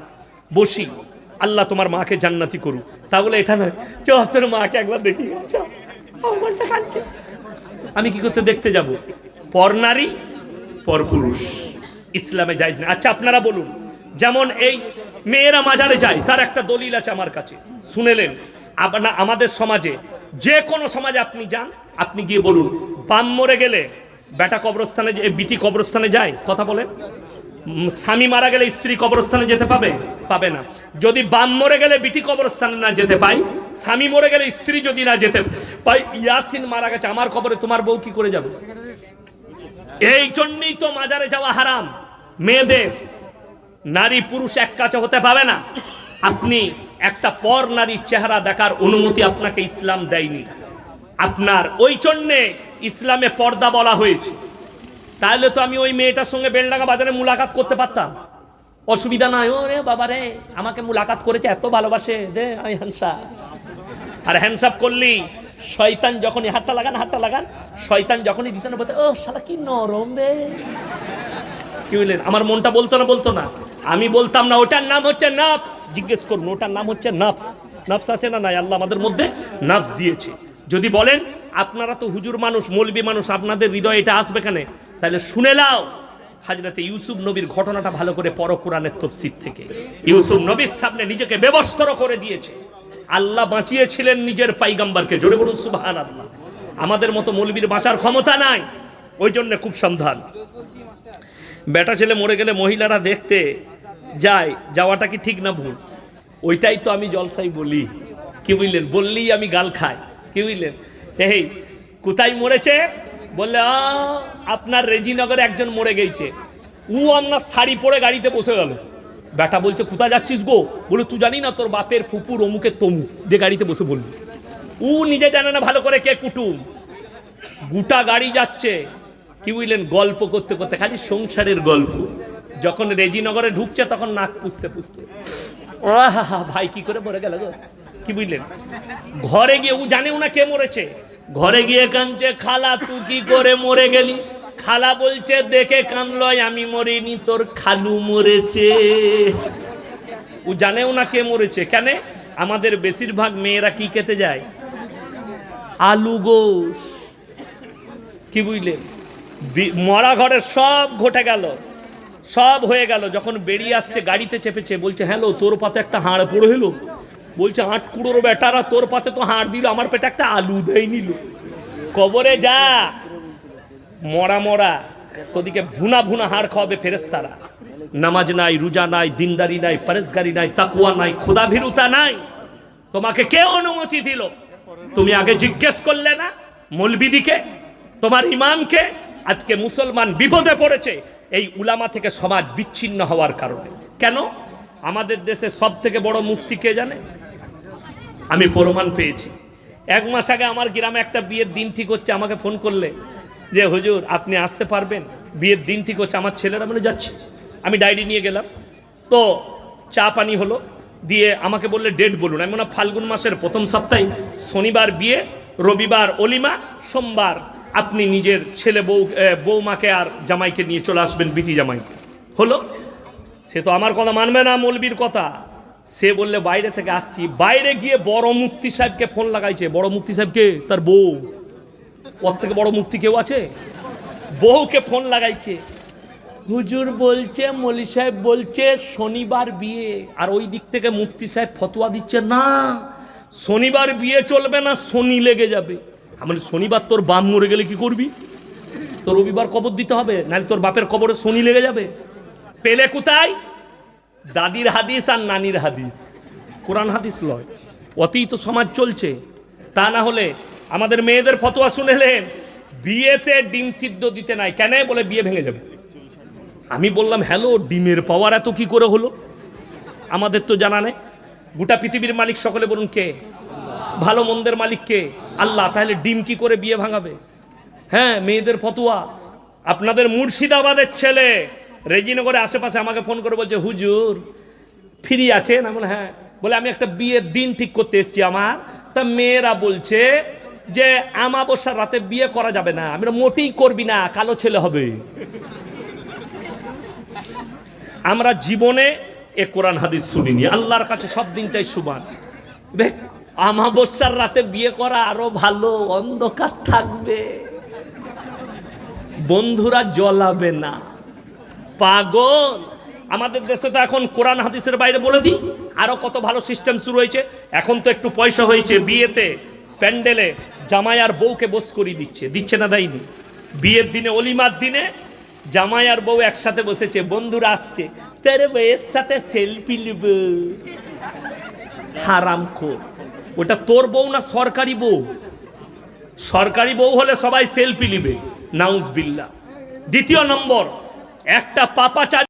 বসি, আল্লাহ তোমার মাকে জান্নাতি করুক। তাহলে এটা নয় তোর মাকে একবার দেখি, আমি কি করতে দেখতে যাব? পর নারী পর পুরুষ, ইসলামে যায় না। আচ্ছা আপনারা বলুন, যেমন এই মেয়েরা মাজারে যায়, তার একটা দলিল আছে আমার কাছে, শুনেলেন? আমাদের সমাজে, যে কোনো সমাজে আপনি যান, আপনি গিয়ে বলুন, বাম মরে গেলে বেটা কবরস্থানে, বিটি কবরস্থানে যায়? কথা বলেন। স্বামী মারা গেলে স্ত্রী কবরস্থানে যেতে পাবে না। যদি বাম মরে গেলে বিটি কবরস্থানে না যেতে পাই, স্বামী মরে গেলে স্ত্রী যদি না যেতে পাই, ইয়াসিন মারা গেছে আমার কবরে, তোমার বউ কি করে যাবে? এই জন্যই তো মাজারে যাওয়া হারাম মেয়েদের। নারী পুরুষ এক কাছে হতে পাবে না। আপনি একটা পর নারীর চেহারা দেখার অনুমতি আপনাকে ইসলাম দেয়নি। আপনার ওই জন্যে ইসলামে পর্দা বলা হয়েছে। তাহলে তো আমি ওই মেয়েটার সঙ্গে বেলডাঙ্গা বাজারে মুলাকাত করতে পারতাম, অসুবিধা নাই। ও রে বাবা রে, আমাকে মুলাকাত করেছে, এত ভালোবাসে, দে আমি হ্যান্ডসাপ। আর হ্যান্ডসাপ করলি শয়তান যখনই হাতটা লাগান, শয়তান যখনই দিতে না বলতে, ও শালা কি নরম রে, কি বললেন? আমার মনটা বলতো না, আমি বলতাম না, ওটার নাম হচ্ছে নফস। জিজ্ঞেস করুন, ওটার নাম হচ্ছে নফস। নফস আছে না নাই? আল্লাহ আমাদের মধ্যে নফস দিয়েছে। যদি বলেন আপনারা তো হুজুর মানুষ, মৌলবী মানুষ, আপনাদের হৃদয়ে এটা আসবে কেন? তাহলে শুনে নাও, হযরতে ইউসুফ নবীর ঘটনাটা ভালো করে পড়ো কোরআনের তাফসীর থেকে। ইউসুফ নবীর সামনে নিজেকে বেবস্ত্র করে দিয়েছে, আল্লাহ বাঁচিয়েছিলেন নিজের পয়গম্বরকে। জোরে বলুন সুবহানাল্লাহ। আমাদের মতো মৌলবীর বাঁচার ক্ষমতা নাই, ওই জন্য খুব সাবধান। বেটা ছেলে মরে গেলে মহিলারা দেখতে যায়, যাওয়াটা কি ঠিক না ভুল? ওইটাই তো আমি জলসাই বলি, কি বুঝলেন? বললেই আমি গাল খাই, কি বুঝলেন? এই কোথায় মরেছে বললে, আপনার রেজিনগরে একজন মরে গেছে, আপনার শাড়ি পরে গাড়িতে বসে গেল। বেটা বলছে, কোথায় যাচ্ছিস গো? বলে, তুই জানি না তোর বাপের ফুপুর অমুকের তমুক, যে গাড়িতে বসে বলবি। নিজে জানে না ভালো করে কে কুটুম, গোটা গাড়ি যাচ্ছে, কি বুঝলেন? গল্প করতে করতে, খালি সংসারের গল্প। যখন রেজিনগরে ঢুকছে তখন নাক পুষতে ভাই কি করে মরে গেল গো, কি বুঝলেন? ঘরে গিয়ে জানেও না কে মরেছে, ঘরে গিয়ে কাঁদছে, খালা তুই কি করে মরে গেলি? খালা বলছে, দেখে কানলো, আমি মরিনি, তোর খালু মরেছে। ও জানেও না কে মরেছে। কেন? আমাদের বেশিরভাগ মেয়েরা কি খেতে যায়? আলু গোশ, কি বুঝলেন? মরা ঘরের সব ঘটে গেল, সব হয়ে গেল। যখন বেরিয়ে আসছে, গাড়িতে চেপেছে, বলছে, হ্যালো, তোর পাতে একটা হাড় পড়ে হলো। বলছে, 8 কুড়োর বেটারা, তোর পাতে তো হাড় দিল, আমার পেটে একটা আলু দেয় নিল। কবরে যা, মরা তোদিকে ভুনা হাড় খাওয়াবে ফেরেশতারা। নামাজ নাই, রোজা নাই, দিনদারি নাই, পরেশগারি নাই, তাকওয়া নাই, খোদাভীরুতা নাই। তোমাকে কে অনুমতি দিল? তুমি আগে জিজ্ঞেস করলে না মৌলবীদিকে, তোমার ইমামকে? আজকে মুসলমান বিপদে পড়েছে এই উলামা থেকে সমাজ বিচ্ছিন্ন হওয়ার কারণে। কেন? আমাদের দেশে সব থেকে বড় মুফতি কে জানে? আমি প্রমাণ পেয়েছি। 1 মাস আগে আমার গ্রামে একটা বিয়ের দিন ঠিক হচ্ছে, আমাকে ফোন করলে যে হুজুর আপনি আসতে পারবেন, বিয়ের দিন ঠিক হচ্ছে। আমার ছেলেরা মানে যাচ্ছে, আমি ডায়েরি নিয়ে গেলাম, তো চা পানি হলো, দিয়ে আমাকে বললে ডেট বলুন। আমি মনে ফাল্গুন মাসের 1ম সপ্তাহে, শনিবার বিয়ে, রবিবার অলিমা, সোমবার আপনি নিজের ছেলে বৌমাকে আর জামাইকে নিয়ে চলে আসবেন, বিটি জামাইকে। হলো, সে তো আমার কথা মানবে না, মৌলবীর কথা। সে বললে বাইরে থেকে আসছি। বাইরে গিয়ে বড় মুফতি সাহেবকে ফোন লাগাইছে। বড় মুফতি সাহেবকে? তার বউ। ওর থেকে বড় মুফতি কেউ আছে? বউকে ফোন লাগাইছে, হুজুর বলছে, মৌলী সাহেব বলছে শনিবার বিয়ে। আর ওই দিক থেকে মুফতি সাহেব ফতোয়া দিচ্ছে, না শনিবার বিয়ে চলবে না, শনি লেগে যাবে। আমি শনিবার তোর বাম মরে গেলে কি করবি? তো তো রবিবার কবর দিতে হবে, নাহলে তোর বাপের কবরে শনি লেগে যাবে। পেলে কোথায়? দাদির হাদিস আর নানির হাদিস, কোরআন হাদিস লয়। অতেই তো সমাজ চলছে। তা না হলে আমাদের মেয়েদের ফতোয়া শুনেলেন, বিয়েতে ডিম সিদ্ধ দিতে নাই, কেন? বলে বিয়ে ভেঙে যাবে। আমি বললাম, হ্যালো, ডিমের পাওয়ার এত কি করে হলো? আমাদের তো জানা নেই। গোটা পৃথিবীর মালিক সকলে বলুন কে? ভালো মন্দের মালিক কে? আল্লাহ। তাহলে ডিম কি করে বিয়ে ভাঙাবে? হ্যাঁ, মেয়েদের ফতোয়া। আপনাদের মুর্শিদাবাদের ছেলে রেজিনগরের আশেপাশে আমাকে ফোন করে বলছে, হুজুর ফ্রি আছেন? আমি বললাম হ্যাঁ। বলে আমি একটা বিয়ের দিন ঠিক করতে এসেছি আমার, তা মেয়েরা বলছে যে আমাবস্যার রাতে বিয়ে করা যাবে না। আমি মোটেই করবি না, কালো ছেলে হবে। আমরা জীবনে এ কোরআন হাদিস শুনিনি। আল্লাহর কাছে সব দিনটাই সুবান। আমাবস্যার রাতে বিয়ে করা আরো ভালো, অন্ধকার থাকবে, বন্ধুরা জ্বলাবে না। পাগল। আমাদের দেশে তো এখন কোরআন হাদিসের বাইরে বলে দিই, আরো কত ভালো সিস্টেম শুরু হয়েছে। এখন তো একটু পয়সা হয়েছে, বিয়েতে প্যান্ডেলে জামাই আর বউকে বস করিয়ে দিচ্ছে। দিচ্ছে না, দেয়নি? বিয়ের দিনে, অলিমার দিনে জামাই আর বউ একসাথে বসেছে, বন্ধুরা আসছে, তোর বউয়ের সাথে সেলফি নিব। হারামখোর। ওটা তোর বউ না সরকারি বউ? সরকারি বউ হলে সবাই সেলফি নিবে, নাউজবিল্লাহ। দ্বিতীয় নম্বর, একটা পাপাচারী